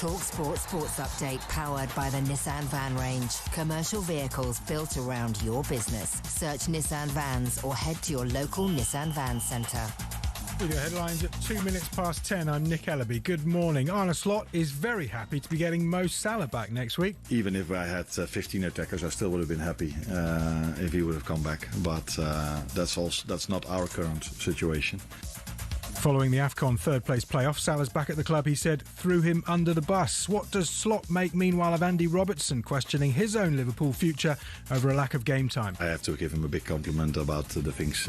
talkSPORT Sports Update powered by the Nissan Van range. Commercial vehicles built around your business. Search Nissan Vans or head to your local Nissan Van centre. With your headlines at 10:02, I'm Nick Ellaby. Good morning. Arne Slot is very happy to be getting Mo Salah back next week. Even if I had 15 attackers, I still would have been happy if he would have come back. But that's not our current situation. Following the AFCON third-place playoff, Salah's back at the club, he said, threw him under the bus. What does Slot make, meanwhile, of Andy Robertson questioning his own Liverpool future over a lack of game time? I have to give him a big compliment about the things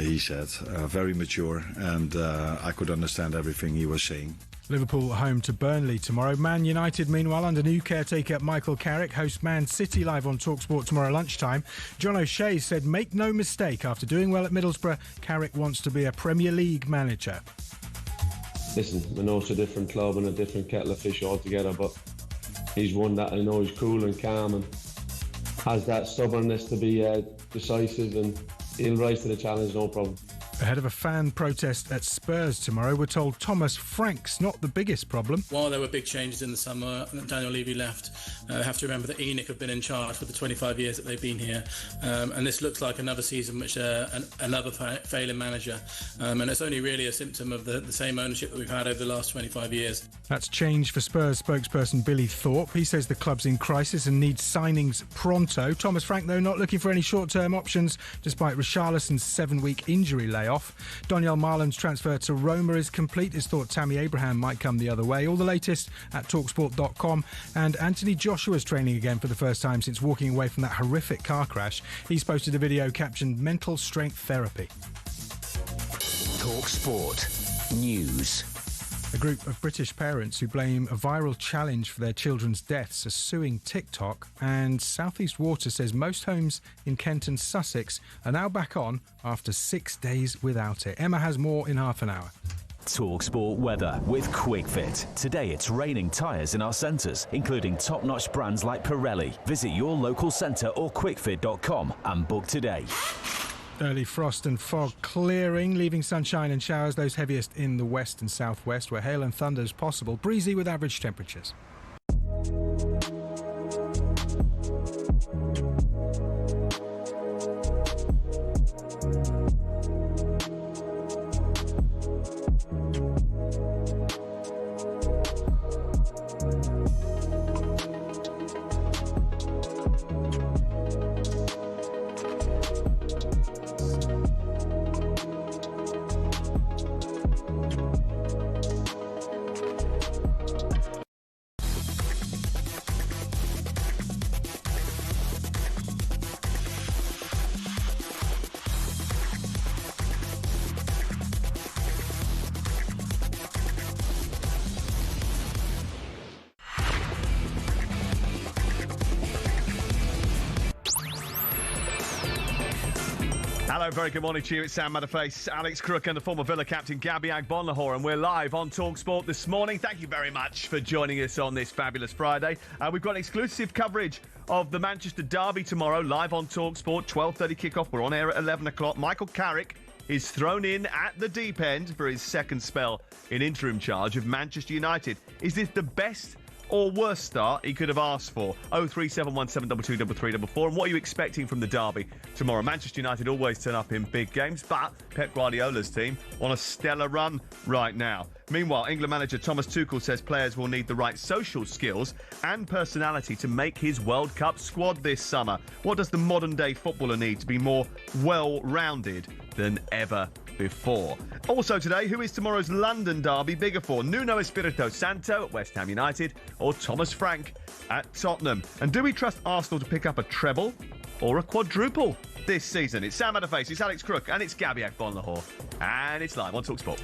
he said. Very mature, and I could understand everything he was saying. Liverpool home to Burnley tomorrow. Man United, meanwhile, under new caretaker Michael Carrick, host Man City live on talkSPORT tomorrow lunchtime. John O'Shea said, make no mistake, after doing well at Middlesbrough, Carrick wants to be a Premier League manager. Listen, I know it's a different club and a different kettle of fish altogether, but he's one that I know is cool and calm and has that stubbornness to be decisive, and he'll rise to the challenge, no problem. Ahead of a fan protest at Spurs tomorrow, we're told Thomas Frank's not the biggest problem. While there were big changes in the summer, Daniel Levy left. I have to remember that ENIC have been in charge for the 25 years that they've been here. And this looks like another season which another failing manager. And it's only really a symptom of the same ownership that we've had over the last 25 years. That's change for Spurs spokesperson Billy Thorpe. He says the club's in crisis and needs signings pronto. Thomas Frank, though, not looking for any short-term options, despite Richarlison's 7-week injury layoff. Daniel Marlin's transfer to Roma is complete. It's thought Tammy Abraham might come the other way. All the latest at talksport.com. And Anthony Joshua's training again for the first time since walking away from that horrific car crash. He's posted a video captioned mental strength therapy. talkSPORT News. A group of British parents who blame a viral challenge for their children's deaths are suing TikTok, and South East Water says most homes in Kent and Sussex are now back on after 6 days without it. Emma has more in half an hour. talkSPORT weather with QuickFit. Today it's raining tyres in our centres, including top-notch brands like Pirelli. Visit your local centre or quickfit.com and book today. Early frost and fog clearing, leaving sunshine and showers, those heaviest in the west and southwest, where hail and thunder is possible. Breezy with average temperatures. Hello, very good morning to you. It's Sam Matterface, Alex Crook and the former Villa captain Gabby Agbonlahor, and we're live on talkSPORT this morning. Thank you very much for joining us on this fabulous Friday. We've got exclusive coverage of the Manchester derby tomorrow, live on talkSPORT, 12:30 kickoff. We're on air at 11 o'clock. Michael Carrick is thrown in at the deep end for his second spell in interim charge of Manchester United. Is this the best or worst start he could have asked for? 03717223344. And what are you expecting from the derby tomorrow? Manchester United always turn up in big games, but Pep Guardiola's team on a stellar run right now. Meanwhile, England manager Thomas Tuchel says players will need the right social skills and personality to make his World Cup squad this summer. What does the modern-day footballer need to be more well-rounded than ever before? Also today, who is tomorrow's London derby bigger for? Nuno Espirito Santo at West Ham United or Thomas Frank at Tottenham? And do we trust Arsenal to pick up a treble or a quadruple this season? It's Sam Matterface, it's Alex Crook and it's Gabby Agbonlahor. And it's live on talkSPORT.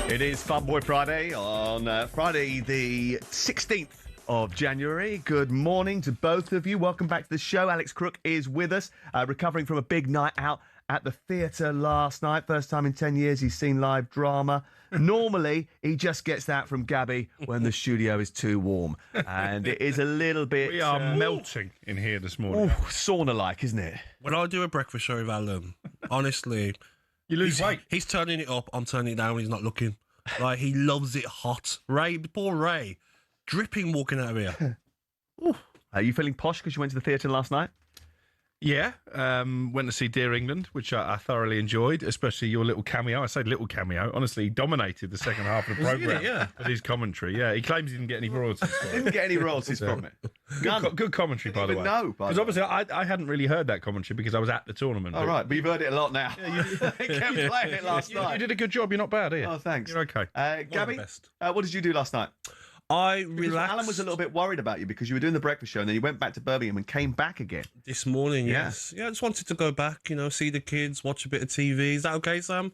It is Fun Boy Friday on Friday the 16th of January. Good morning to both of you. Welcome back to the show. Alex Crook is with us, recovering from a big night out at the theatre last night. First time in 10 years he's seen live drama. Normally, he just gets that from Gabby when the studio is too warm. And it is a little bit... We are melting in here this morning. Sauna-like, isn't it? When I do a breakfast show with Alan, honestly... You lose weight. He's turning it up, I'm turning it down when he's not looking. Like, he loves it hot. Ray, poor Ray, dripping walking out of here. Are you feeling posh because you went to the theatre last night? Yeah, went to see Dear England, which I thoroughly enjoyed, especially your little cameo. I say little cameo. Honestly, he dominated the second half of the programme with his commentary. Yeah, he claims he didn't get any royalties. Didn't get any royalties from it. Good commentary, by the way. No, because obviously I hadn't really heard that commentary because I was at the tournament. All right, but you've heard it a lot now. Yeah, you kept playing it last night. You did a good job. You're not bad, are you? Oh, thanks. You're okay. Gabby, what did you do last night? I relaxed. Alan was a little bit worried about you because you were doing the breakfast show and then you went back to Birmingham and came back again. This morning, yes. Yeah, I just wanted to go back, see the kids, watch a bit of TV. Is that okay, Sam?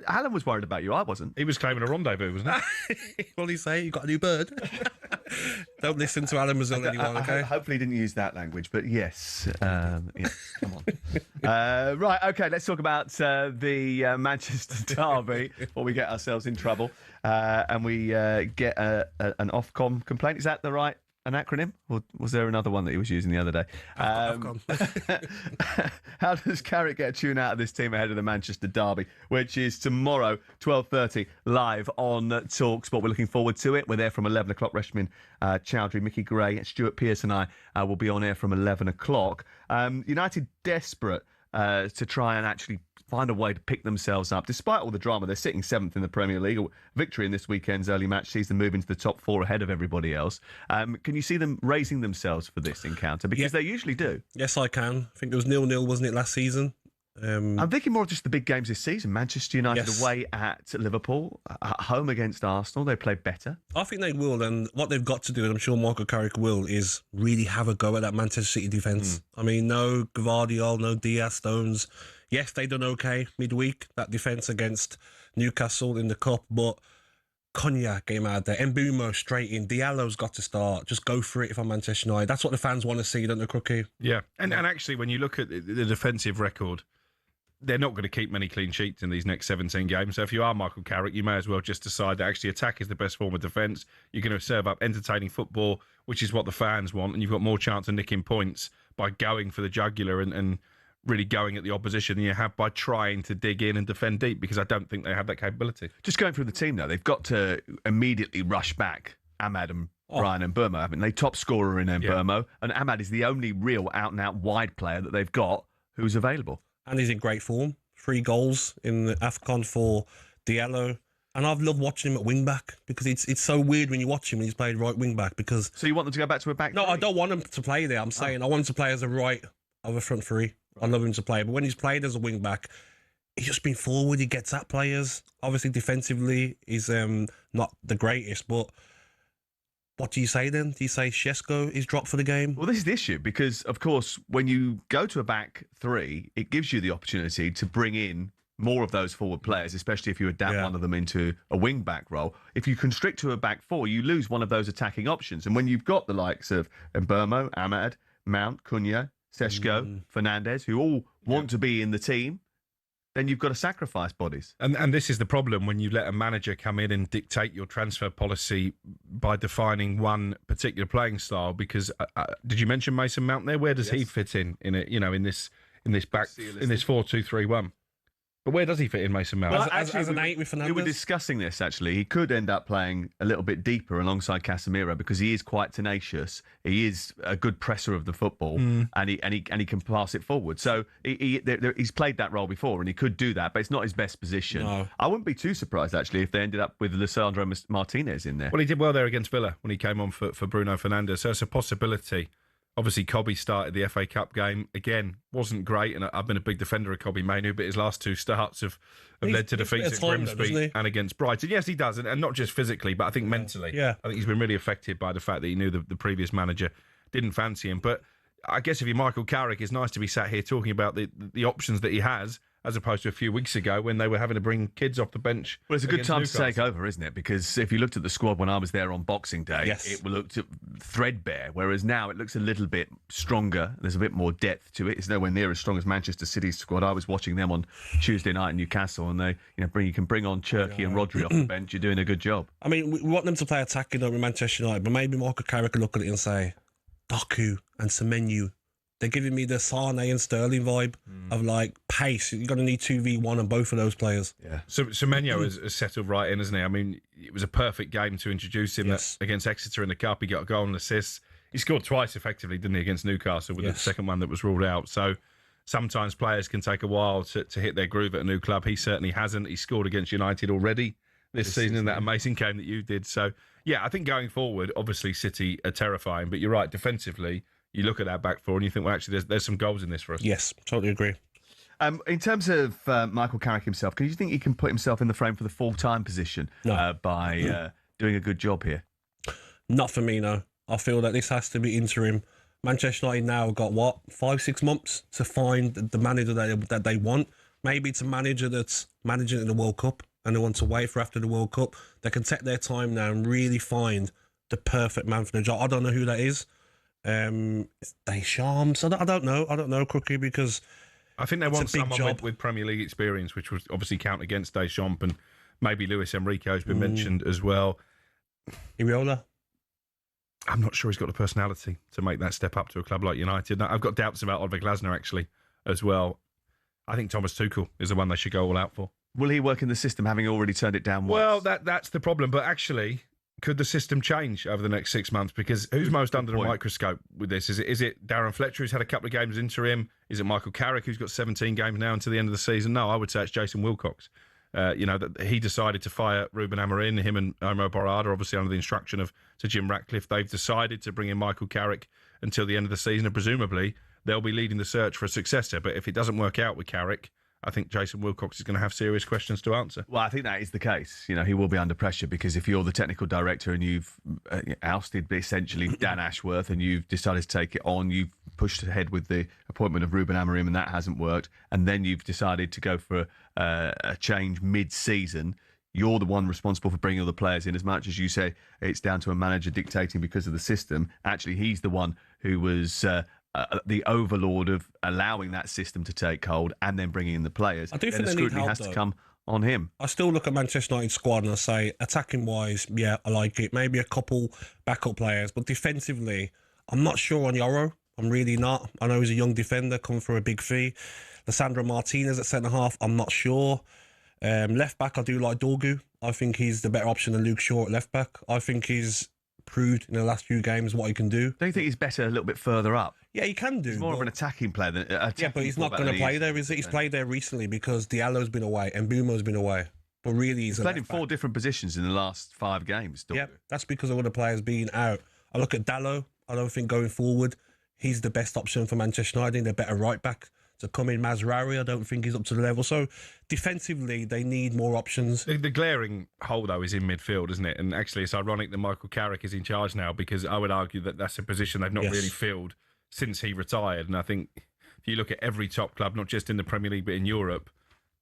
Alan was worried about you. I wasn't. He was claiming a rendezvous, wasn't he? What did he say? You got a new bird? Don't listen to Alan Brazil anyone, okay? Hopefully he didn't use that language, but yes. Yes, come on. Right, okay, let's talk about the Manchester derby before we get ourselves in trouble and we get an Ofcom complaint. Is that the right an acronym? Or was there another one that he was using the other day? How does Carrick get a tune out of this team ahead of the Manchester derby, which is tomorrow, 12:30, live on talkSPORT? We're looking forward to it. We're there from 11 o'clock. Reshmin Chowdhury, Mickey Gray, Stuart Pearce and I will be on air from 11 o'clock. United desperate to try and actually find a way to pick themselves up. Despite all the drama, they're sitting 7th in the Premier League. A victory in this weekend's early match sees them move into the top 4 ahead of everybody else. Can you see them raising themselves for this encounter? Because they usually do. Yes, I can. I think it was 0-0, wasn't it, last season? I'm thinking more of just the big games this season. Manchester United away at Liverpool, at home against Arsenal. They play better. I think they will, and what they've got to do, and I'm sure Michael Carrick will, is really have a go at that Manchester City defence. I mean, no Gvardiol, no Diaz, Stones. Yes, they done okay midweek, that defence against Newcastle in the Cup, but Cognac came out there. Mbumo straight in. Diallo's got to start. Just go for it if I'm Manchester United. That's what the fans want to see, don't they, Crookie? Yeah, and actually, when you look at the defensive record, they're not going to keep many clean sheets in these next 17 games. So if you are Michael Carrick, you may as well just decide that actually attack is the best form of defence. You're going to serve up entertaining football, which is what the fans want, and you've got more chance of nicking points by going for the jugular and really going at the opposition than you have by trying to dig in and defend deep, because I don't think they have that capability. Just going through the team, though, they've got to immediately rush back Ahmad and Brian Mbumo, haven't they? Top scorer in Mbumo, and Ahmad is the only real out-and-out wide player that they've got who's available. And he's in great form. 3 goals in the AFCON for Diallo. And I've loved watching him at wing-back because it's so weird when you watch him when he's played right wing-back because... So you want them to go back to a back No, three? I don't want him to play there. I'm saying I want him to play as a right of a front three. I love him to play. But when he's played as a wing-back, he's just been forward. He gets at players. Obviously, defensively, he's not the greatest, but... What do you say then? Do you say Shesko is dropped for the game? Well, this is the issue because, of course, when you go to a back three, it gives you the opportunity to bring in more of those forward players, especially if you adapt one of them into a wing-back role. If you constrict to a back four, you lose one of those attacking options. And when you've got the likes of Mbumo, Ahmad, Mount, Cunha, Seshko, Fernandes, who all want to be in the team, then you've got to sacrifice bodies. And this is the problem when you let a manager come in and dictate your transfer policy by defining one particular playing style. Because did you mention Mason Mount there? Where does he fit in it? In this 4-2-3-1? But where does he fit in, Mason Mount? Well, as an 8 with Fernandes? We were discussing this, actually. He could end up playing a little bit deeper alongside Casemiro because he is quite tenacious. He is a good presser of the football, and he can pass it forward. So he's played that role before, and he could do that, but it's not his best position. No. I wouldn't be too surprised, actually, if they ended up with Lisandro Martinez in there. Well, he did well there against Villa when he came on for Bruno Fernandes, so it's a possibility. Obviously, Cobby started the FA Cup game. Again, wasn't great, and I've been a big defender of Cobby Mainoo, but his last 2 starts have led to defeats at Grimsby and against Brighton. Yes, he does, and not just physically, but I think mentally. Yeah. I think he's been really affected by the fact that he knew the previous manager didn't fancy him. But I guess if you're Michael Carrick, it's nice to be sat here talking about the options that he has, as opposed to a few weeks ago when they were having to bring kids off the bench. Well, it's a good time Newcastle. to take over, isn't it? Because if you looked at the squad when I was there on Boxing Day, it looked threadbare, whereas now it looks a little bit stronger. There's a bit more depth to it. It's nowhere near as strong as Manchester City's squad. I was watching them on Tuesday night in Newcastle, and they, you can bring on Cherky and Rodri off the bench. You're doing a good job. I mean, we want them to play attacking with Manchester United, but maybe Michael Carrick can look at it and say, Doku and Semenyo, they're giving me the Sane and Sterling vibe of like pace. You're going to need 2v1 on both of those players. Yeah. So Semenyo has settled right in, hasn't he? I mean, it was a perfect game to introduce him against Exeter in the Cup. He got a goal and assist. He scored twice effectively, didn't he, against Newcastle with the second one that was ruled out. So sometimes players can take a while to hit their groove at a new club. He certainly hasn't. He scored against United already this season in that amazing game that you did. So, yeah, I think going forward, obviously City are terrifying. But you're right, defensively, you look at that back four and you think, well, actually, there's some goals in this for us. Yes, totally agree. In terms of Michael Carrick himself, do you think he can put himself in the frame for the full-time position by doing a good job here? Not for me, no. I feel that this has to be interim. Manchester United now got, 5-6 months to find the manager that they want. Maybe it's a manager that's managing in the World Cup and they want to wait for after the World Cup. They can take their time now and really find the perfect man for the job. I don't know who that is. It's Deschamps. I don't know, Crookie, because I think they want someone with Premier League experience, which would obviously count against Deschamps, and maybe Luis Enrique has been mentioned as well. Iriola? I'm not sure he's got the personality to make that step up to a club like United. I've got doubts about Oliver Glasner, actually, as well. I think Thomas Tuchel is the one they should go all out for. Will he work in the system, having already turned it down once? Well, that's the problem. But actually, could the system change over the next 6 months? Because who's most under the microscope with this? Is it Darren Fletcher, who's had a couple of games interim? Is it Michael Carrick, who's got 17 games now until the end of the season? No, I would say it's Jason Wilcox. That he decided to fire Ruben Amorim. Him and Omar Barada, obviously under the instruction of Sir Jim Ratcliffe, they've decided to bring in Michael Carrick until the end of the season, and presumably they'll be leading the search for a successor. But if it doesn't work out with Carrick, I think Jason Wilcox is going to have serious questions to answer. Well, I think that is the case. He will be under pressure because if you're the technical director and you've ousted essentially Dan Ashworth and you've decided to take it on, you've pushed ahead with the appointment of Ruben Amorim and that hasn't worked, and then you've decided to go for a change mid-season, you're the one responsible for bringing all the players in. As much as you say it's down to a manager dictating because of the system, actually he's the one who was the overlord of allowing that system to take hold and then bringing in the players. I do think the scrutiny has to come on him. I still look at Manchester United squad and I say, attacking wise, yeah, I like it. Maybe a couple backup players, but defensively, I'm not sure on Yoro. I'm really not. I know he's a young defender, come for a big fee. Lisandro Martinez at centre half, I'm not sure. Left back, I do like Dorgu. I think he's the better option than Luke Shaw at left back. I think he's proved in the last few games what he can do. Don't you think he's better a little bit further up? Yeah, he can do. He's more of an attacking player than but he's not going to play there, is it? He's played there recently because Diallo's been away and Mbumo's been away. But really, he's played in 4 different positions in the last 5 games. Yeah, that's because of other players being out. I look at Dallo. I don't think going forward, he's the best option for Manchester United. They're better right back to come in. Mazraoui, I don't think he's up to the level. So defensively, they need more options. The glaring hole, though, is in midfield, isn't it? And actually, it's ironic that Michael Carrick is in charge now because I would argue that that's a position they've not really filled since he retired. And I think if you look at every top club, not just in the Premier League but in Europe,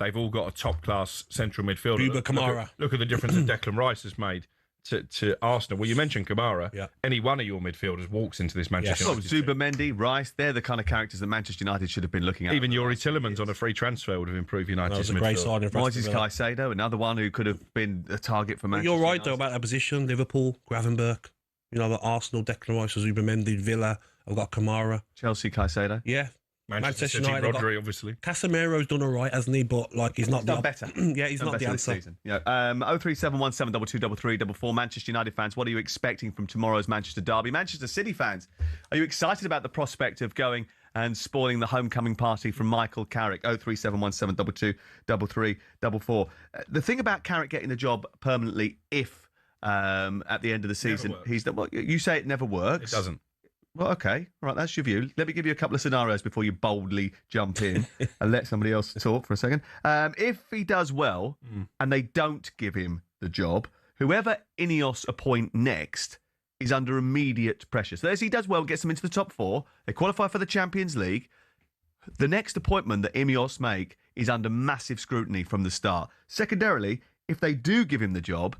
they've all got a top-class central midfielder. Buba Kamara. Look at the difference that Declan Rice has made to Arsenal. Well, you mentioned Kamara. Yeah. Any one of your midfielders walks into this Manchester United team. Zubimendi, Rice, they're the kind of characters that Manchester United should have been looking at. Even Yuri Tillemans on a free transfer would have improved United's midfield. That was a great signing for Moises Caicedo, another one who could have been a target for Manchester You're right, United. though, about that position. Liverpool, Gravenberch, the Arsenal, Declan Rice, Zubimendi, Villa. I've got Kamara. Chelsea, Caicedo. Yeah. Manchester City, United, Rodri, obviously. Casemiro's done all right, hasn't he? But he's not done better. Yeah, he's not the answer. Yeah. 03717223344. Manchester United fans, what are you expecting from tomorrow's Manchester derby? Manchester City fans, are you excited about the prospect of going and spoiling the homecoming party from Michael Carrick? 03717223344. The thing about Carrick getting the job permanently, if at the end of the season you say it never works. It doesn't. Well, okay. Right, that's your view. Let me give you a couple of scenarios before you boldly jump in and let somebody else talk for a second. If he does well and they don't give him the job, whoever Ineos appoint next is under immediate pressure. So as he does well, gets them into the top 4, they qualify for the Champions League, the next appointment that Ineos make is under massive scrutiny from the start. Secondarily, if they do give him the job,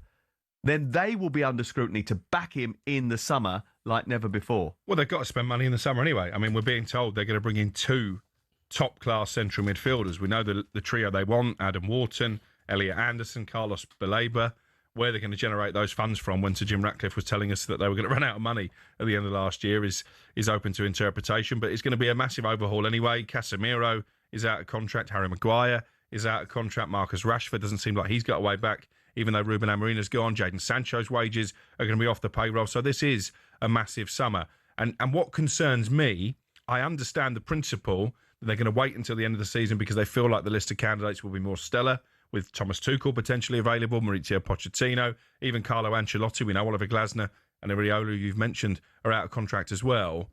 then they will be under scrutiny to back him in the summer like never before. Well, they've got to spend money in the summer anyway. I mean, we're being told they're going to bring in 2 top-class central midfielders. We know the trio they want, Adam Wharton, Elliot Anderson, Carlos Baleba. Where they're going to generate those funds from when Sir Jim Ratcliffe was telling us that they were going to run out of money at the end of last year is open to interpretation. But it's going to be a massive overhaul anyway. Casemiro is out of contract. Harry Maguire is out of contract. Marcus Rashford doesn't seem like he's got a way back, even though Ruben Amorim's gone. Jadon Sancho's wages are going to be off the payroll. So this is a massive summer. And what concerns me, I understand the principle that they're going to wait until the end of the season because they feel like the list of candidates will be more stellar, with Thomas Tuchel potentially available, Maurizio Pochettino, even Carlo Ancelotti. We know Oliver Glasner and Iriolo, you've mentioned, are out of contract as well.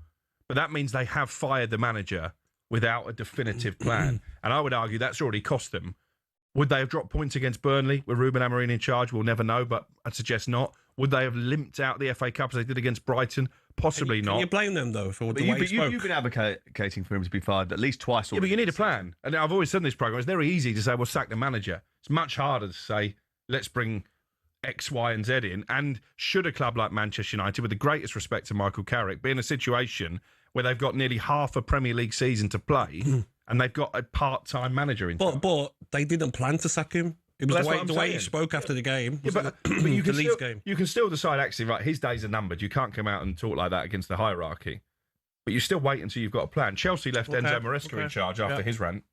But that means they have fired the manager without a definitive plan. And I would argue that's already cost them. Would they have dropped points against Burnley with Ruben Amorim in charge? We'll never know, but I'd suggest not. Would they have limped out the FA Cup as they did against Brighton? Possibly not. Can you blame them, though, for the way he spoke? You've been advocating for him to be fired at least twice already. Yeah, but you need a plan. And I've always said in this programme, it's very easy to say, well, sack the manager. It's much harder to say, let's bring X, Y and Z in. And should a club like Manchester United, with the greatest respect to Michael Carrick, be in a situation where they've got nearly half a Premier League season to play and they've got a part-time manager in charge? But they didn't plan to sack him. It was the way he spoke after the game. Yeah, but you can still decide, actually, right, his days are numbered. You can't come out and talk like that against the hierarchy. But you still wait until you've got a plan. Chelsea left Enzo Maresca in charge after his rant.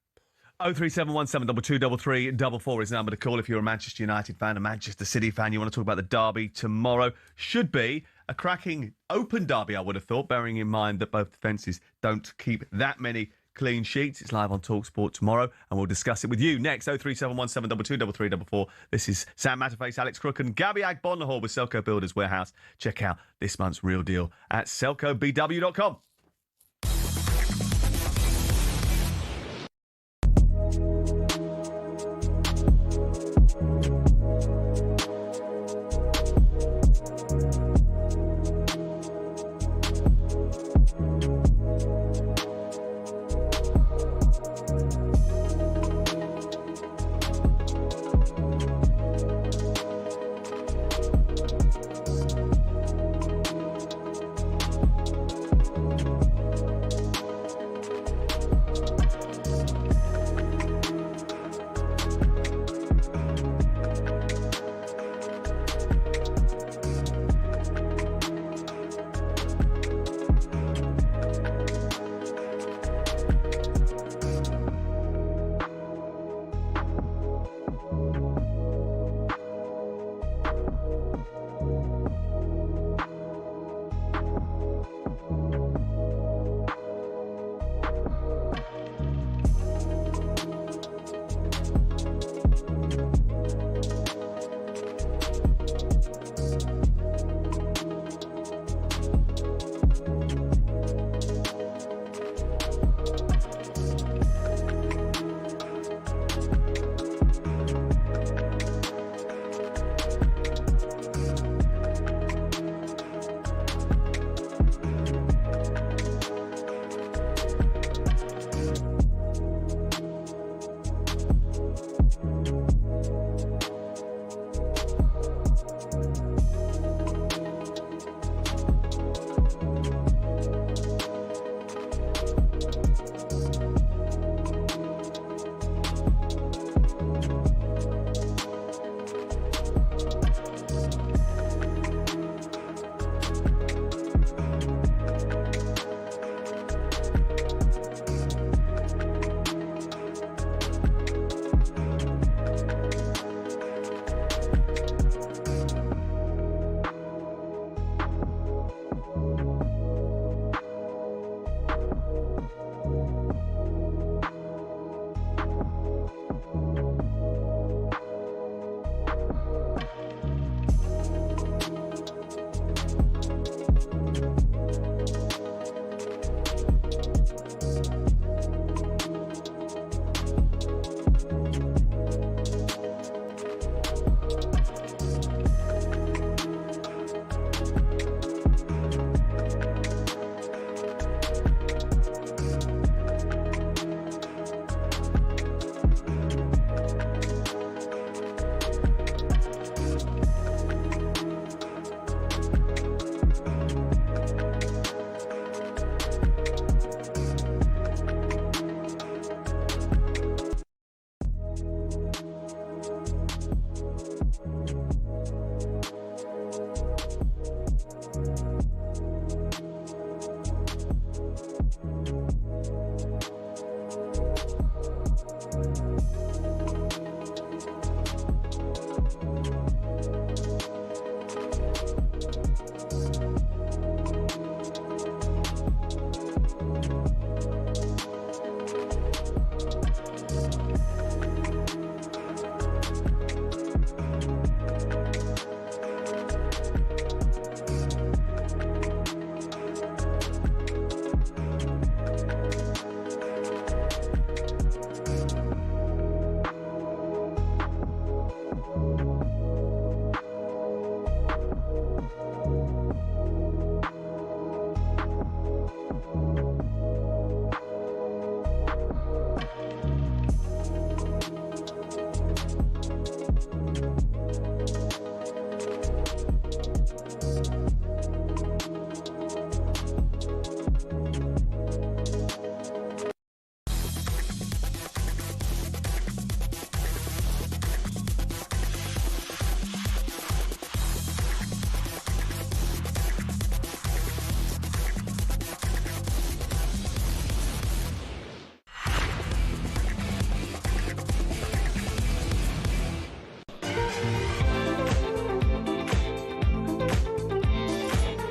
03717223344 is the number to call if you're a Manchester United fan, a Manchester City fan. You want to talk about the derby tomorrow. Should be a cracking open derby, I would have thought, bearing in mind that both defences don't keep that many clean sheets. It's live on talkSPORT tomorrow, and we'll discuss it with you next. 03717223344. This is Sam Matterface, Alex Crook, and Gabby Agbonlahor with Selco Builders Warehouse. Check out this month's Real Deal at selcobw.com.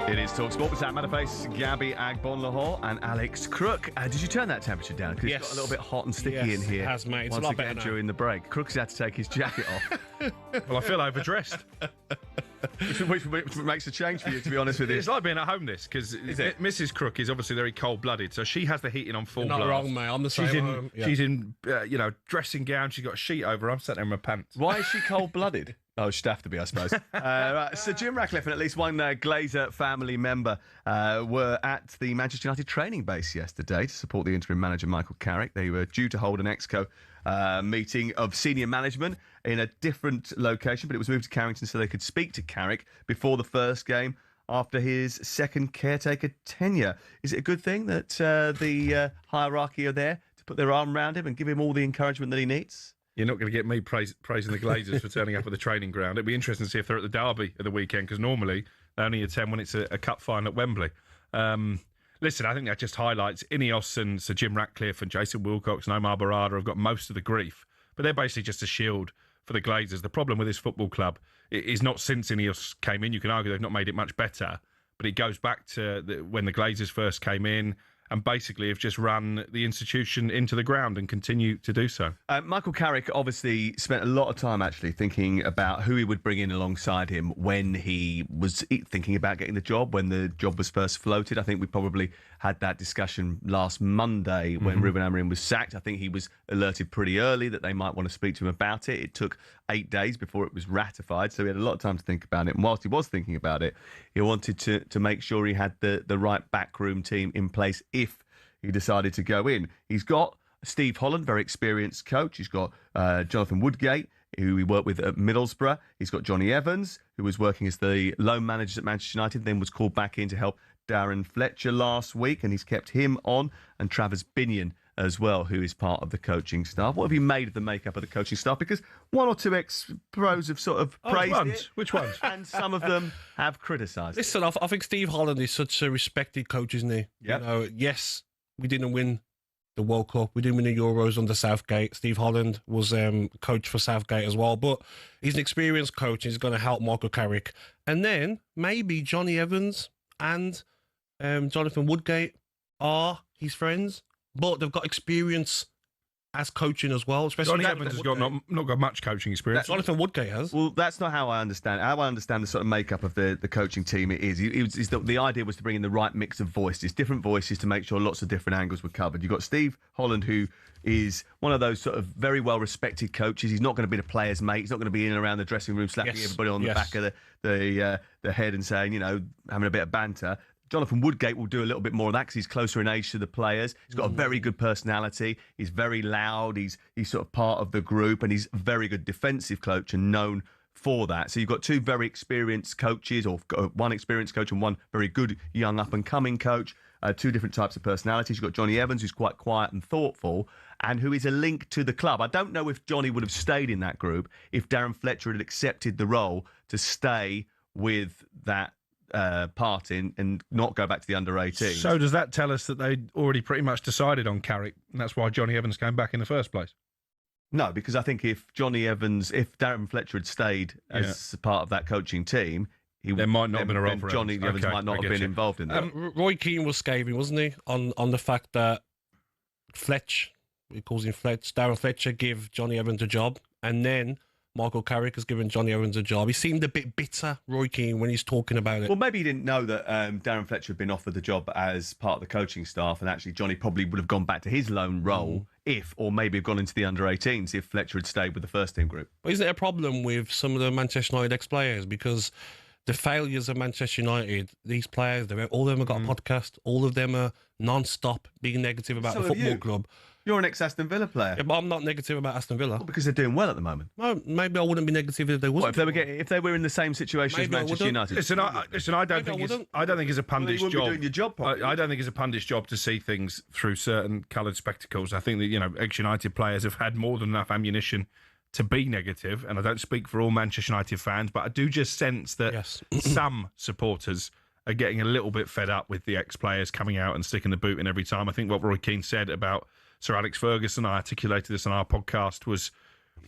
It is talkSPORT with Sam Matterface, Gabby Agbonlahor and Alex Crook. Did you turn that temperature down? Because it's got a little bit hot and sticky in here. It has, mate. It's a lot better now. During the break. Crook's had to take his jacket off. Well, I feel overdressed. which makes a change for you, to be honest with you. It's like being at home, this, because Mrs. Crook is obviously very cold-blooded, so she has the heating on full blast. Not wrong, mate. I'm the same. She's in dressing gown. She's got a sheet over her. I'm sat there in my pants. Why is she cold-blooded? Oh, she'd have to be, I suppose. Right, so Jim Ratcliffe and at least one Glazer family member were at the Manchester United training base yesterday to support the interim manager, Michael Carrick. They were due to hold an ExCo meeting of senior management in a different location, but it was moved to Carrington so they could speak to Carrick before the first game after his second caretaker tenure. Is it a good thing that the hierarchy are there to put their arm around him and give him all the encouragement that he needs? You're not going to get me praising the Glazers for turning up at the training ground. It'd be interesting to see if they're at the derby at the weekend, because normally they only attend when it's a cup final at Wembley. Listen, I think that just highlights Ineos and Sir Jim Ratcliffe and Jason Wilcox and Omar Barada have got most of the grief, but they're basically just a shield for the Glazers. The problem with this football club is not since Ineos came in. You can argue they've not made it much better, but it goes back to when the Glazers first came in, and basically have just run the institution into the ground and continue to do so. Michael Carrick obviously spent a lot of time actually thinking about who he would bring in alongside him when he was thinking about getting the job, when the job was first floated. I think we probably had that discussion last Monday when Ruben Amorim was sacked. I think he was alerted pretty early that they might want to speak to him about it. It took 8 days before it was ratified, so he had a lot of time to think about it. And whilst he was thinking about it, he wanted to make sure he had the right backroom team in place if he decided to go in. He's got Steve Holland, very experienced coach. He's got Jonathan Woodgate, who he worked with at Middlesbrough. He's got Johnny Evans, who was working as the loan manager at Manchester United, then was called back in to help Darren Fletcher last week, and he's kept him on, and Travis Binion as well, who is part of the coaching staff. What have you made of the makeup of the coaching staff? Because one or two ex-pros have sort of praised it. Which ones? And some of them have criticised it. Listen, I think Steve Holland is such a respected coach, isn't he? Yep. You know, yes, we didn't win the World Cup. We didn't win the Euros under Southgate. Steve Holland was coach for Southgate as well. But he's an experienced coach. And he's going to help Michael Carrick. And then maybe Johnny Evans and Jonathan Woodgate are his friends, but they've got experience as coaching as well. Especially Johnny Evans has got not got much coaching experience. Jonathan Woodgate has. Well, that's not how I understand it. How I understand the sort of makeup of the coaching team the idea was to bring in the right mix of voices, different voices, to make sure lots of different angles were covered. You've got Steve Holland, who is one of those sort of very well-respected coaches. He's not going to be the player's mate. He's not going to be in and around the dressing room slapping everybody on the back of the head and saying, having a bit of banter. Jonathan Woodgate will do a little bit more of that because he's closer in age to the players. He's got a very good personality. He's very loud. He's sort of part of the group, and he's a very good defensive coach and known for that. So you've got two very experienced coaches, or one experienced coach and one very good young up-and-coming coach, two different types of personalities. You've got Johnny Evans, who's quite quiet and thoughtful, and who is a link to the club. I don't know if Johnny would have stayed in that group if Darren Fletcher had accepted the role to stay with that part in and not go back to the under-18. So does that tell us that they already pretty much decided on Carrick, and that's why Johnny Evans came back in the first place? No, because I think if Darren Fletcher had stayed as part of that coaching team, there might not have been a role for Johnny Evans might not have been involved in that. Roy Keane was scathing, wasn't he, on the fact that he calls him Fletch, Darren Fletcher give Johnny Evans a job, and then Michael Carrick has given Johnny Evans a job. He seemed a bit bitter, Roy Keane, when he's talking about it. Well, maybe he didn't know that Darren Fletcher had been offered the job as part of the coaching staff, and actually Johnny probably would have gone back to his lone role or maybe have gone into the under-18s if Fletcher had stayed with the first team group. But isn't it a problem with some of the Manchester United ex-players? Because the failures of Manchester United, these players, all of them have got a podcast. All of them are non-stop being negative about the football club. You're an ex-Aston Villa player. Yeah, but I'm not negative about Aston Villa. Well, because they're doing well at the moment. No, maybe I wouldn't be negative if they wasn't. If they were in the same situation as Manchester United. Listen, I don't think it's a pundit's job. Doing your job properly. I don't think it's a pundit's job to see things through certain coloured spectacles. I think that ex-United players have had more than enough ammunition to be negative, and I don't speak for all Manchester United fans, but I do just sense that some supporters are getting a little bit fed up with the ex-players coming out and sticking the boot in every time. I think what Roy Keane said about Sir Alex Ferguson, I articulated this on our podcast, was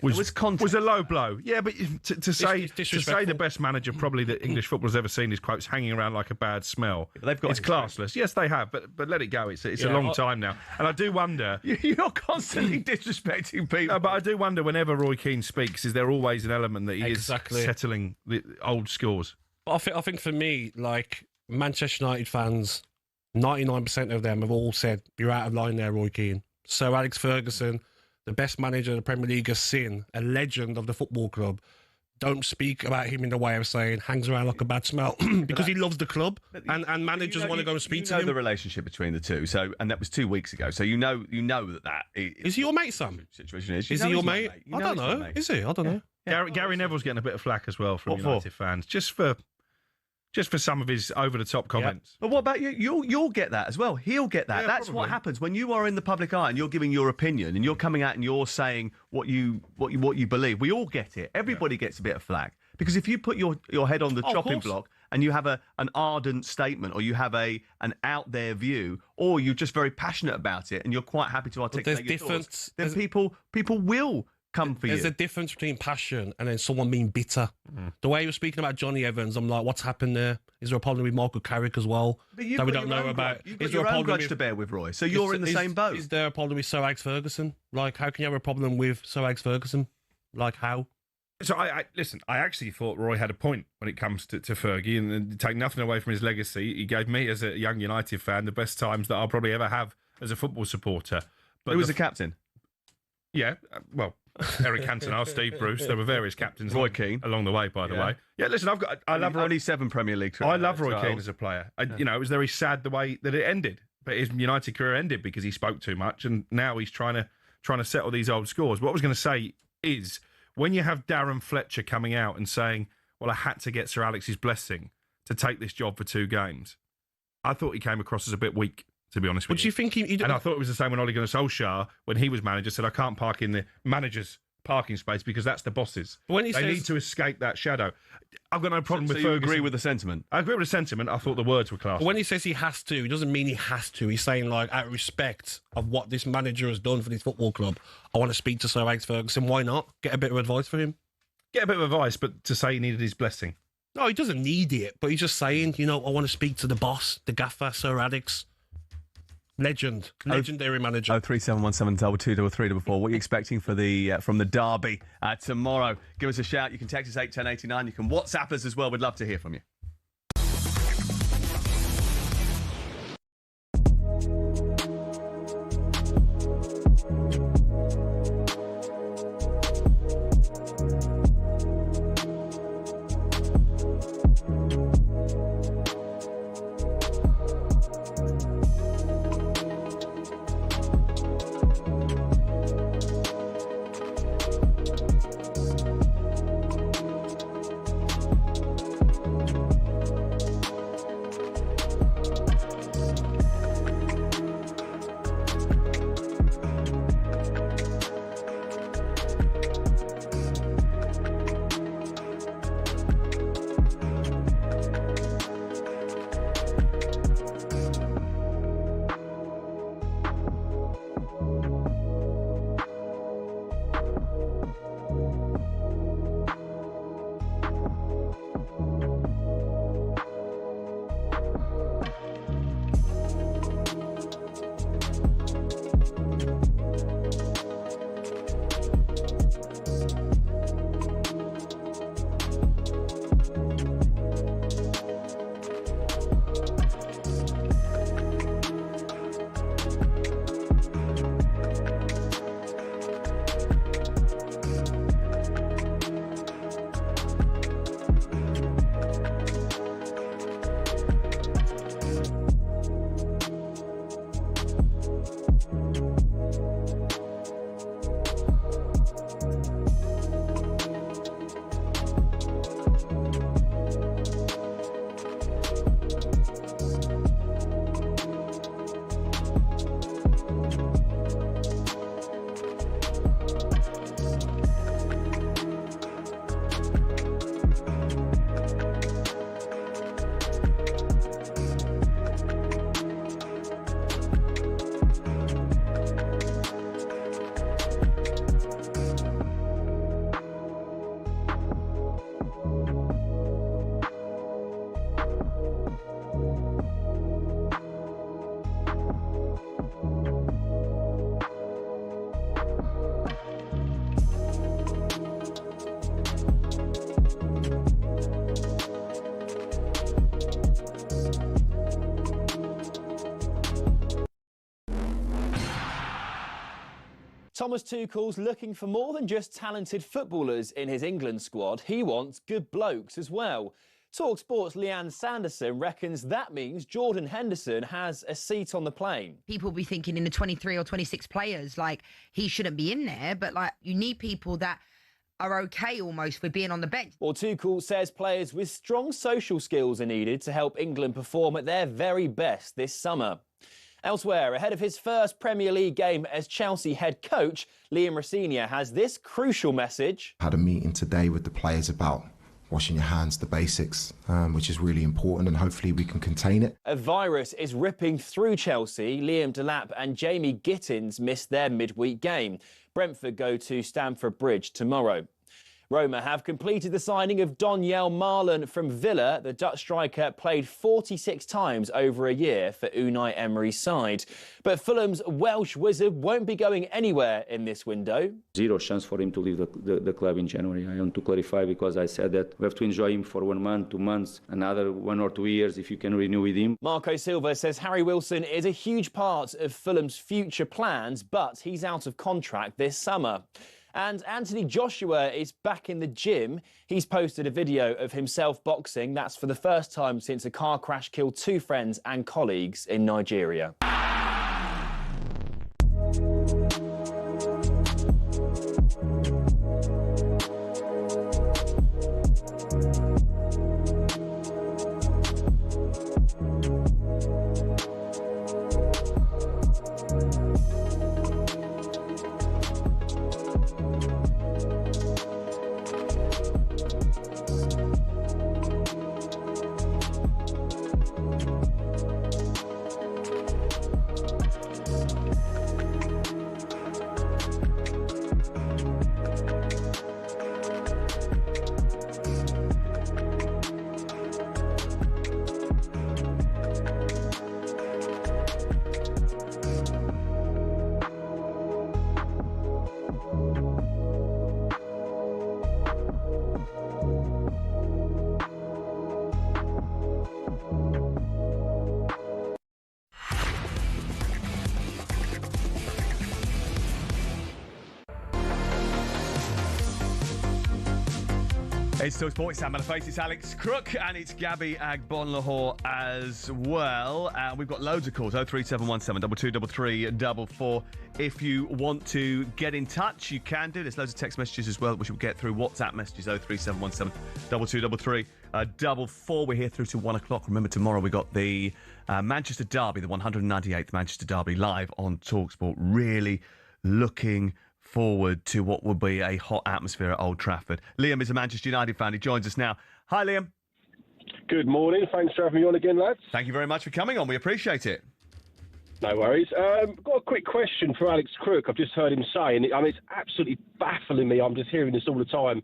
was a low blow. Yeah, but to say the best manager probably that English football's ever seen is quotes hanging around like a bad smell. Yeah, they've got it's classless. Yes, they have, but let it go. It's a long time now, and I do wonder. You're constantly disrespecting people. No, but I do wonder whenever Roy Keane speaks, is there always an element that he is settling the old scores? But I think for me, like Manchester United fans, 99% of them have all said you're out of line there, Roy Keane. Sir Alex Ferguson, the best manager the Premier League has seen, a legend of the football club. Don't speak about him in the way of saying hangs around like a bad smell because he loves the club and managers want to go and speak to him. You know the relationship between the two, and that was 2 weeks ago. So you know that is he your mate, Sam? Situation is he your mate? I don't know. Is he? I don't know. Yeah. Gary Neville's getting a bit of flack as well from United fans, just for some of his over-the-top comments. Yeah. But what about you? You'll get that as well. He'll get that. Yeah, That's probably. what happens when you are in the public eye and you're giving your opinion and you're coming out and you're saying what you believe. We all get it. Everybody gets a bit of flack because if you put your head on the chopping block and you have an ardent statement or you have an out there view or you're just very passionate about it and you're quite happy to articulate your thoughts, then people will come for There's a difference between passion and then someone being bitter. The way you were speaking about Johnny Evans, I'm like, what's happened there? Is there a problem with Michael Carrick as well that we don't know about? You've got your own grudge to bear with Roy, so you're in the same boat. Is there a problem with Sir Alex Ferguson? Like, how can you have a problem with Sir Alex Ferguson? Like, how? So I listen. I actually thought Roy had a point when it comes to Fergie, and take nothing away from his legacy. He gave me, as a young United fan, the best times that I'll probably ever have as a football supporter. But who was the captain? Yeah, well, Eric Cantona, Steve Bruce. There were various captains. Roy Keane along the way, by the way. Yeah, listen, I love only 7 Premier League. I love Roy Keane as a player. It was very sad the way that it ended. But his United career ended because he spoke too much, and now he's trying to settle these old scores. What I was going to say is, when you have Darren Fletcher coming out and saying, "Well, I had to get Sir Alex's blessing to take this job for 2 games," I thought he came across as a bit weak. To be honest with you. What do you think he and I thought it was the same when Ole Gunnar Solskjaer, when he was manager, said, "I can't park in the manager's parking space because that's the boss's." They need to escape that shadow. I've got no problem with Ferguson. You agree with the sentiment? I agree with the sentiment. I thought the words were class. When he says he has to, it doesn't mean he has to. He's saying, like, out of respect of what this manager has done for this football club, I want to speak to Sir Alex Ferguson. Why not? Get a bit of advice for him. Get a bit of advice, but to say he needed his blessing. No, he doesn't need it, but he's just saying, I want to speak to the boss, the gaffer, Sir Alex. Legendary manager. 03717223344. What are you expecting for from the derby tomorrow? Give us a shout. You can text us 81089. You can WhatsApp us as well. We'd love to hear from you. Thomas Tuchel's looking for more than just talented footballers in his England squad. He wants good blokes as well. talkSPORT's Leanne Sanderson reckons that means Jordan Henderson has a seat on the plane. People be thinking in the 23 or 26 players, like, he shouldn't be in there, but, like, you need people that are okay almost with being on the bench. Well, Tuchel says players with strong social skills are needed to help England perform at their very best this summer. Elsewhere, ahead of his first Premier League game as Chelsea head coach, Liam Rosenior has this crucial message. I had a meeting today with the players about washing your hands, the basics, which is really important, and hopefully we can contain it. A virus is ripping through Chelsea. Liam Delap and Jamie Gittins missed their midweek game. Brentford go to Stamford Bridge tomorrow. Roma have completed the signing of Donyell Marlon from Villa. The Dutch striker played 46 times over a year for Unai Emery's side. But Fulham's Welsh wizard won't be going anywhere in this window. Zero chance for him to leave the club in January. I want to clarify, because I said that we have to enjoy him for 1 month, 2 months, another 1 or 2 years if you can renew with him. Marco Silva says Harry Wilson is a huge part of Fulham's future plans, but he's out of contract this summer. And Anthony Joshua is back in the gym. He's posted a video of himself boxing. That's for the first time since a car crash killed 2 friends and colleagues in Nigeria. It's talkSPORT, it's Matterface, it's Alex Crook, and it's Gabby Agbonlahor as well. We've got loads of calls, 03717 223344. If you want to get in touch, you can do. There's loads of text messages as well, which we'll get through WhatsApp messages, 03717 223344. We're here through to 1 o'clock. Remember, tomorrow we got the Manchester Derby, the 198th Manchester Derby, live on talkSPORT. Really looking forward to what will be a hot atmosphere at Old Trafford. Liam is a Manchester United fan. He joins us now. Hi, Liam. Good morning. Thanks for having me on again, lads. Thank you very much for coming on. We appreciate it. No worries. Got a quick question for Alex Crook. I've just heard him say, and it's absolutely baffling me. I'm just hearing this all the time.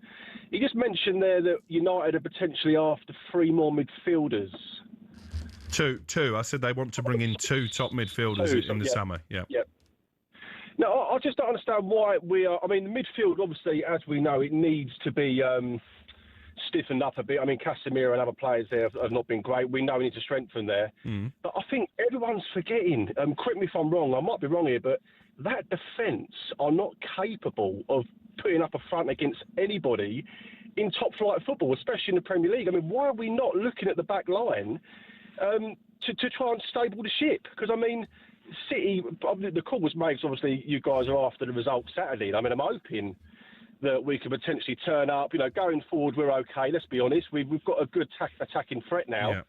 He just mentioned there that United are potentially after 3 more midfielders. Two. I said they want to bring in 2 top midfielders in the summer. Yeah. Yep. No, I just don't understand why we are. I mean, the midfield, obviously, as we know, it needs to be stiffened up a bit. I mean, Casemiro and other players there have not been great. We know we need to strengthen there. But I think everyone's forgetting, correct me if I'm wrong, I might be wrong here, but that defence are not capable of putting up a front against anybody in top-flight football, especially in the Premier League. I mean, why are we not looking at the back line to try and stable the ship? Because, I mean, City, the call was made, so obviously you guys are after the result Saturday. I mean, I'm hoping that we could potentially turn up. You know, going forward, we're okay. Let's be honest. We've got a good attacking threat now. Yeah.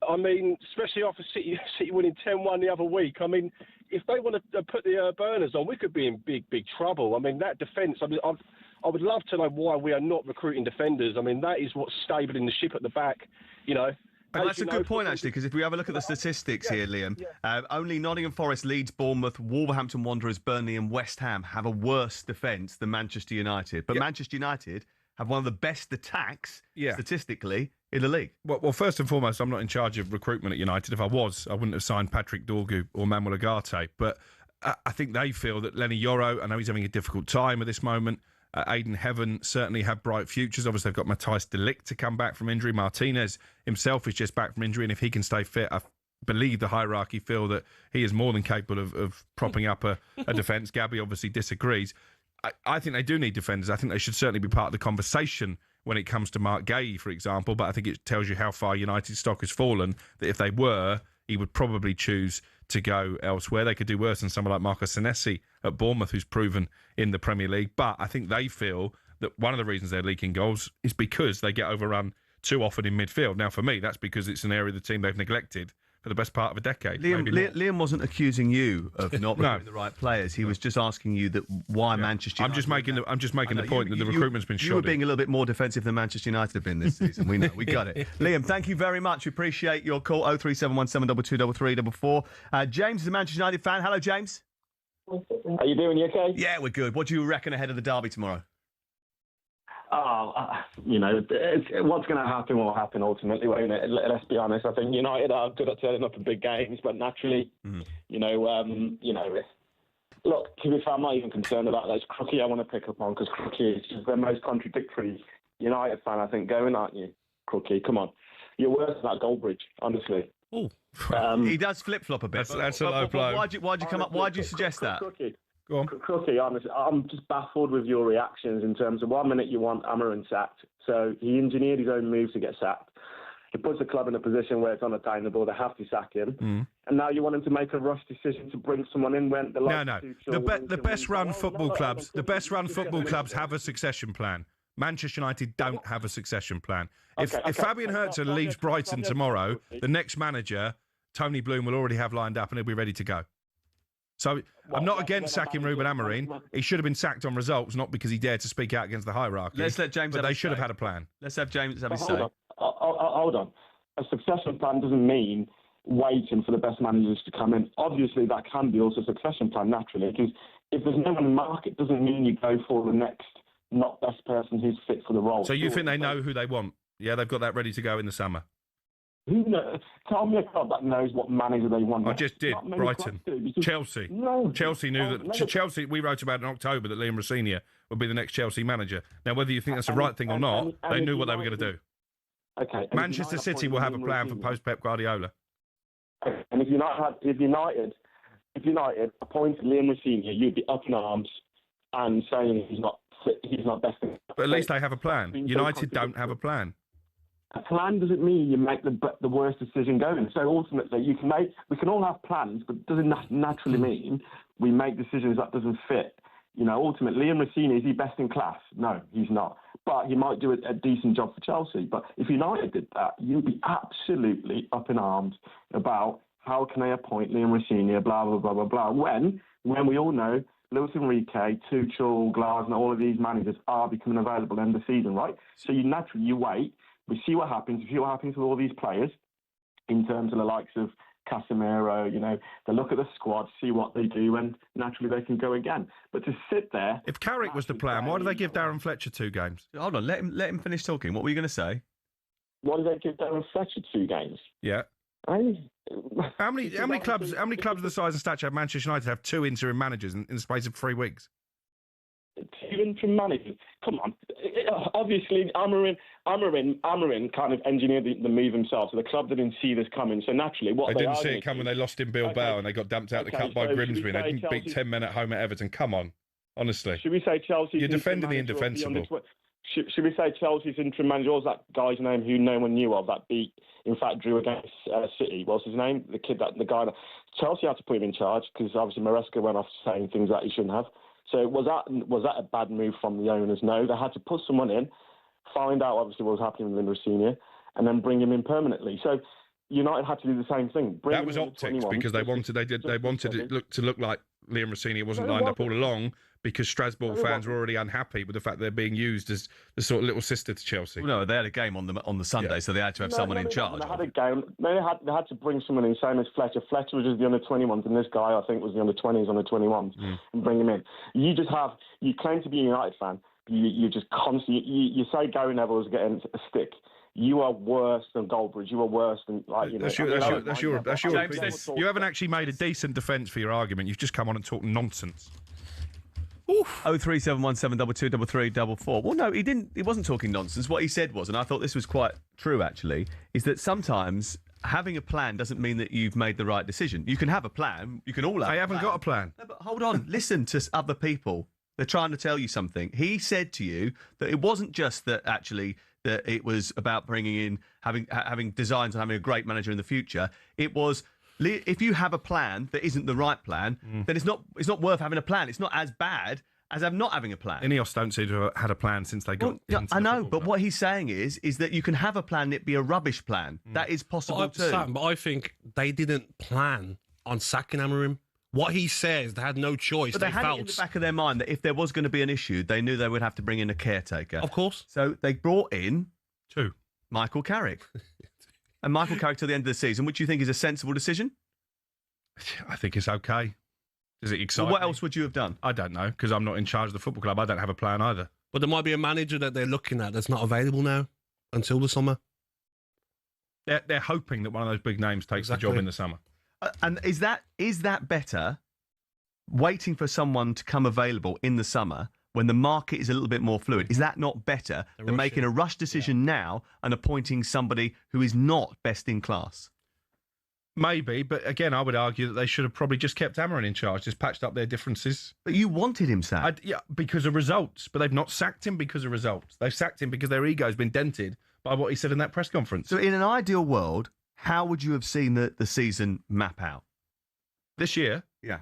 I mean, especially after City winning 10-1 the other week. I mean, if they want to put the burners on, we could be in big trouble. I mean, that defence, I mean, I would love to know why we are not recruiting defenders. I mean, that is what's stabling the ship at the back, you know. And that's a good point, actually, because if we have a look at the statistics here, Liam, only Nottingham Forest, Leeds, Bournemouth, Wolverhampton Wanderers, Burnley and West Ham have a worse defence than Manchester United. But Manchester United have one of the best attacks, statistically, in the league. Well, first and foremost, I'm not in charge of recruitment at United. If I was, I wouldn't have signed Patrick Dorgu or Manuel Ugarte. But I think they feel that Lenny Yoro, I know he's having a difficult time at this moment. Aidan Heaven certainly have bright futures. Obviously, they've got Matthijs de Ligt to come back from injury. Martinez himself is just back from injury, and if he can stay fit, I believe the hierarchy feel that he is more than capable of propping up a defence. Gabby obviously disagrees. I think they do need defenders. I think they should certainly be part of the conversation when it comes to Mark Gay, for example, but I think it tells you how far United's stock has fallen, that if they were, he would probably choose to go elsewhere. They could do worse than someone like Marco Senesi at Bournemouth, who's proven in the Premier League. But I think they feel that one of the reasons they're leaking goals is because they get overrun too often in midfield. Now, for me, that's because it's an area of the team they've neglected for the best part of a decade. Liam wasn't accusing you of not recruiting the right players. He was just asking you that why Manchester United. I'm just making the point that the recruitment's been shoddy. You were being a little bit more defensive than Manchester United have been this season. We know, we got it. Liam, thank you very much. We appreciate your call. 03717223344. James is a Manchester United fan. Hello, James. How you doing? You okay? Yeah, we're good. What do you reckon ahead of the derby tomorrow? What's going to happen will happen ultimately, won't it? Let's be honest. I think United are good at turning up in big games, but naturally, look, to be fair, I'm not even concerned about that. It's Crookie I want to pick up on, because Crookie is just the most contradictory United fan I think going, aren't you? Crookie, come on. You're worse than that Goldbridge, honestly. Oh, he does flip-flop a bit. That's a low blow. Why'd you come up? Why'd you suggest that? Crookie. Go on. Crookie, honestly, I'm just baffled with your reactions in terms of 1 minute you want Amarin sacked. So he engineered his own move to get sacked. He puts the club in a position where it's unattainable. They have to sack him. And now you want him to make a rush decision to bring someone in when the The best run football clubs have a succession plan. Manchester United don't have a succession plan. If Fabian Hertz leaves Brighton tomorrow, the next manager, Tony Bloom, will already have lined up and he'll be ready to go. So I'm not against sacking Ruben Amorim. He should have been sacked on results, not because he dared to speak out against the hierarchy. Let's let James. But they should have had a plan. Let's have James have his say. Hold on. A succession plan doesn't mean waiting for the best managers to come in. Obviously, that can be also a succession plan naturally, because if there's no one in the market, it doesn't mean you go for the next not best person who's fit for the role. So you think they know who they want? Yeah, they've got that ready to go in the summer. Who knows? Tell me a club that knows what manager they want. I just did. Brighton. Chelsea. No. Chelsea knew that. Chelsea, we wrote about in October that Liam Rossini would be the next Chelsea manager. Now, whether you think that's the right thing or not, they knew what they were going to do. Okay. Manchester City will have a plan for post-Pep Guardiola. And if United appointed Liam Rossini, you'd be up in arms and saying he's not best. But at least they have a plan. United don't have a plan. A plan doesn't mean you make the worst decision going. So ultimately, we can all have plans, but it doesn't naturally mean we make decisions that doesn't fit. Ultimately, Liam Rossini, is he best in class? No, he's not. But he might do a decent job for Chelsea. But if United did that, you'd be absolutely up in arms about how can they appoint Liam Rossini, blah, blah, blah, blah, blah. When we all know Luis Enrique, Tuchel, Glasner, all of these managers are becoming available end of the season, right? So you wait. We see what happens. We see what happens with all these players in terms of the likes of Casemiro. They look at the squad, see what they do, and naturally they can go again. But to sit there... If Carrick was the plan, why did they give Darren Fletcher 2 games? Hold on, let him finish talking. What were you going to say? Why did they give Darren Fletcher 2 games? Yeah. How many clubs of the size and stature of Manchester United have 2 interim managers in the space of 3 weeks? 2 interim managers? Come on. Obviously, Amorim kind of engineered the move himself, so the club didn't see this coming. So naturally, they didn't see it coming when they lost in Bilbao and they got dumped out the cup by Grimsby. They didn't beat 10 men at home at Everton. Come on, honestly. Should we say Chelsea? You're defending the indefensible. Should we say Chelsea's interim manager? What was that guy's name who no one knew of that drew against City? What's his name? The guy. Chelsea had to put him in charge because obviously Maresca went off saying things that he shouldn't have. So was that a bad move from the owners? No, they had to put someone in, find out obviously what was happening with Rossini, and then bring him in permanently. So United had to do the same thing. That was optics because they wanted it to look like Liam Rossini wasn't lined up all along because Strasbourg fans were already unhappy with the fact they're being used as the sort of little sister to Chelsea. Well, no, they had a game on the Sunday, so they had to have someone in charge. They had a game. They had to bring someone in, same as Fletcher. Fletcher was just the under-21s, and this guy I think was the under-20s, under-21s, and bring him in. You claim to be a United fan. You just constantly you say Gary Neville is getting a stick. You are worse than Goldbridge. You are worse than That's your opinion. You haven't actually made a decent defence for your argument. You've just come on and talked nonsense. 03717223344. Well, no, he didn't. He wasn't talking nonsense. What he said was, and I thought this was quite true actually, is that sometimes having a plan doesn't mean that you've made the right decision. You can have a plan. You can all have. They haven't got a plan. No, but hold on. Listen to other people. They're trying to tell you something. He said to you that it wasn't just that actually that it was about bringing in having designs on having a great manager in the future. It was if you have a plan that isn't the right plan, then it's not worth having a plan. It's not as bad as not having a plan. Ineos don't seem to have had a plan since they got into I know, the but what he's saying is that you can have a plan and it be a rubbish plan. That is possible too. Sam, but I think they didn't plan on sacking Amorim. What he says, they had no choice. But they had it in the back of their mind that if there was going to be an issue, they knew they would have to bring in a caretaker. Of course. So they brought in two. Michael Carrick. And Michael Carrick till the end of the season, which you think is a sensible decision? I think it's okay. Does it excite Well, what me? else would you have done? I don't know, because I'm not in charge of the football club. I don't have a plan either. But there might be a manager that they're looking at that's not available now until the summer. They're hoping that one of those big names takes the job in the summer. And is that better, waiting for someone to come available in the summer when the market is a little bit more fluid? Is that not better than making a rush decision now and appointing somebody who is not best in class? Maybe, but again, I would argue that they should have probably just kept Amorim in charge, just patched up their differences. But you wanted him sacked. Yeah, because of results. But they've not sacked him because of results. They've sacked him because their ego's been dented by what he said in that press conference. So in an ideal world, how would you have seen the season map out? This year? Yeah.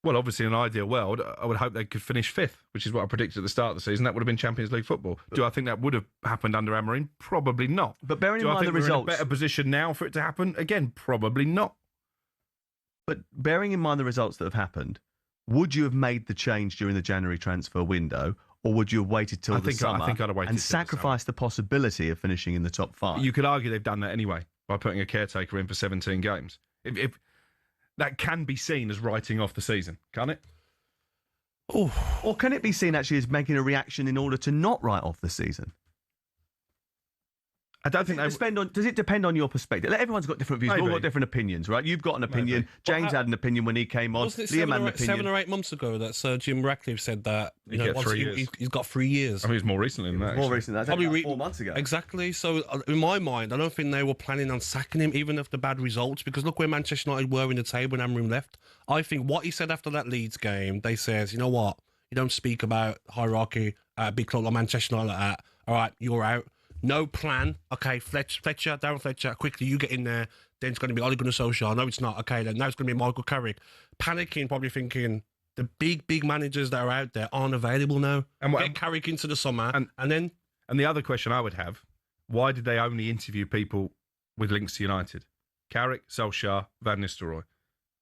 Well, obviously, in an ideal world, I would hope they could finish fifth, which is what I predicted at the start of the season. That would have been Champions League football. Do I think that would have happened under Amorim? Probably not. But bearing in mind the we're results, in a better position now for it to happen? Again, probably not. But bearing in mind the results that have happened, would you have made the change during the January transfer window, or would you have waited till the summer I think I'd have waited and till sacrificed the possibility of finishing in the top five? You could argue they've done that anyway by putting a caretaker in for 17 games. If that can be seen as writing off the season, can't it? Or can it be seen actually as making a reaction in order to not write off the season? I don't think does it depend on your perspective? Everyone's got different views. We've all got different opinions, right? You've got an opinion. James had an opinion when he came on. Wasn't it Liam had an opinion. 7 or 8 months ago that Sir Jim Ratcliffe said that he's got 3 years? I mean, it's more recently than that. More recently than that. Probably 4 months ago. Exactly. So in my mind, I don't think they were planning on sacking him, even after bad results, because look where Manchester United were in the table when Amorim left. I think what he said after that Leeds game, they says, you know what? You don't speak about hierarchy at a big club like Manchester United like that. All right, you're out. No plan. Okay, Fletcher, Darren Fletcher, quickly, you get in there. Then it's going to be Ole Gunnar Solskjaer. No, it's not. Okay, then now it's going to be Michael Carrick. Panicking, probably thinking the big managers that are out there aren't available now. And get Carrick into the summer. And then... And the other question I would have, why did they only interview people with links to United? Carrick, Solskjaer, Van Nistelrooy.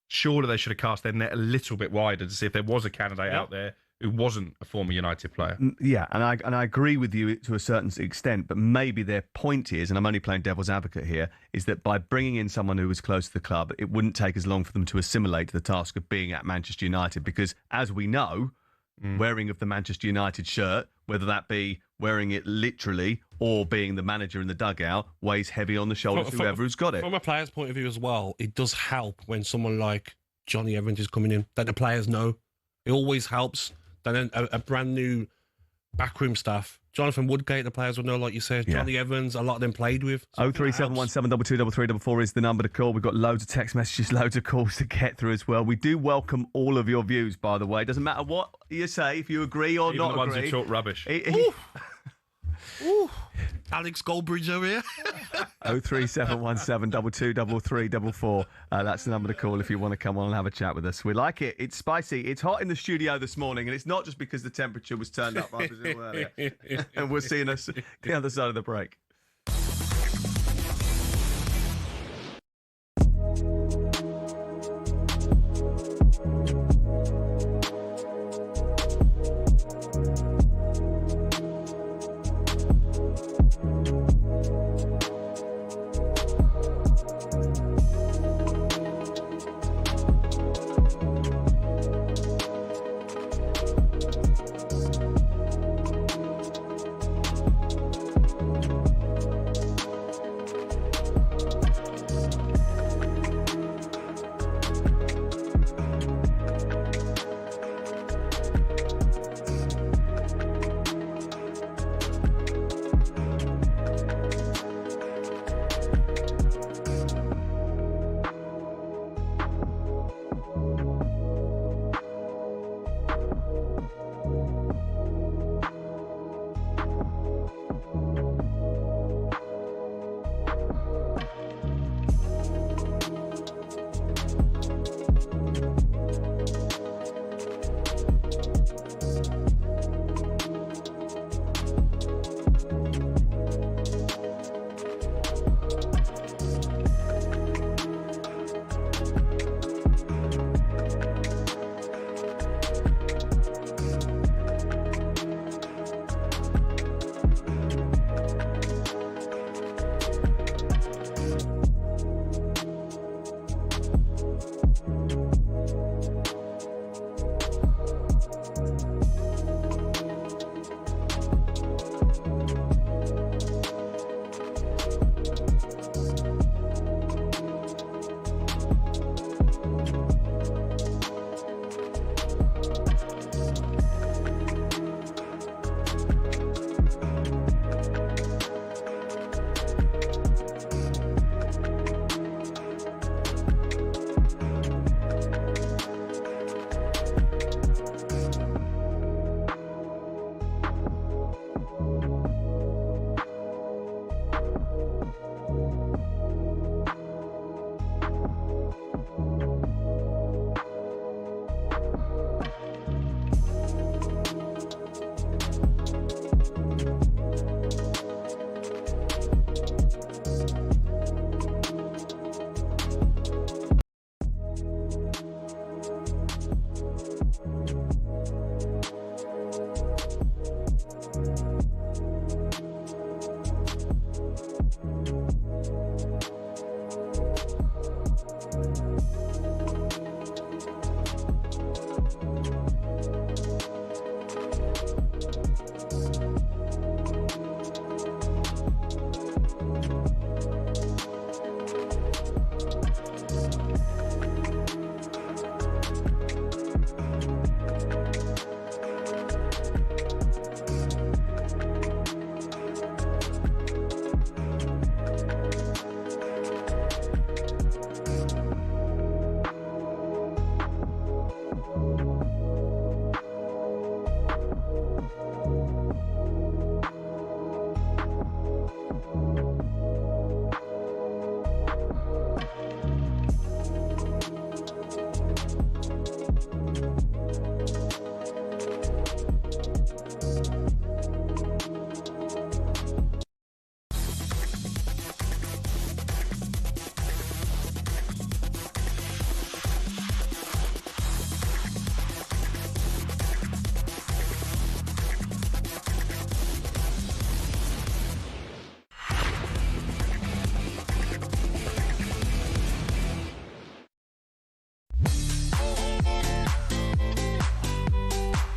Surely they should have cast their net a little bit wider to see if there was a candidate out there who wasn't a former United player. Yeah, and I agree with you to a certain extent, but maybe their point is, and I'm only playing devil's advocate here, is that by bringing in someone who was close to the club, it wouldn't take as long for them to assimilate the task of being at Manchester United, because as we know, wearing of the Manchester United shirt, whether that be wearing it literally or being the manager in the dugout, weighs heavy on the shoulders of whoever has got it. From a player's point of view as well, it does help when someone like Johnny Evans is coming in, that the players know. It always helps. Then a brand new backroom staff. Jonathan Woodgate, the players will know, like you said. Johnny Evans, a lot of them played with. 03717223344 is the number to call. We've got loads of text messages, loads of calls to get through as well. We do welcome all of your views, by the way. Doesn't matter what you say, if you agree or Even not the ones agree. who talk rubbish. Alex Goldbridge over here. 03717223344. That's the number to call if you want to come on and have a chat with us. We like it. It's spicy. It's hot in the studio this morning, and it's not just because the temperature was turned up, I presume, earlier. And we're seeing us the other side of the break.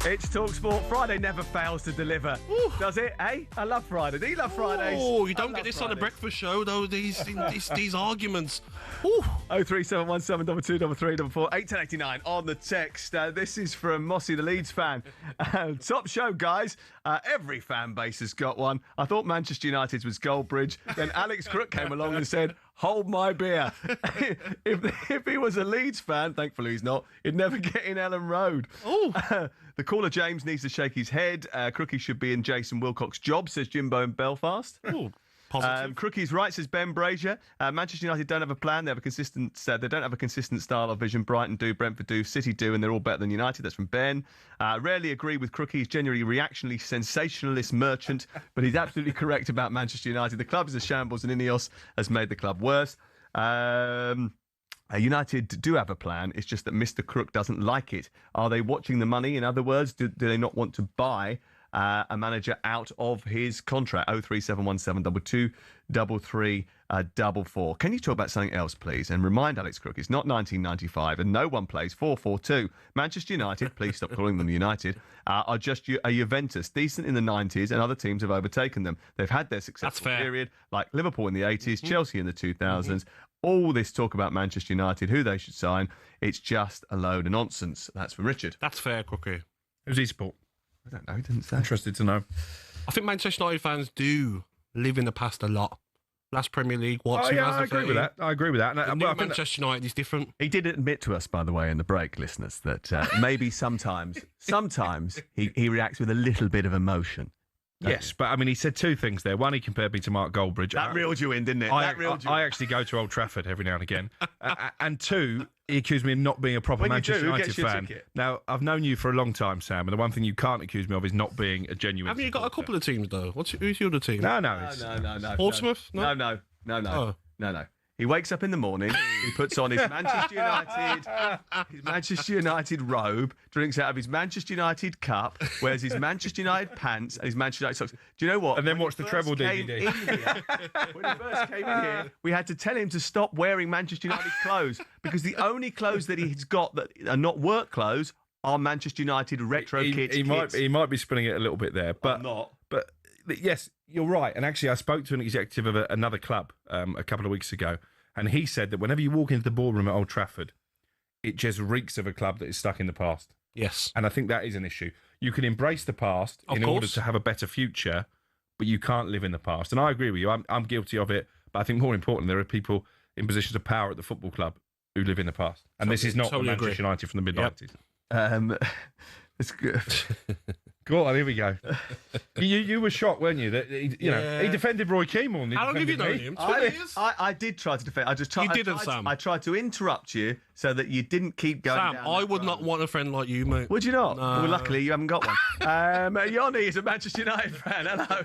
It's talkSPORT. Friday never fails to deliver, does it? Eh? I love Friday. Do you love Fridays? Oh, you don't get this on a breakfast show, though. These arguments. 03717223344 81089 on the text. This is from Mossy, the Leeds fan. Top show, guys. Every fan base has got one. I thought Manchester United was Goldbridge. Then Alex Crook came along and said, hold my beer. if he was a Leeds fan, thankfully he's not, he'd never get in Ellen Road. The caller James needs to shake his head. Crookie should be in Jason Wilcox's job, says Jimbo in Belfast. Positive. Crookie's right, says Ben Brazier. Manchester United don't have a plan. They have a consistent. They don't have a consistent style or vision. Brighton do, Brentford do, City do, and they're all better than United. That's from Ben. Rarely agree with Crookie. He's genuinely reactionary, sensationalist merchant, but he's absolutely correct about Manchester United. The club is a shambles, and Ineos has made the club worse. United do have a plan. It's just that Mr. Crook doesn't like it. Are they watching the money? In other words, do they not want to buy a manager out of his contract? 03717223344. Can you talk about something else, please? And remind Alex Crook it's not 1995 and no one plays 4-4-2. Manchester United, please stop calling them United, are just a Juventus, decent in the 90s, and other teams have overtaken them. They've had their successful period, like Liverpool in the 80s, Chelsea in the 2000s. All this talk about Manchester United, who they should sign, it's just a load of nonsense. That's from Richard. That's fair, Crookie. Who's he support? I don't know. He didn't say. Interested to know. I think Manchester United fans do live in the past a lot. Last Premier League, what? I agree with that. I agree with that. The new Manchester United is different. He did admit to us, by the way, in the break, listeners, that maybe sometimes he reacts with a little bit of emotion. Yes, but I mean, he said two things there. One, he compared me to Mark Goldbridge. That reeled you in, didn't it? I actually go to Old Trafford every now and again. And two, he accused me of not being a proper Manchester United fan. Now, I've known you for a long time, Sam, and the one thing you can't accuse me of is not being a genuine Haven't you got a couple of teams, though? Who's your other team? No. Portsmouth? No. He wakes up in the morning, he puts on his Manchester United robe, drinks out of his Manchester United cup, wears his Manchester United pants and his Manchester United socks. Do you know what? And then watch the treble DVD. When he first came in here, we had to tell him to stop wearing Manchester United clothes because the only clothes that he's got that are not work clothes are Manchester United retro kits. He might be spinning it a little bit there, but I'm not. But yes, you're right. And actually, I spoke to an executive of another club a couple of weeks ago, and he said that whenever you walk into the boardroom at Old Trafford, it just reeks of a club that is stuck in the past. Yes. And I think that is an issue. You can embrace the past in order to have a better future, but you can't live in the past. And I agree with you. I'm guilty of it. But I think more important, there are people in positions of power at the football club who live in the past. And this is not Manchester United from the mid-90s. It's good. Go on, here we go. You were shocked, weren't you? That he defended Roy Keane more than he How long have you known him? 2 years? I did try to defend. Sam. I tried to interrupt you so that you didn't keep going Sam, down I would not want a friend like you, mate. Would you not? No. Well, luckily you haven't got one. Yoni is a Manchester United fan. Hello.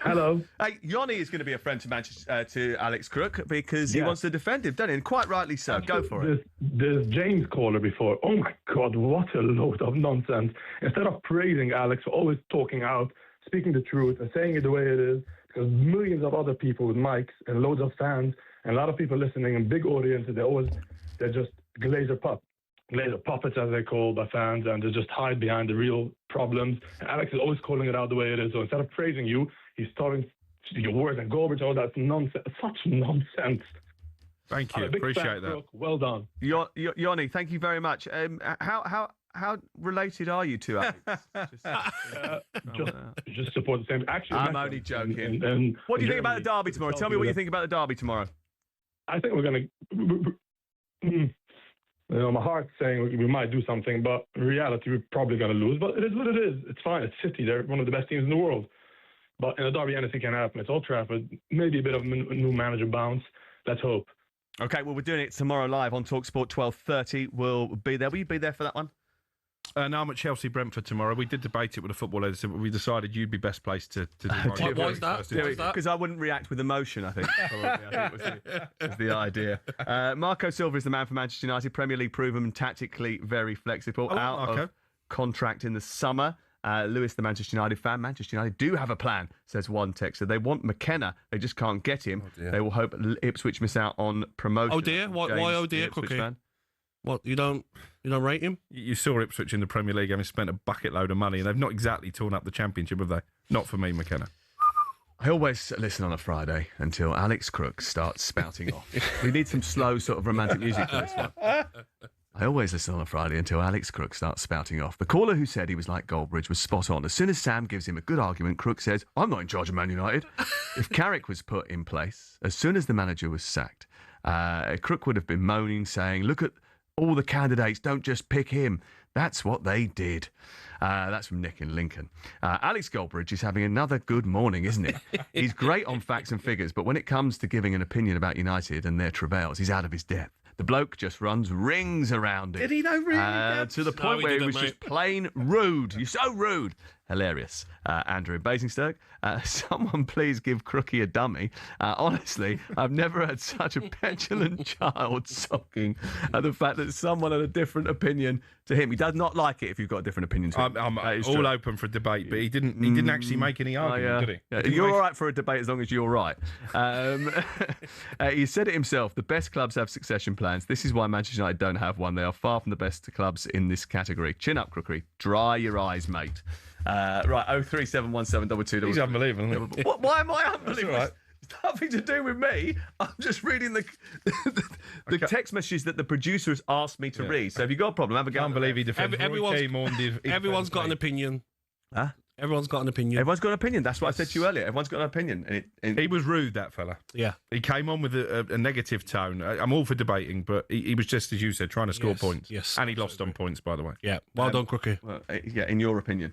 Hello. Hey, Yoni is going to be a friend to Alex Crook because he wants to defend him, doesn't he? And quite rightly so. Go for it. There's James caller before. Oh my God, what a load of nonsense. Instead of praising Alex for always talking out, speaking the truth and saying it the way it is, because millions of other people with mics and loads of fans and a lot of people listening and big audiences, they're just glazer puppets as they call by fans, and they just hide behind the real problems. And Alex is always calling it out the way it is. So instead of praising you, he's starting your words and garbage. All that's nonsense. Such nonsense. Thank you. Appreciate that. Brooke. Well done. Yoni, thank you very much. How related are you to Alex? Just support the same. Actually, I'm only joking. And what do you think about the derby tomorrow? Tell me what you think about the derby tomorrow. I think we're going to... my heart's saying we might do something, but in reality, we're probably going to lose. But it is what it is. It's fine. It's City. They're one of the best teams in the world. But in a derby, anything can happen. It's Old Trafford. Maybe a bit of a new manager bounce. Let's hope. Okay, well, we're doing it tomorrow live on talkSPORT 12:30. We'll be there. Will you be there for that one? No, I'm at Chelsea Brentford tomorrow. We did debate it with the football editor, but we decided you'd be best placed to do it. Why is that? Because I wouldn't react with emotion, I think. Probably. I think was the idea. Marco Silva is the man for Manchester United, Premier League proven and tactically very flexible. Out of contract in the summer. Lewis, the Manchester United fan. Manchester United do have a plan, says one texter. They want McKenna. They just can't get him. They will hope Ipswich miss out on promotion. Oh dear. Why oh dear, Crookie? What, you don't rate him? You saw Ipswich in the Premier League having spent a bucket load of money, and they've not exactly torn up the Championship, have they? Not for me, McKenna. I always listen on a Friday until Alex Crook starts spouting off. We need some slow sort of romantic music for this one. I always listen on a Friday until Alex Crook starts spouting off. The caller who said he was like Goldbridge was spot on. As soon as Sam gives him a good argument, Crook says, I'm not in charge of Man United. If Carrick was put in place, as soon as the manager was sacked, Crook would have been moaning, saying, look at all the candidates, don't just pick him. That's what they did. That's from Nick in Lincoln. Alex Goldbridge is having another good morning, isn't he? He's great on facts and figures, but when it comes to giving an opinion about United and their travails, he's out of his depth. The bloke just runs rings around it. Did he know really? To the point where he was just plain rude. You're so rude. Hilarious. Andrew in Basingstoke. Someone please give Crookie a dummy. Honestly, I've never had such a petulant child sulking at the fact that someone had a different opinion to him. He does not like it if you've got a different opinion to him. I'm all open for debate, but he didn't actually make any argument, did he? Yeah, you're all right for a debate as long as you're right. He said it himself. The best clubs have succession plans. This is why Manchester United don't have one. They are far from the best clubs in this category. Chin up, Crookery. Dry your eyes, mate. Right, 0371722. He's unbelievable, isn't he? Why am I unbelievable? Right. It's nothing to do with me. I'm just reading the text messages that the producer has asked me to read. So if you've got a problem, have a go. I can't believe he defends Everyone's got an opinion. Huh? Everyone's got an opinion. Everyone's got an opinion. That's what I said to you earlier. Everyone's got an opinion. He was rude, that fella. Yeah. He came on with a negative tone. I'm all for debating, but he was just, as you said, trying to score points. Yes. And he lost on points, by the way. Yeah. Well done, Crookie. Well, yeah, in your opinion.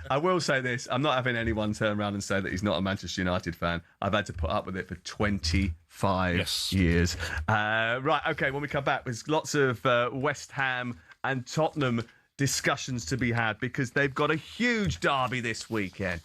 I will say this. I'm not having anyone turn around and say that he's not a Manchester United fan. I've had to put up with it for 25 years. Right, okay, when we come back, there's lots of West Ham and Tottenham discussions to be had because they've got a huge derby this weekend.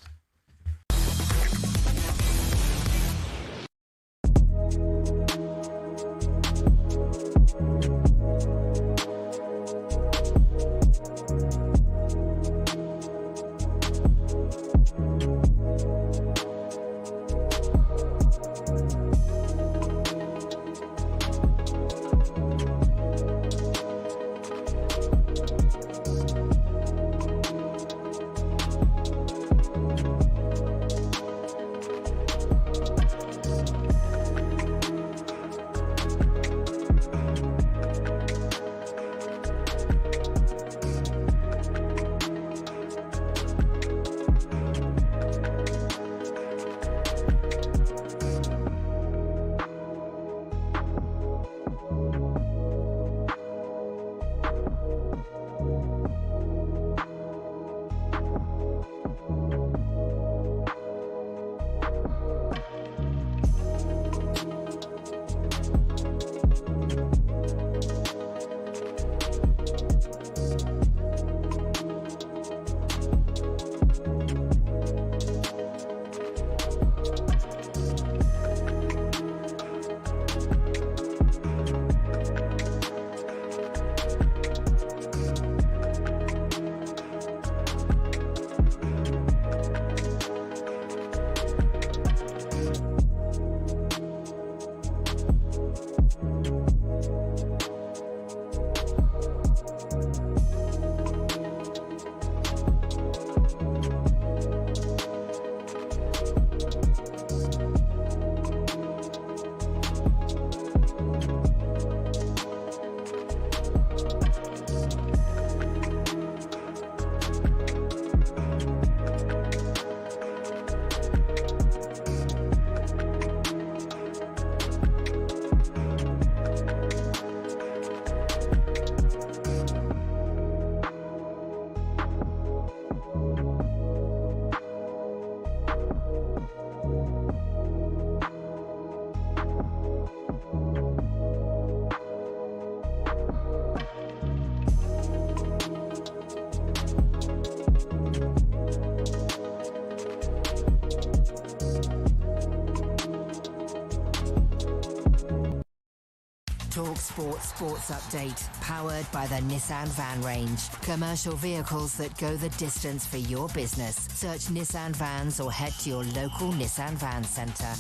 talkSPORT Sports Update, powered by the Nissan Van Range. Commercial vehicles that go the distance for your business. Search Nissan Vans or head to your local Nissan Van Centre.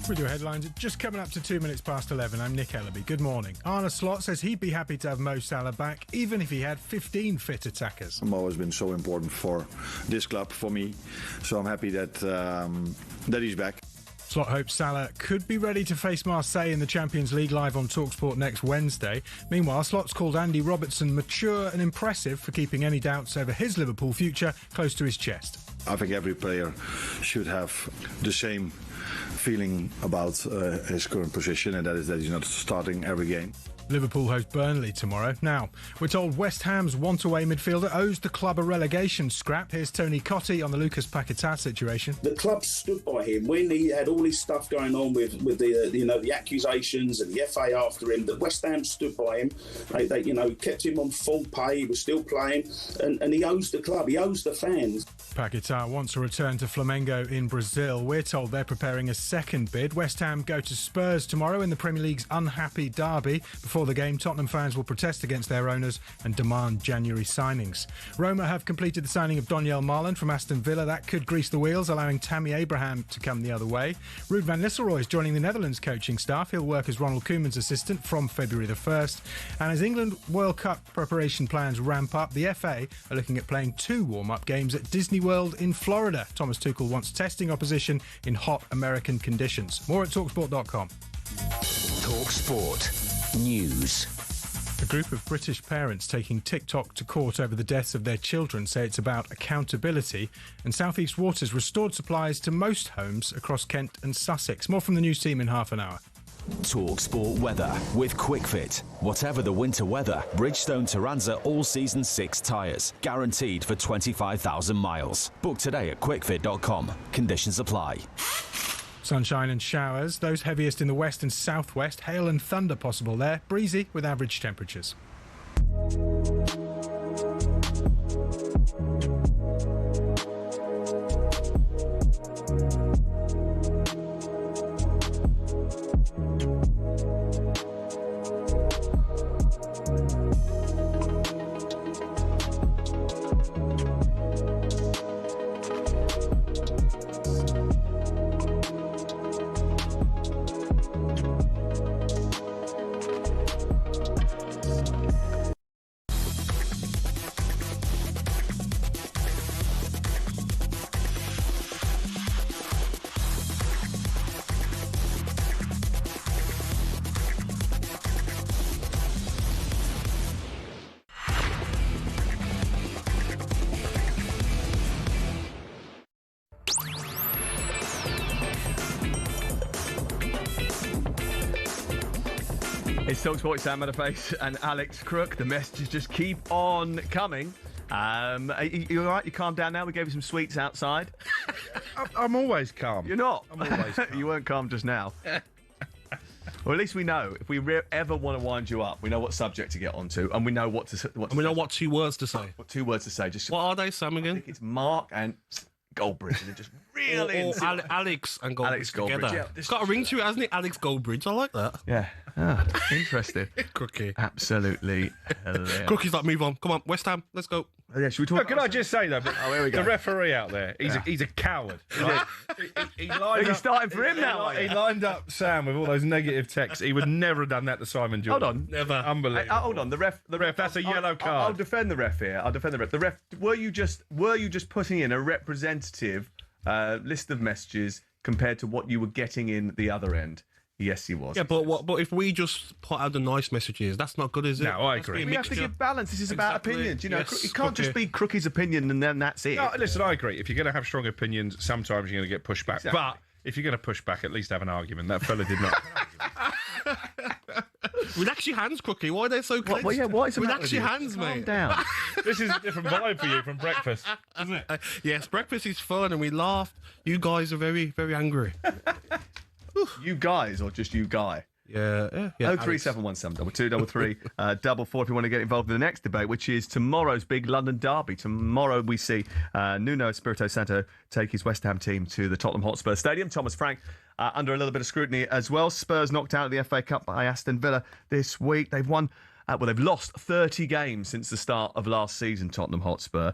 With your headlines, just coming up to 2 minutes past 11, I'm Nick Ellaby. Good morning. Arne Slot says he'd be happy to have Mo Salah back, even if he had 15 fit attackers. Mo has been so important for this club, for me. So I'm happy that he's back. Slot hopes Salah could be ready to face Marseille in the Champions League live on talkSPORT next Wednesday. Meanwhile, Slot's called Andy Robertson mature and impressive for keeping any doubts over his Liverpool future close to his chest. I think every player should have the same feeling about his current position, and that is that he's not starting every game. Liverpool host Burnley tomorrow. Now, we're told West Ham's want-away midfielder owes the club a relegation scrap. Here's Tony Cottee on the Lucas Paqueta situation. The club stood by him when he had all this stuff going on with the accusations and the FA after him. That West Ham stood by him. They kept him on full pay. He was still playing, and he owes the club. He owes the fans. Paqueta wants a return to Flamengo in Brazil. We're told they're preparing a second bid. West Ham go to Spurs tomorrow in the Premier League's unhappy derby. Before the game, Tottenham fans will protest against their owners and demand January signings. Roma have completed the signing of Donyell Marland from Aston Villa. That could grease the wheels, allowing Tammy Abraham to come the other way. Ruud van Nistelrooy is joining the Netherlands coaching staff. He'll work as Ronald Koeman's assistant from February the 1st. And as England World Cup preparation plans ramp up, the FA are looking at playing 2 warm-up games at Disney World in Florida. Thomas Tuchel wants testing opposition in hot American conditions. More at talksport.com. talkSPORT News. A group of British parents taking TikTok to court over the deaths of their children say it's about accountability, and South East Water's restored supplies to most homes across Kent and Sussex. More from the news team in half an hour. talkSPORT weather with QuickFit. Whatever the winter weather, Bridgestone Turanza all-season 6 tyres. Guaranteed for 25,000 miles. Book today at quickfit.com. Conditions apply. Sunshine and showers, those heaviest in the west and southwest. Hail and thunder possible there. Breezy with average temperatures. It's talkSPORT, Sam Matterface and Alex Crook. The messages just keep on coming. Are you all right? You calmed down now? We gave you some sweets outside. I'm always calm. You're not? I'm always calm. You weren't calm just now. Well, at least we know. If we ever want to wind you up, we know what subject to get onto, and we know what to know what 2 words to say. What 2 words to say? Just what are they, Sam, again? I think it's Mark and Goldbridge, and just really or Alex and Goldbridge, Alex Goldbridge together. Yeah, it's got a ring to it, hasn't it? Alex Goldbridge. I like that. Yeah. Interesting. Crookie. Absolutely hilarious. Crookie's like, move on. Come on, West Ham, let's go. Oh, yeah, should we talk? Can I just say though? Oh, here we go. The referee out there, he's a coward. Right? he lined You're up, starting for him now. He lined up Sam with all those negative texts. He would never have done that to Simon Jordan. Hold on, never. Unbelievable. Hold on, the ref. That's a yellow card. I'll defend the ref here. The ref. Were you just putting in a representative list of messages compared to what you were getting in the other end? Yes, he was. Yeah, but if we just put out the nice messages, that's not good, is it? No, I agree. We have to give balance. This is about opinions. You know, Yes, it can't just be Crookie's opinion and then that's it. No, listen, I agree. If you're going to have strong opinions, sometimes you're going to get pushed back. Exactly. But if you're going to push back, at least have an argument. That fella did not. Relax your hands, Crookie. Why are they so clenched? What is the matter Relax with your you? hands, Calm mate. down. This is a different vibe for you from breakfast, isn't it? Yes, breakfast is fun and we laughed. You guys are very, very angry. You guys or just you guy? Yeah. 037172233 4 if you want to get involved in the next debate, which is tomorrow's big London derby. Tomorrow we see Nuno Espirito Santo take his West Ham team to the Tottenham Hotspur Stadium. Thomas Frank under a little bit of scrutiny as well. Spurs knocked out of the FA Cup by Aston Villa this week. They've won. They've lost 30 games since the start of last season. Tottenham Hotspur.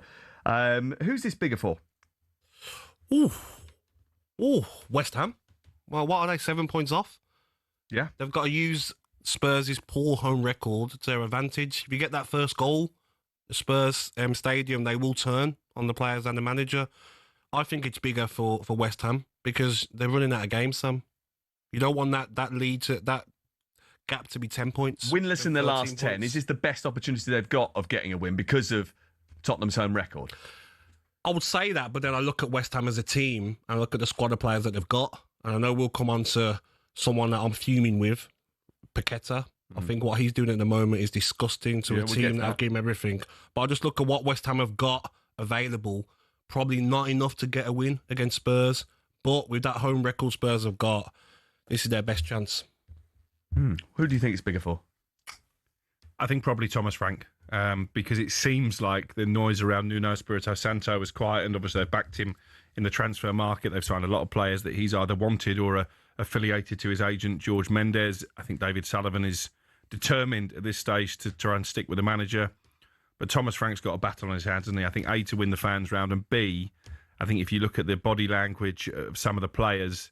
Who's this bigger for? Ooh, West Ham. Well, what are they, 7 points off? Yeah. They've got to use Spurs' poor home record to their advantage. If you get that first goal, the Spurs stadium, they will turn on the players and the manager. I think it's bigger for West Ham because they're running out of games, Sam. You don't want that lead to that gap to be 10 points. Winless in the last 10. points. Is this the best opportunity they've got of getting a win because of Tottenham's home record? I would say that, but then I look at West Ham as a team and I look at the squad of players that they've got. And I know we'll come on to someone that I'm fuming with, Paqueta. I think what he's doing at the moment is disgusting to a team that have given him everything. But I just look at what West Ham have got available. Probably not enough to get a win against Spurs. But with that home record Spurs have got, this is their best chance. Who do you think it's bigger for? I think probably Thomas Frank, because it seems like the noise around Nuno Espirito Santo was quiet, and obviously they've backed him in the transfer market. They've signed a lot of players that he's either wanted or are affiliated to his agent, George Mendes. I think David Sullivan is determined at this stage to try and stick with the manager. But Thomas Frank's got a battle on his hands, hasn't he? I think A, to win the fans round, and B, I think if you look at the body language of some of the players,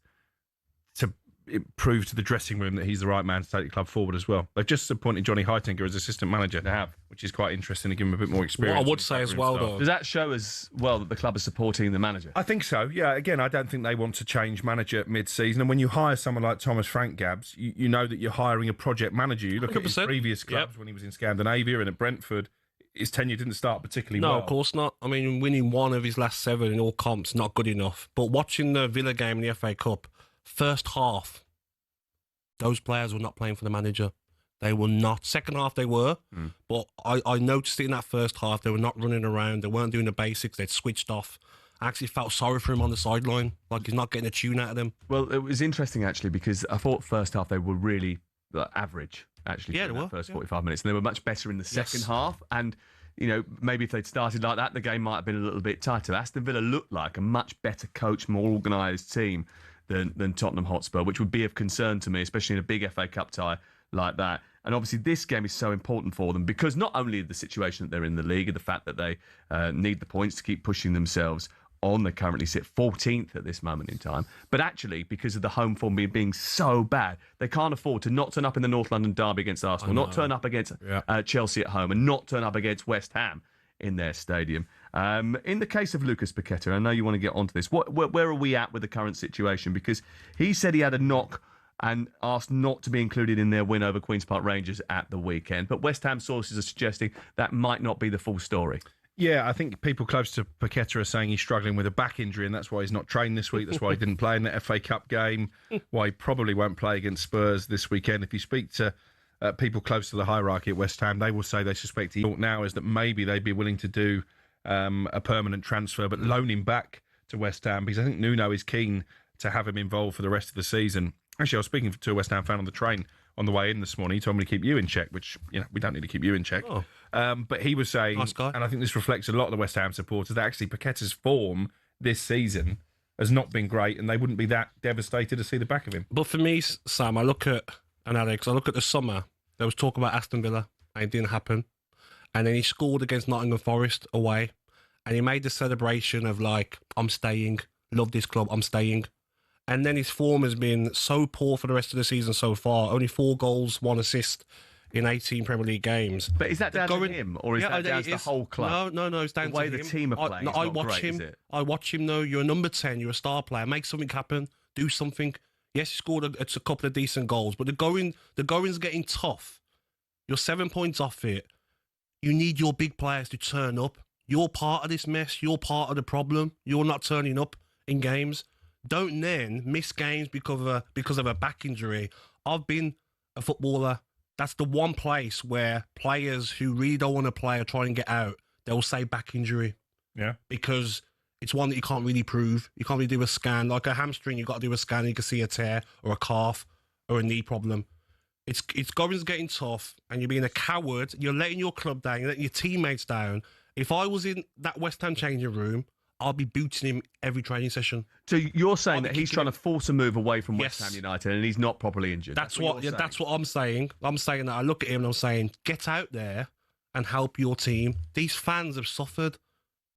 it proves to the dressing room that he's the right man to take the club forward as well. They've just appointed Johnny Heitinga as assistant manager. They have, which is quite interesting to give him a bit more experience. What I would say as well, though, does that show as well that the club is supporting the manager? I think so, yeah. Again, I don't think they want to change manager mid-season. And when you hire someone like Thomas Frank, Gabs, you know that you're hiring a project manager. You look 100%. At his previous clubs when he was in Scandinavia and at Brentford, his tenure didn't start particularly well. No, of course not. I mean, winning one of his last 7 in all comps, not good enough. But watching the Villa game in the FA Cup, first half, those players were not playing for the manager. They were not. Second half, they were. But I noticed it in that first half. They were not running around. They weren't doing the basics. They'd switched off. I actually felt sorry for him on the sideline. Like he's not getting a tune out of them. Well, it was interesting, actually, because I thought first half they were really average, actually, yeah, for they were. The first 45 minutes. And they were much better in the second half. And, you know, maybe if they'd started like that, the game might have been a little bit tighter. Aston Villa looked like a much better coached, more organised team than Tottenham Hotspur, which would be of concern to me, especially in a big FA Cup tie like that. And obviously this game is so important for them because not only the situation that they're in the league and the fact that they need the points to keep pushing themselves on, they currently sit 14th at this moment in time, but actually because of the home form being so bad, they can't afford to not turn up in the North London derby against Arsenal, not turn up against Chelsea at home, and not turn up against West Ham in their stadium. In the case of Lucas Paqueta, I know you want to get onto this. Where are we at with the current situation? Because he said he had a knock and asked not to be included in their win over Queen's Park Rangers at the weekend. But West Ham sources are suggesting that might not be the full story. Yeah, I think people close to Paqueta are saying he's struggling with a back injury and that's why he's not trained this week. That's why he didn't play in the FA Cup game, why he probably won't play against Spurs this weekend. If you speak to people close to the hierarchy at West Ham, they will say they suspect he now is that maybe they'd be willing to do a permanent transfer, but loan him back to West Ham because I think Nuno is keen to have him involved for the rest of the season. Actually, I was speaking to a West Ham fan on the train on the way in this morning. He told me to keep you in check, which, you know, we don't need to keep you in check. But he was saying, nice guy. and I think this reflects a lot of the West Ham supporters, that actually Paqueta's form this season has not been great and they wouldn't be that devastated to see the back of him. But for me, Sam, and Alex, I look at the summer. There was talk about Aston Villa and it didn't happen. And then he scored against Nottingham Forest away. And he made the celebration of like, I'm staying, love this club, I'm staying. And then his form has been so poor for the rest of the season so far. Only 4 goals, 1 assist in 18 Premier League games. But is that down to him or is that down to the whole club? No, it's down to him. The way the team are playing, I watch him. I watch him though. You're a number 10, you're a star player. Make something happen, do something. Yes, he scored a couple of decent goals, but the going's getting tough. You're 7 points off it. You need your big players to turn up. You're part of this mess. You're part of the problem. You're not turning up in games. Don't then miss games because of a back injury. I've been a footballer. That's the one place where players who really don't want to play or try and get out, they'll say back injury. Yeah. Because it's one that you can't really prove. You can't really do a scan. Like a hamstring, you've got to do a scan and you can see a tear or a calf or a knee problem. It's going's getting tough and you're being a coward. You're letting your club down. You're letting your teammates down. If I was in that West Ham changing room, I'll be booting him every training session. So you're saying that he's trying to force a move away from West Ham United and he's not properly injured? That's what I'm saying. I'm saying that I look at him and I'm saying, get out there and help your team. These fans have suffered.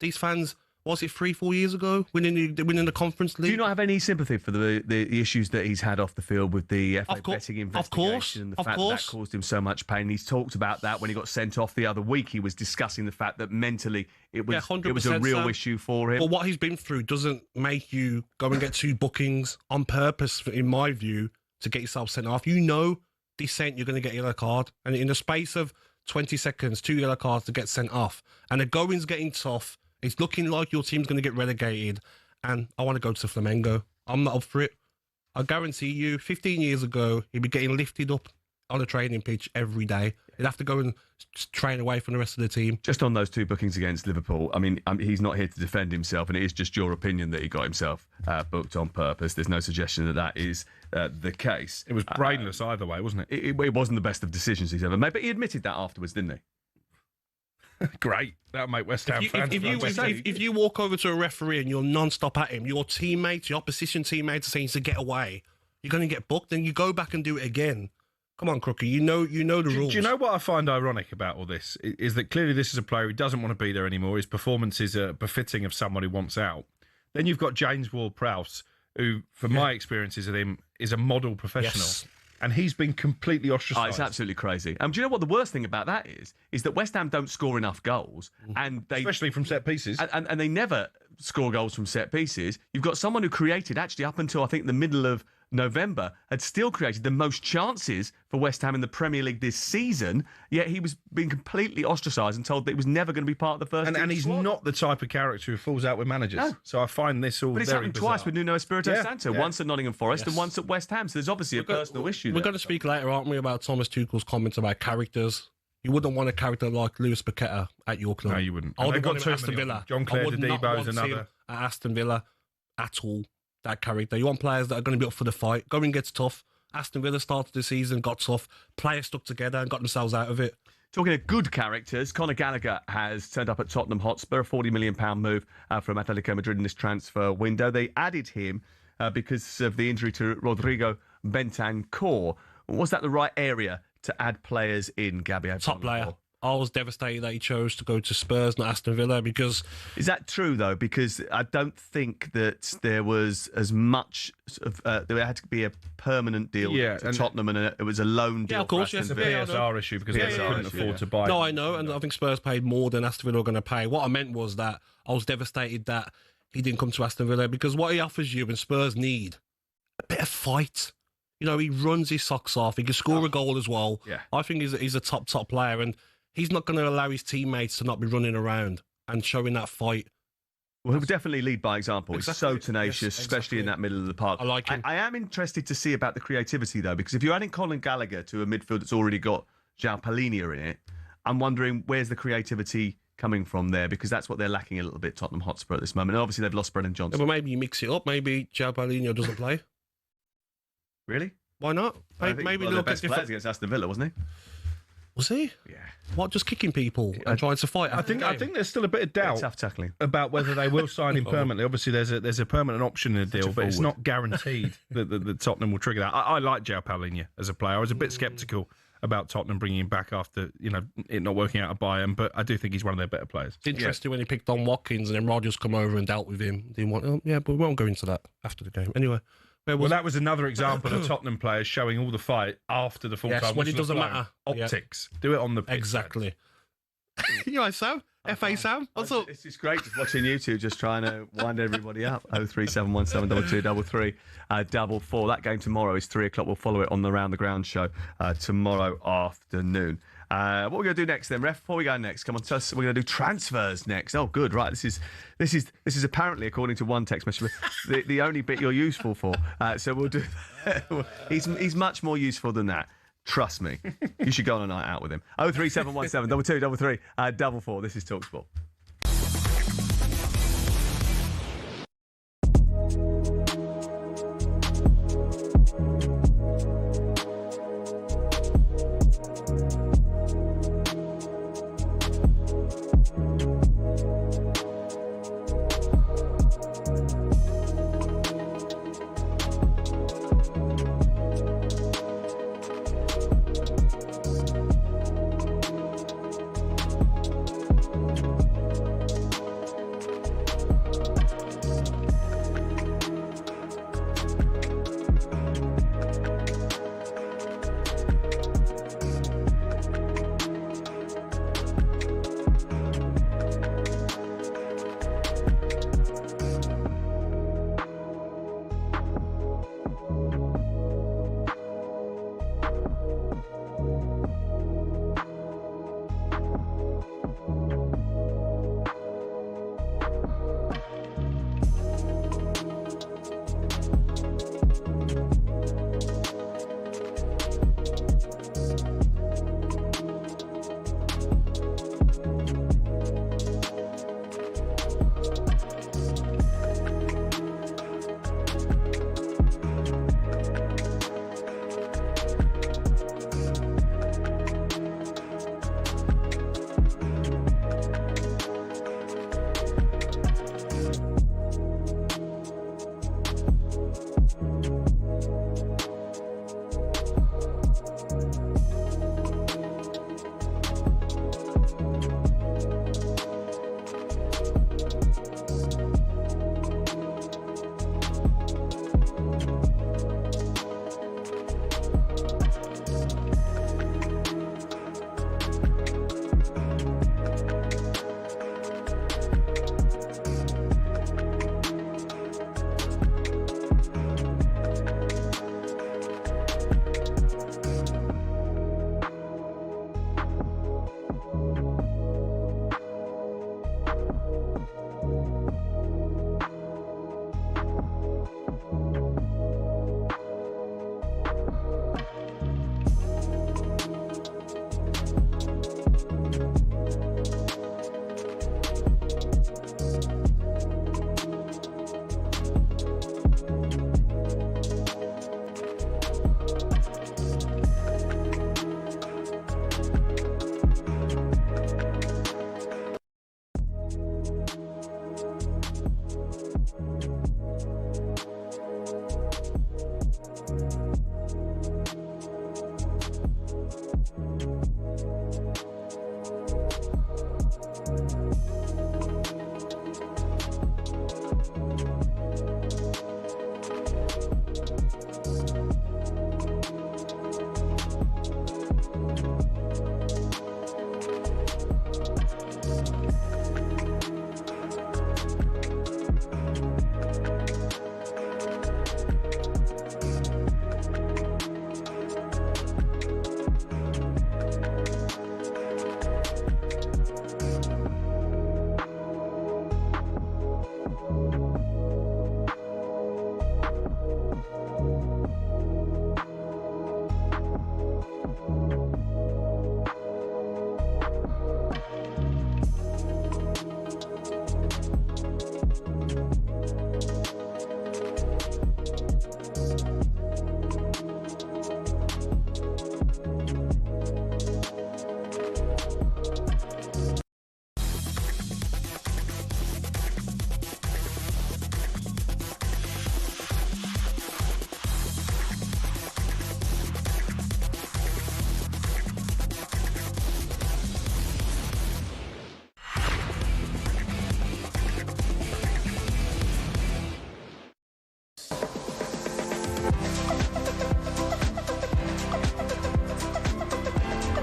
These fans, was it 3-4 years ago, winning the Conference League? Do you not have any sympathy for the issues that he's had off the field with the FA betting investigation and the fact that caused him so much pain? He's talked about that when he got sent off the other week. He was discussing the fact that mentally it was a real issue for him. But what he's been through doesn't make you go and get 2 bookings on purpose, in my view, to get yourself sent off. You know, dissent, you're going to get a yellow card. And in the space of 20 seconds, 2 yellow cards to get sent off. And the going's getting tough. It's looking like your team's going to get relegated, and I want to go to Flamengo. I'm not up for it. I guarantee you, 15 years ago, he'd be getting lifted up on a training pitch every day. He'd have to go and train away from the rest of the team. Just on those 2 bookings against Liverpool, I mean, he's not here to defend himself, and it is just your opinion that he got himself booked on purpose. There's no suggestion that is the case. It was brainless either way, wasn't it? It wasn't the best of decisions he's ever made, but he admitted that afterwards, didn't he? Great. That'll make West Ham fans. If you walk over to a referee and you're non-stop at him, your teammates, your opposition teammates are saying to get away, you're going to get booked, then you go back and do it again. Come on, Crookie, you know the rules. Do you know what I find ironic about all this? Is that clearly this is a player who doesn't want to be there anymore. His performance is befitting of someone who wants out. Then you've got James Ward-Prowse, who, from my experiences of him, is a model professional. Yes. And he's been completely ostracised. Oh, it's absolutely crazy. Do you know what the worst thing about that is? Is that West Ham don't score enough goals, and especially from set pieces, and they never score goals from set pieces. You've got someone who created, actually up until I think the middle of November, had still created the most chances for West Ham in the Premier League this season, yet he was being completely ostracised and told that he was never going to be part of the first team. And he's not the type of character who falls out with managers. No. So I find this all very bizarre. But it's happened twice with Nuno Espirito Santo, once at Nottingham Forest and once at West Ham, so there's obviously a personal issue there. We're going to speak later, aren't we, about Thomas Tuchel's comments about characters. You wouldn't want a character like Lucas Paqueta at your club. No, you wouldn't. I would have got to Aston Villa. John Clare Dadibo's another. At Aston Villa at all. That character. You want players that are going to be up for the fight. Going gets tough. Aston Villa started the season, got tough. Players stuck together and got themselves out of it. Talking of good characters, Conor Gallagher has turned up at Tottenham Hotspur, a £40 million move from Atletico Madrid in this transfer window. They added him because of the injury to Rodrigo Bentancur. Was that the right area to add players in, Gabby Agbonlahor? Top player. I was devastated that he chose to go to Spurs, not Aston Villa, because... Is that true, though? Because I don't think that there was as much... there had to be a permanent deal to Tottenham, and it was a loan deal. Yeah, of course, yes. It's a PSR issue, because they couldn't afford to buy No, I know, and I think Spurs paid more than Aston Villa were going to pay. What I meant was that I was devastated that he didn't come to Aston Villa, because what he offers you and Spurs need, a bit of fight. You know, he runs his socks off. He can score a goal as well. Yeah. I think he's a top player, and he's not going to allow his teammates to not be running around and showing that fight. Well, he'll definitely lead by example. Exactly. He's so tenacious, especially in that middle of the park. I like him. I am interested to see about the creativity, though, because if you're adding Conor Gallagher to a midfield that's already got João Palhinha in it, I'm wondering where's the creativity coming from there, because that's what they're lacking a little bit, Tottenham Hotspur, at this moment. And obviously, they've lost Brennan Johnson. Yeah, but maybe you mix it up. Maybe João Palhinha doesn't play. Really? Why not? Maybe look at best players against Aston Villa, wasn't he? Was he? Yeah. What, just kicking people and trying to fight? I think there's still a bit of doubt tough tackling about whether they will sign him permanently. Obviously, there's a permanent option in the deal, but it's not guaranteed that Tottenham will trigger that. I like João Palhinha as a player. I was a bit sceptical about Tottenham bringing him back after it not working out at Bayern, but I do think he's one of their better players. It's interesting when he picked on Watkins and then Rodgers come over and dealt with him. Didn't want, but we won't go into that after the game. Anyway. Well, that was another example of Tottenham players showing all the fight after the full-time. Yes, when it doesn't matter. Optics. Do it on the pitch. Exactly. You right, Sam? FA Sam? What's up? It's great just watching you two just trying to wind everybody up. 037172233 444. That game tomorrow is 3 o'clock. We'll follow it on the Round the Ground show tomorrow afternoon. What are we going to do next then, Ref? Before we go next, come on, tell us, we're going to do transfers next. Oh, good, right. This is apparently, according to one text message, the only bit you're useful for. So we'll do that. He's much more useful than that. Trust me. You should go on a night out with him. 03717 2233 444. This is talkSPORT.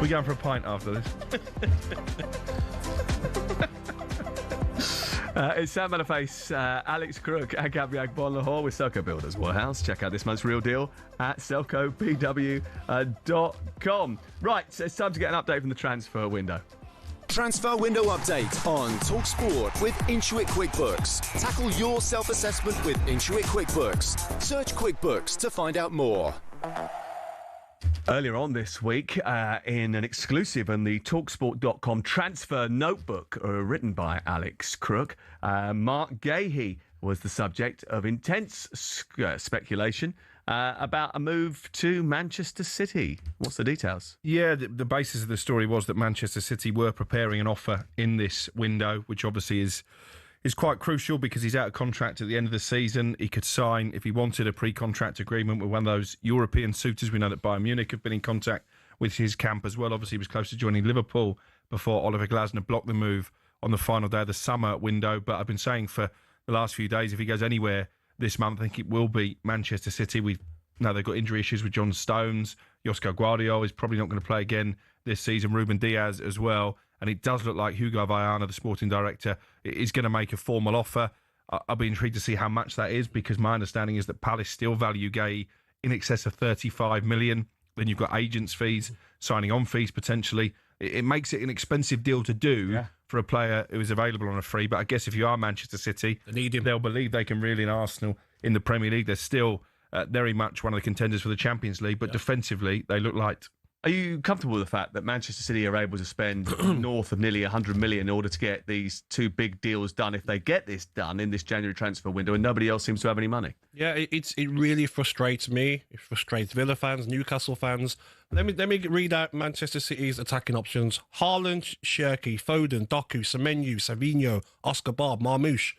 We're going for a pint after this. It's Sam Matterface, Alex Crook and Gabby Agbonlahor with Selco Builders Warehouse. Check out this month's real deal at selcobw.com. Right, so it's time to get an update from the transfer window. Transfer window update on talkSPORT with Intuit QuickBooks. Tackle your self-assessment with Intuit QuickBooks. Search QuickBooks to find out more. Earlier on this week, in an exclusive on the talksport.com transfer notebook written by Alex Crook, Mark Gahey was the subject of intense speculation about a move to Manchester City. What's the details? Yeah, the basis of the story was that Manchester City were preparing an offer in this window, which obviously is quite crucial because he's out of contract at the end of the season. He could sign, if he wanted, a pre-contract agreement with one of those European suitors. We know that Bayern Munich have been in contact with his camp as well. Obviously, he was close to joining Liverpool before Oliver Glasner blocked the move on the final day of the summer window. But I've been saying for the last few days, if he goes anywhere this month, I think it will be Manchester City. We know they've got injury issues with John Stones. Josko Guardiola is probably not going to play again this season. Ruben Diaz as well. And it does look like Hugo Viana, the sporting director, is going to make a formal offer. I'll be intrigued to see how much that is, because my understanding is that Palace still value Gay in excess of 35 million. Then you've got agents' fees, signing on fees potentially. It makes it an expensive deal to do for a player who is available on a free. But I guess if you are Manchester City, they'll believe they can reel in Arsenal in the Premier League. They're still very much one of the contenders for the Champions League, but defensively they look light. Are you comfortable with the fact that Manchester City are able to spend north of nearly 100 million in order to get these two big deals done, if they get this done in this January transfer window, and nobody else seems to have any money? Yeah, it really frustrates me. It frustrates Villa fans, Newcastle fans. Let me read out Manchester City's attacking options: Haaland, Shirky, Foden, Doku, Semenyo, Savinho, Oscar Bob, Marmouche.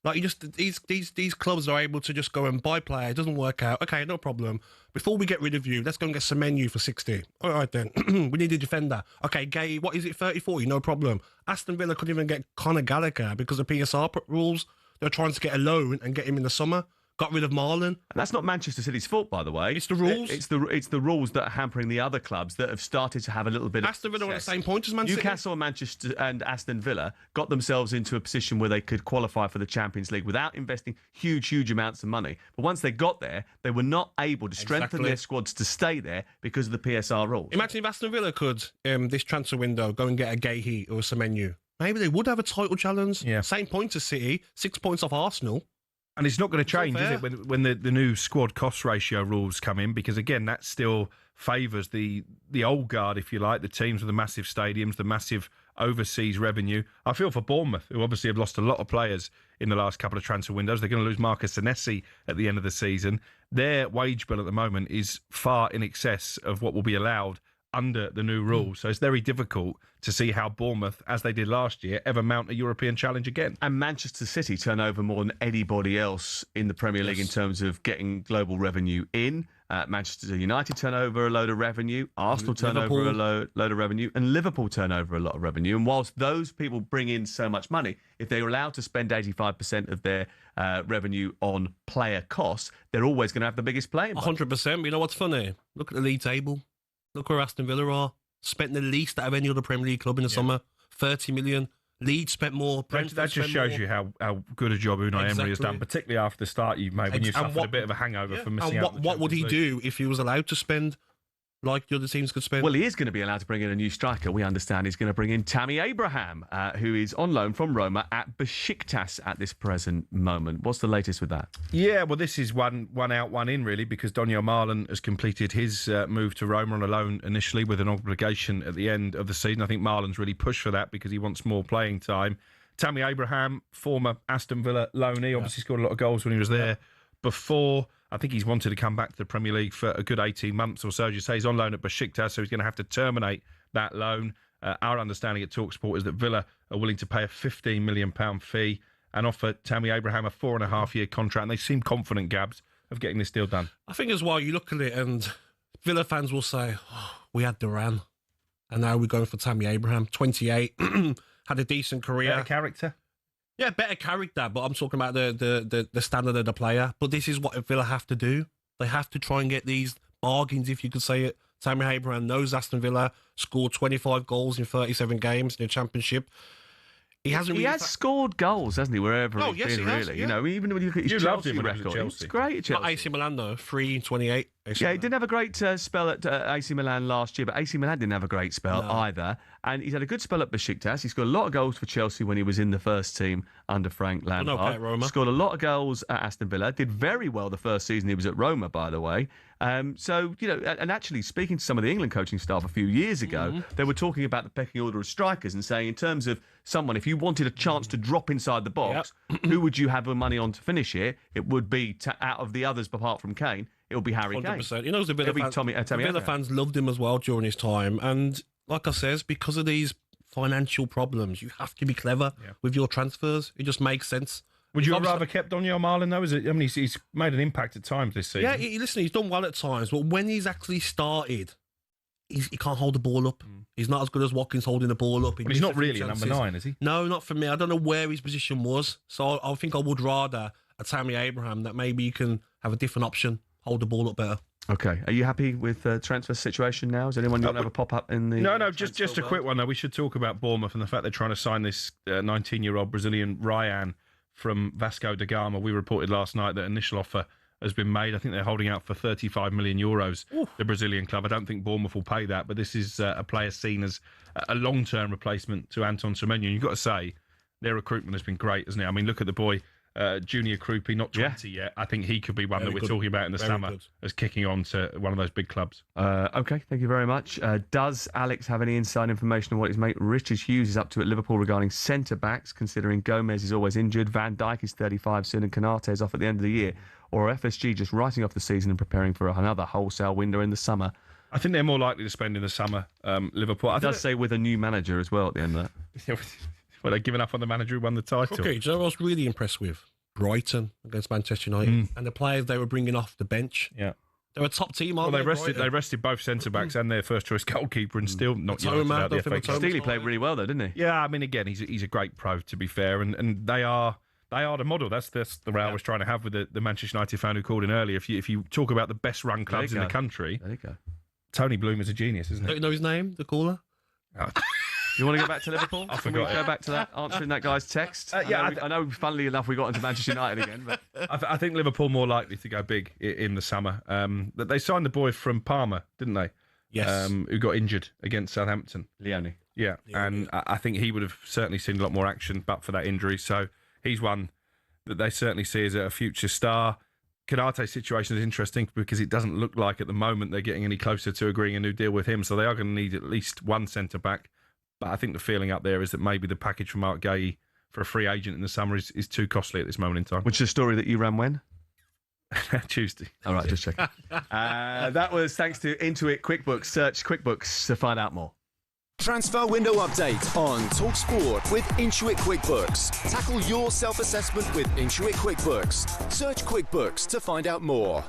Like, you just these clubs are able to just go and buy player. It doesn't work out. Okay, no problem. Before we get rid of you, let's go and get Semenyo for 60. All right then. We need a defender. Okay, Gay, what is it, 30, 40? No problem. Aston Villa couldn't even get Conor Gallagher because of PSR rules. They're trying to get a loan and get him in the summer. Got rid of Marlon. And that's not Manchester City's fault, by the way. It's the rules. It's the rules that are hampering the other clubs that have started to have a little bit of Aston Villa are on the same point as Man City. Newcastle and Manchester and Aston Villa got themselves into a position where they could qualify for the Champions League without investing huge amounts of money. But once they got there, they were not able to strengthen their squads to stay there because of the PSR rules. Imagine if Aston Villa could, this transfer window, go and get a Gahey or a Semenyo. Maybe they would have a title challenge. Yeah. Same point as City, 6 points off Arsenal. And it's not going to change, is it, when the new squad cost ratio rules come in? Because, again, that still favours the old guard, if you like, the teams with the massive stadiums, the massive overseas revenue. I feel for Bournemouth, who obviously have lost a lot of players in the last couple of transfer windows. They're going to lose Marcus Senesi at the end of the season. Their wage bill at the moment is far in excess of what will be allowed under the new rules. So it's very difficult to see how Bournemouth, as they did last year, ever mount a European challenge again. And Manchester City turn over more than anybody else in the Premier League in terms of getting global revenue in. Manchester United turn over a load of revenue, Arsenal turn over a load of revenue, and Liverpool turn over a lot of revenue. And whilst those people bring in so much money, if they're allowed to spend 85% of their revenue on player costs, they're always going to have the biggest player. 100%. You know what's funny? Look at the league table. Look where Aston Villa are. Spent the least out of any other Premier League club in the summer. 30 million. Leeds spent more. That just shows you how good a job Unai Emery has done, particularly after the start you've made when you suffered a bit of a hangover from missing out. And what would he do if he was allowed to spend like the other teams could spend? Well, he is going to be allowed to bring in a new striker. We understand he's going to bring in Tammy Abraham, who is on loan from Roma at Besiktas at this present moment. What's the latest with that? Yeah, well, this is one out, one in, really, because Daniel Marlon has completed his move to Roma on a loan initially with an obligation at the end of the season. I think Marlon's really pushed for that because he wants more playing time. Tammy Abraham, former Aston Villa loanee, obviously scored a lot of goals when he was there before. I think he's wanted to come back to the Premier League for a good 18 months or so. As you say, he's on loan at Besiktas, so he's going to have to terminate that loan. Our understanding at talkSPORT is that Villa are willing to pay a £15 million fee and offer Tammy Abraham a 4.5-year contract. And they seem confident, Gabs, of getting this deal done. I think as well, you look at it and Villa fans will say, we had Duran, and now we're going for Tammy Abraham, 28, had a decent career. Better character? Yeah, better character, but I'm talking about the standard of the player. But this is what Villa have to do. They have to try and get these bargains, if you could say it. Tammy Abraham knows Aston Villa, scored 25 goals in 37 games in the Championship. He has scored goals, hasn't he, wherever he's been, he has, really. You know, even when you look at his Chelsea record, it's great at Chelsea. Not AC Milan, though, 3 in 28. He didn't have a great spell at AC Milan last year, but AC Milan didn't have a great spell either. And he's had a good spell at Besiktas. He scored a lot of goals for Chelsea when he was in the first team under Frank Lampard. Roma. Scored a lot of goals at Aston Villa. Did very well the first season he was at Roma, by the way. So, you know, and actually speaking to some of the England coaching staff a few years ago, they were talking about the pecking order of strikers and saying in terms of someone, if you wanted a chance to drop inside the box, who would you have the money on to finish it? It would be, out of the others apart from Kane, it would be Harry 100%. Kane. You know, the Villa fans loved him as well during his time. And like I says, because of these financial problems, you have to be clever with your transfers. It just makes sense. Would you have rather kept Daniel Marlon, though? I mean, he's made an impact at times this season. Yeah, listen, he's done well at times, but when he's actually started, he can't hold the ball up. He's not as good as Watkins holding the ball up. But he's not really a number 9, is he? No, not for me. I don't know where his position was. So I think I would rather a Tammy Abraham that maybe you can have a different option, hold the ball up better. Okay. Are you happy with the transfer situation now? Is anyone going to have a pop-up in the... No, just a quick one, though. We should talk about Bournemouth and the fact they're trying to sign this 19-year-old Brazilian Ryan from Vasco da Gama. We reported last night that initial offer has been made. I think they're holding out for 35 million euros, the Brazilian club. I don't think Bournemouth will pay that, but this is a player seen as a long-term replacement to Anton Semenyo. You've got to say, their recruitment has been great, hasn't it? I mean, look at the boy... Junior Krupi, not 20 yet. I think he could be one that we're talking about in the summer as kicking on to one of those big clubs. Okay, thank you very much. Does Alex have any inside information on what his mate Richard Hughes is up to at Liverpool regarding centre-backs, considering Gomez is always injured, Van Dijk is 35 soon and Konate is off at the end of the year? Or are FSG just writing off the season and preparing for another wholesale window in the summer? I think they're more likely to spend in the summer, Liverpool. It does say with a new manager as well at the end of that. Well, they've given up on the manager who won the title. Okay, do you know what I was really impressed with? Brighton against Manchester United and the players they were bringing off the bench. Yeah. They're a top team, aren't they? Well, they rested both centre-backs and their first-choice goalkeeper and still not United out the FA Cup. Steely played really well, though, didn't he? Yeah, I mean, again, he's a great pro, to be fair, and they are the model. That's the row I was trying to have with the Manchester United fan who called in earlier. If you talk about the best-run clubs in the country, there you go. Tony Bloom is a genius, isn't he? Don't you know his name, the caller? You want to go back to Liverpool? I forgot. Go back to that, answering that guy's text? I know, funnily enough, we got into Manchester United again. But I think Liverpool more likely to go big in the summer. They signed the boy from Parma, didn't they? Yes. Who got injured against Southampton. Leone. Yeah, and I think he would have certainly seen a lot more action but for that injury. So he's one that they certainly see as a future star. Konate's situation is interesting because it doesn't look like at the moment they're getting any closer to agreeing a new deal with him. So they are going to need at least one centre-back. But I think the feeling up there is that maybe the package from Mark Gay for a free agent in the summer is too costly at this moment in time. Which is a story that you ran when? Tuesday. All right, just checking. That was thanks to Intuit QuickBooks. Search QuickBooks to find out more. Transfer window update on talkSPORT with Intuit QuickBooks. Tackle your self-assessment with Intuit QuickBooks. Search QuickBooks to find out more.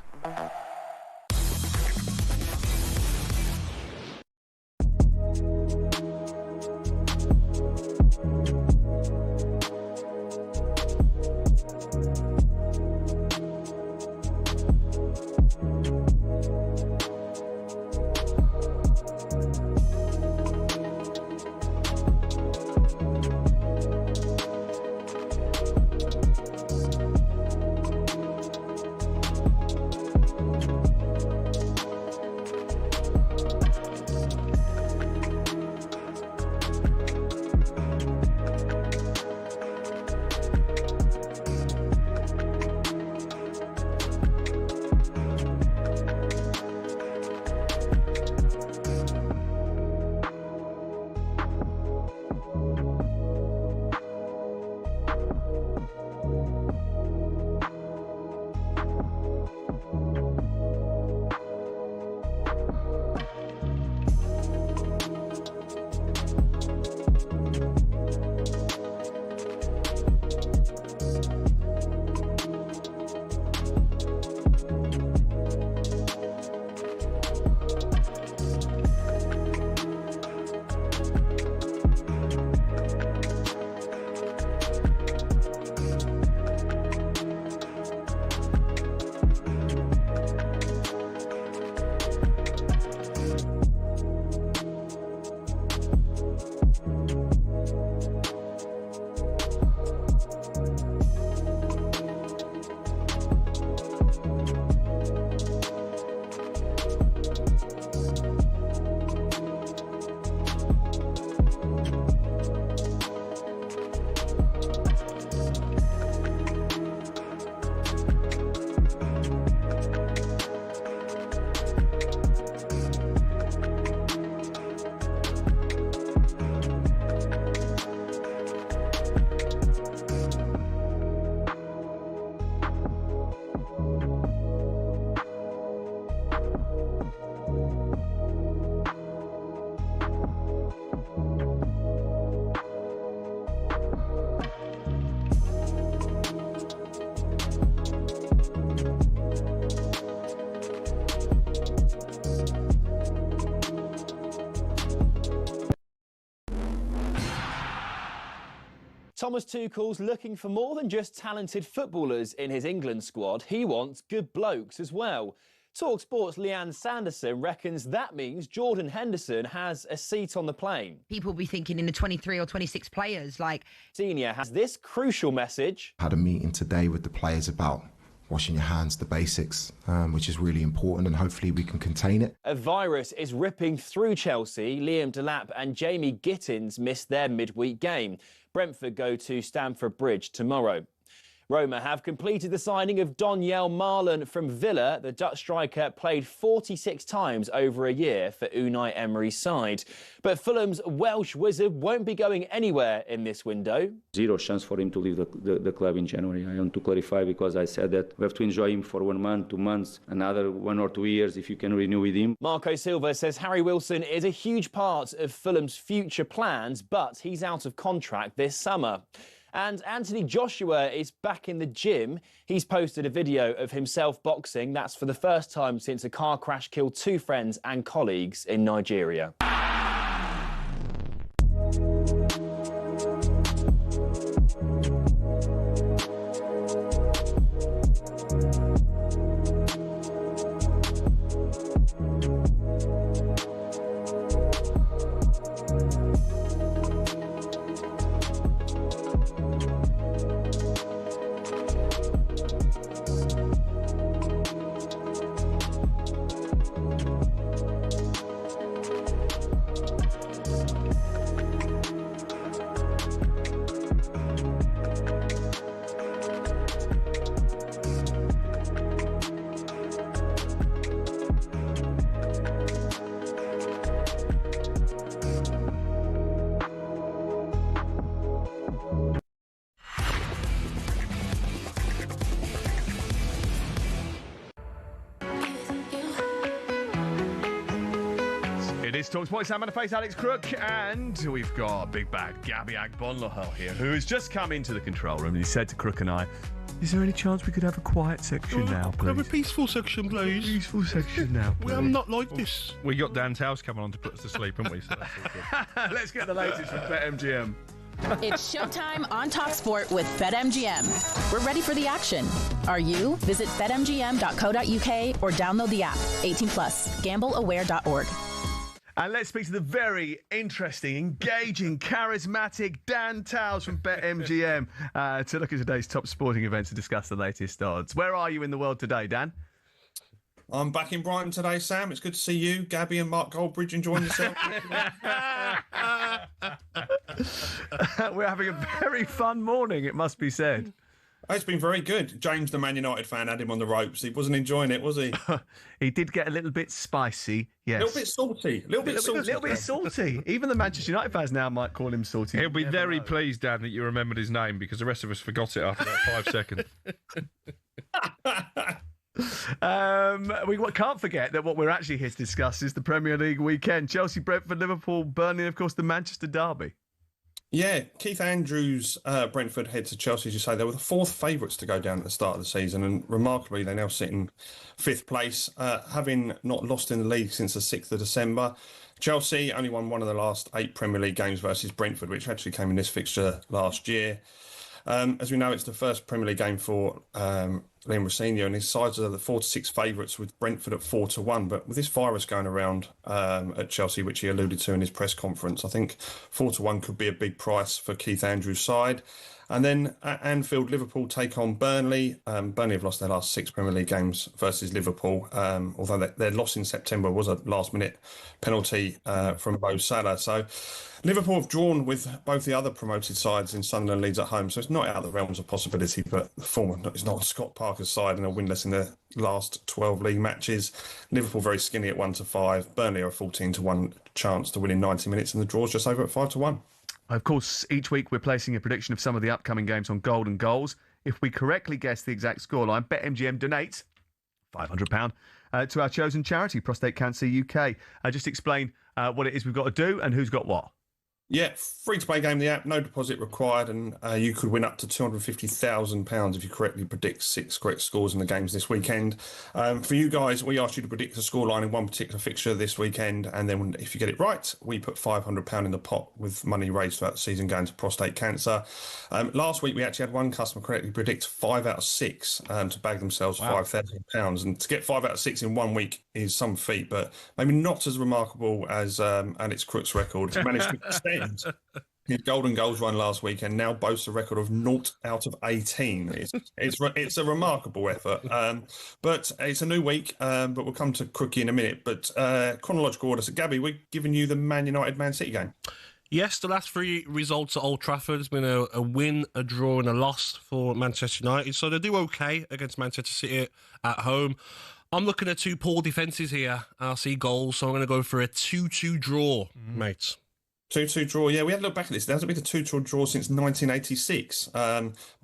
Thomas Tuchel's looking for more than just talented footballers in his England squad. He wants good blokes as well. talkSPORT's Leanne Sanderson reckons that means Jordan Henderson has a seat on the plane. People will be thinking in the 23 or 26 players, like... Senior has this crucial message. Had a meeting today with the players about washing your hands, the basics, which is really important, and hopefully we can contain it. A virus is ripping through Chelsea. Liam Delap and Jamie Gittins missed their midweek game. Brentford go to Stamford Bridge tomorrow. Roma have completed the signing of Donyell Malen from Villa. The Dutch striker played 46 times over a year for Unai Emery's side. But Fulham's Welsh wizard won't be going anywhere in this window. Zero chance for him to leave the club in January. I want to clarify, because I said that we have to enjoy him for 1 month, 2 months, another 1 or 2 years if you can renew with him. Marco Silva says Harry Wilson is a huge part of Fulham's future plans, but he's out of contract this summer. And Anthony Joshua is back in the gym. He's posted a video of himself boxing. That's for the first time since a car crash killed 2 friends and colleagues in Nigeria. talkSPORT, Sam Matterface, Alex Crook, and we've got big bad Gabby Agbonlahor here, who has just come into the control room. And he said to Crook and I, Is there any chance we could have a quiet section now, please? Have a peaceful section, please. Peaceful section now, please. I'm not like this. We got Dan Towers coming on to put us to sleep, haven't we? So that's all good. Let's get the latest from BetMGM. It's showtime on talkSPORT with BetMGM. We're ready for the action. Are you? Visit betmgm.co.uk or download the app. 18+. GambleAware.org. And let's speak to the very interesting, engaging, charismatic Dan Towers from BetMGM to look at today's top sporting events and discuss the latest odds. Where are you in the world today, Dan? I'm back in Brighton today, Sam. It's good to see you, Gabby and Mark Goldbridge enjoying yourself. We're having a very fun morning, it must be said. It's been very good. James, the Man United fan, had him on the ropes. He wasn't enjoying it, was he? He did get a little bit spicy, yes. A little bit salty. A little bit salty. Even the Manchester United fans now might call him salty. He'll be very pleased, Dan, that you remembered his name, because the rest of us forgot it after about 5 seconds. We can't forget that what we're actually here to discuss is the Premier League weekend. Chelsea, Brentford, Liverpool, Burnley, and of course the Manchester derby. Yeah, Keith Andrews, Brentford head to Chelsea, as you say. They were the fourth favourites to go down at the start of the season, and remarkably, they now sit in fifth place, having not lost in the league since the 6th of December. Chelsea only won one of the last 8 Premier League games versus Brentford, which actually came in this fixture last year. As we know, it's the first Premier League game for Liam Rossini, and his sides are the 4-6 favourites with Brentford at 4-1. But with this virus going around at Chelsea, which he alluded to in his press conference, I think 4-1 could be a big price for Keith Andrews' side. And then at Anfield, Liverpool take on Burnley. Burnley have lost their last 6 Premier League games versus Liverpool, although their loss in September was a last-minute penalty from Mo Salah. So Liverpool have drawn with both the other promoted sides in Sunderland and Leeds at home, so it's not out of the realms of possibility, but the form is not Scott Parker's side and are winless in their last 12 league matches. Liverpool very skinny at 1-5. Burnley are a 14-1 chance to win in 90 minutes, and the draw's just over at 5-1. Of course, each week we're placing a prediction of some of the upcoming games on Golden Goals. If we correctly guess the exact scoreline, BetMGM donates £500 to our chosen charity, Prostate Cancer UK. Just explain what it is we've got to do and who's got what. Yeah, free-to-play game, the app, no deposit required, and you could win up to £250,000 if you correctly predict 6 correct scores in the games this weekend. For you guys, we asked you to predict the scoreline in one particular fixture this weekend, and then if you get it right, we put £500 in the pot with money raised throughout the season going to prostate cancer. Last week, we actually had one customer correctly predict 5 out of 6 to bag themselves £5,000. And to get 5 out of 6 in 1 week is some feat, but maybe not as remarkable as Alex Crook's record. He managed to extend his Golden Goals run last week and now boasts a record of 0 out of 18. It's a remarkable effort, but it's a new week. But we'll come to Crookie in a minute. But chronological order. So, Gabby, we're giving you the Man United Man City game. Yes, the last 3 results at Old Trafford has been a win, a draw, and a loss for Manchester United. So they do okay against Manchester City at home. I'm looking at 2 poor defences here. I see goals, so I'm going to go for a 2-2 draw, mates. 2-2 draw. Yeah, we had to look back at this. There hasn't been a 2-2 draw since 1986.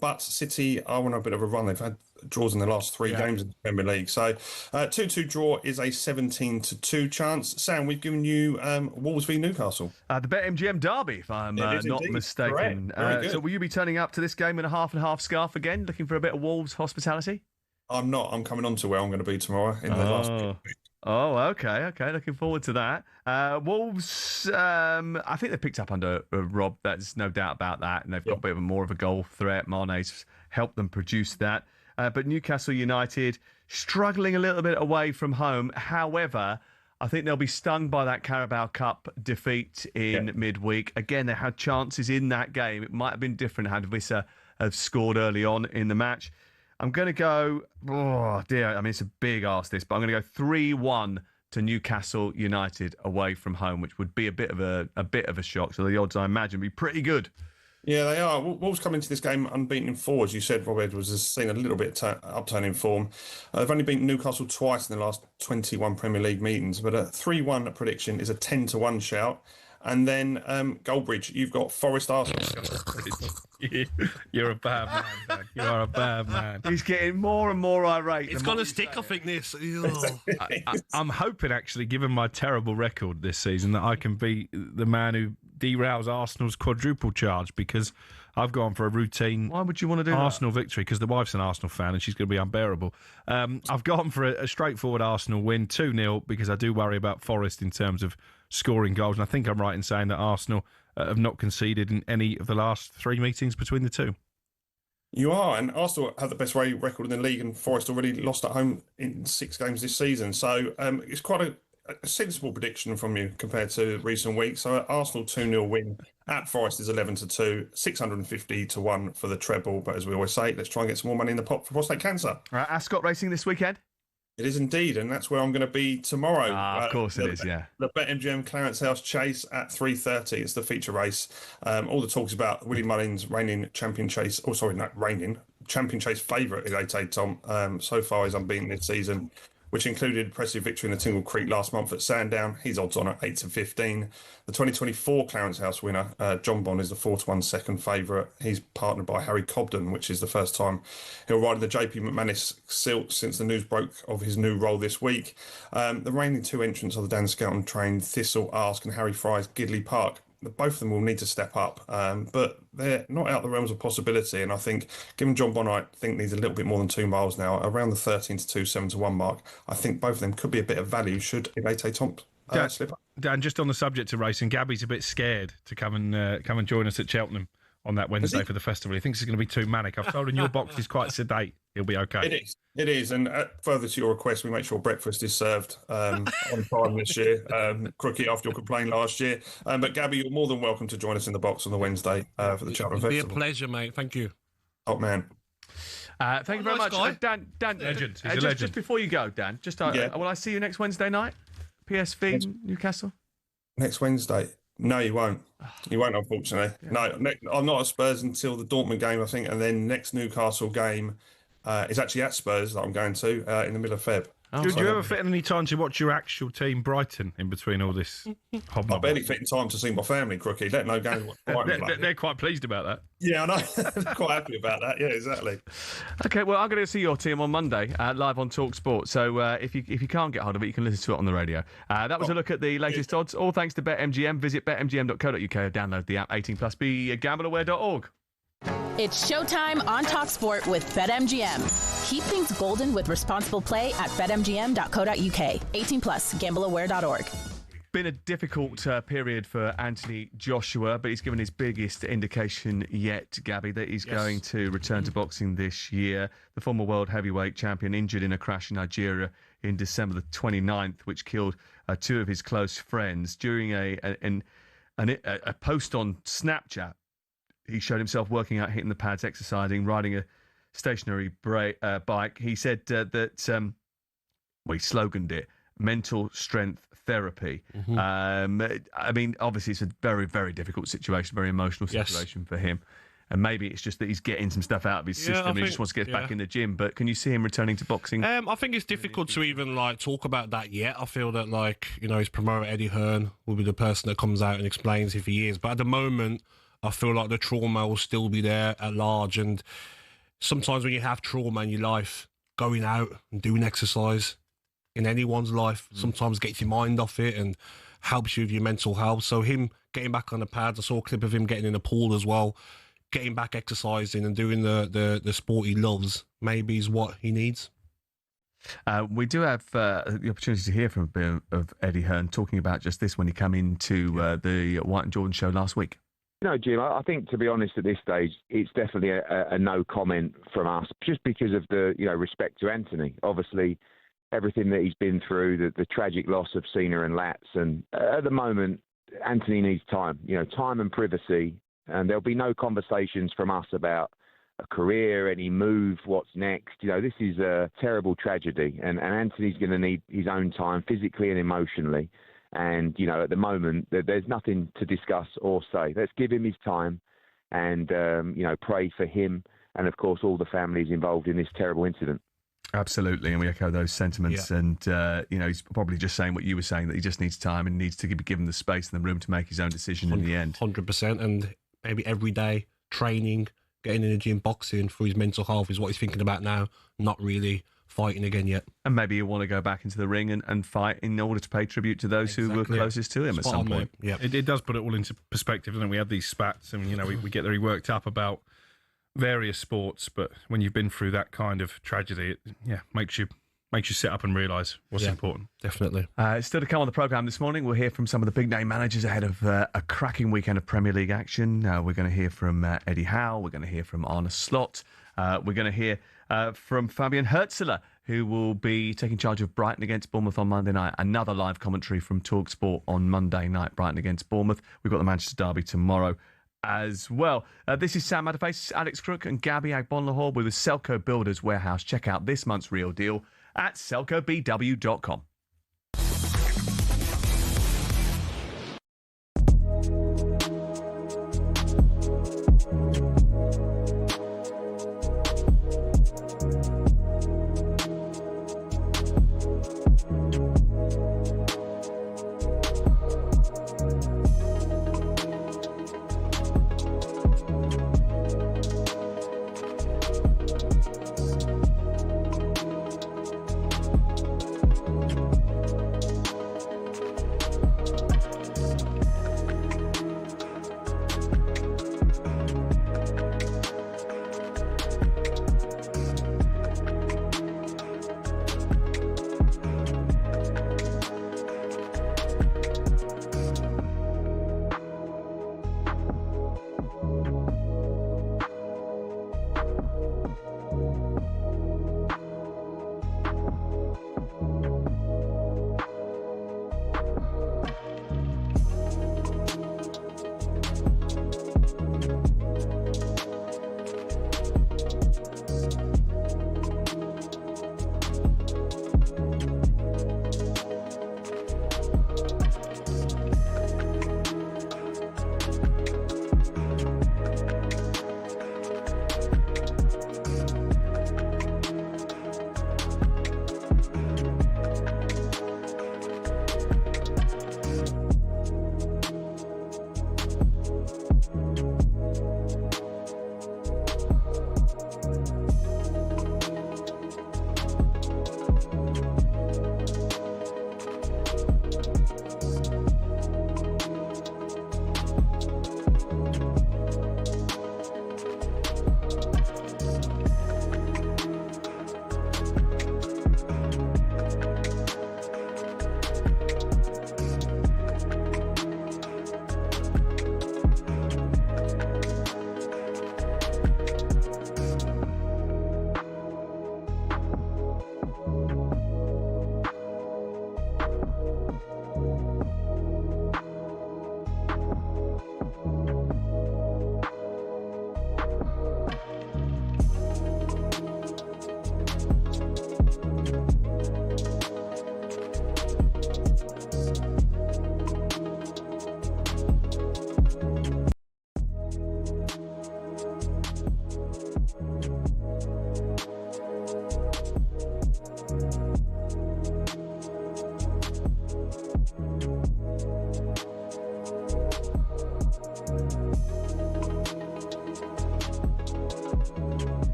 But City are on a bit of a run. They've had draws in the last 3 games in the Premier League. So 2-2 draw is a 17-2 chance. Sam, we've given you Wolves v Newcastle. The BetMGM derby, if I'm not mistaken. So will you be turning up to this game in a half and half scarf again, looking for a bit of Wolves hospitality? I'm not. I'm coming on to where I'm going to be tomorrow in the last bit. Oh, okay. Looking forward to that. Wolves, I think they picked up under Rob. There's no doubt about that. And they've got a bit more of a goal threat. Mane's helped them produce that. But Newcastle United struggling a little bit away from home. However, I think they'll be stung by that Carabao Cup defeat in midweek. Again, they had chances in that game. It might have been different had Wissa have scored early on in the match. I'm going to go, it's a big ask this, but I'm going to go 3-1 to Newcastle United away from home, which would be a bit of a shock. So the odds, I imagine, would be pretty good. Yeah, they are. Wolves come into this game unbeaten in 4, as you said. Rob Edwards has seen a little bit upturn in form. They've only beaten Newcastle twice in the last 21 Premier League meetings, but a 3-1 prediction is a 10-1 shout. And then Goldbridge, you've got Forest Arsenal. You're a bad man, Dan. You are a bad man. He's getting more and more irate. It's going to stick, I think, this. I'm hoping, actually, given my terrible record this season, that I can be the man who derails Arsenal's quadruple charge, because I've gone for a routine. Why would you want to do Arsenal victory? Because the wife's an Arsenal fan and she's going to be unbearable. I've gone for a straightforward Arsenal win, 2-0, because I do worry about Forest in terms of scoring goals. And I think I'm right in saying that Arsenal have not conceded in any of the last 3 meetings between the two. You are, and Arsenal have the best away record in the league, and Forest already lost at home in 6 games this season. So it's quite a sensible prediction from you compared to recent weeks. So Arsenal 2-0 win at Forest is 11-2, 650-1 for the treble. But as we always say, let's try and get some more money in the pot for prostate cancer. All right, Ascot racing this weekend? It is indeed, and that's where I'm going to be tomorrow. Of course it is, yeah. The BetMGM Clarence House Chase at 3:30. It's the feature race. All the talks about Willie Mullins reigning champion chase. Oh, sorry, not reigning champion chase favourite is 8 Tom. So far, he's unbeaten this season, which included impressive victory in the Tingle Creek last month at Sandown. He's odds on at 8-15. The 2024 Clarence House winner, John Bond, is the 4-1 second favourite. He's partnered by Harry Cobden, which is the first time he'll ride in the JP McManus silk since the news broke of his new role this week. The reigning 2 entrants are the Dan Skelton trained Thistle Ask and Harry Fry's Gidley Park. Both of them will need to step up, but they're not out the realms of possibility. And I think, given John Bonner, I think needs a little bit more than 2 miles now, around the 13-2, 7-1 mark. I think both of them could be a bit of value should Elate Tomp slip up. Dan, just on the subject of racing, Gabby's a bit scared to come and join us at Cheltenham on that Wednesday for the festival. He thinks it's going to be too manic. I've told him your box is quite sedate. He'll be okay. It is. And further to your request, we make sure breakfast is served on time this year. Crookie, after your complaint last year. But Gabby, you're more than welcome to join us in the box on the Wednesday for the Cheltenham Festival. It'll be a pleasure, mate. Thank you. Top man. Thank you very much. Dan, legend. He's a just, legend. Just before you go, Dan, will I see you next Wednesday night? PSV Newcastle? Next Wednesday? No, you won't. You won't, unfortunately. Yeah. No, I'm not at Spurs until the Dortmund game, I think, and then next Newcastle game is actually at Spurs that I'm going to in the middle of Feb. Do you ever fit in any time to watch your actual team, Brighton, in between all this hobnobbing? I barely fit in time to see my family, Crookie. Let no games. They're quite pleased about that. Yeah, I know. They're quite happy about that. Yeah, exactly. Okay, well, I'm going to see your team on Monday live on talkSPORT. So if you can't get hold of it, you can listen to it on the radio. That was a look at the latest odds. All thanks to BetMGM. Visit betmgm.co.uk or download the app. 18+. Be gambleaware.org. It's showtime on talkSPORT with BetMGM. Keep things golden with responsible play at betmgm.co.uk. 18+, gambleaware.org. Been a difficult period for Anthony Joshua, but he's given his biggest indication yet, Gabby, that he's going to return to boxing this year. The former world heavyweight champion injured in a crash in Nigeria in December the 29th, which killed 2 of his close friends. During a post on Snapchat, he showed himself working out, hitting the pads, exercising, riding a stationary bike. He said that, he sloganed it, mental strength therapy. Mm-hmm. I mean, obviously it's a very, very difficult situation, very emotional situation for him. And maybe it's just that he's getting some stuff out of his system and he just wants to get back in the gym. But can you see him returning to boxing? I think it's difficult to even talk about that yet. I feel that his promoter Eddie Hearn will be the person that comes out and explains if he is. But at the moment, I feel like the trauma will still be there at large. And sometimes when you have trauma in your life, going out and doing exercise in anyone's life sometimes gets your mind off it and helps you with your mental health. So him getting back on the pads, I saw a clip of him getting in a pool as well, getting back exercising and doing the sport he loves, maybe is what he needs. We do have the opportunity to hear from a bit of Eddie Hearn talking about just this when he came into the White and Jordan show last week. Jim, I think, to be honest, at this stage, it's definitely a no comment from us, just because of the, respect to Anthony. Obviously, everything that he's been through, the tragic loss of Cena and Lats, and at the moment, Anthony needs time, time and privacy, and there'll be no conversations from us about a career, any move, what's next. This is a terrible tragedy, and Anthony's going to need his own time, physically and emotionally. And, at the moment, there's nothing to discuss or say. Let's give him his time and, pray for him and, of course, all the families involved in this terrible incident. Absolutely, and we echo those sentiments. Yeah. And, he's probably just saying what you were saying, that he just needs time and needs to be given the space and the room to make his own decision in the end. 100%. And maybe every day training, getting in the gym, boxing for his mental health is what he's thinking about now, not really fighting again yet. And maybe he'll want to go back into the ring and fight in order to pay tribute to those who were closest to him at some point. Yeah, it does put it all into perspective, doesn't it? We have these spats, and we get very worked up about various sports, but when you've been through that kind of tragedy, it makes you sit up and realise what's important. Definitely. Still to come on the programme this morning, we'll hear from some of the big name managers ahead of a cracking weekend of Premier League action. We're going to hear from Eddie Howe. We're going to hear from Arne Slot. We're going to hear from Fabian Hertzler, who will be taking charge of Brighton against Bournemouth on Monday night. Another live commentary from talkSPORT on Monday night, Brighton against Bournemouth. We've got the Manchester Derby tomorrow as well. This is Sam Matterface, Alex Crook and Gabby Agbonlahor with the Selco Builders Warehouse. Check out this month's Real Deal at selcobw.com.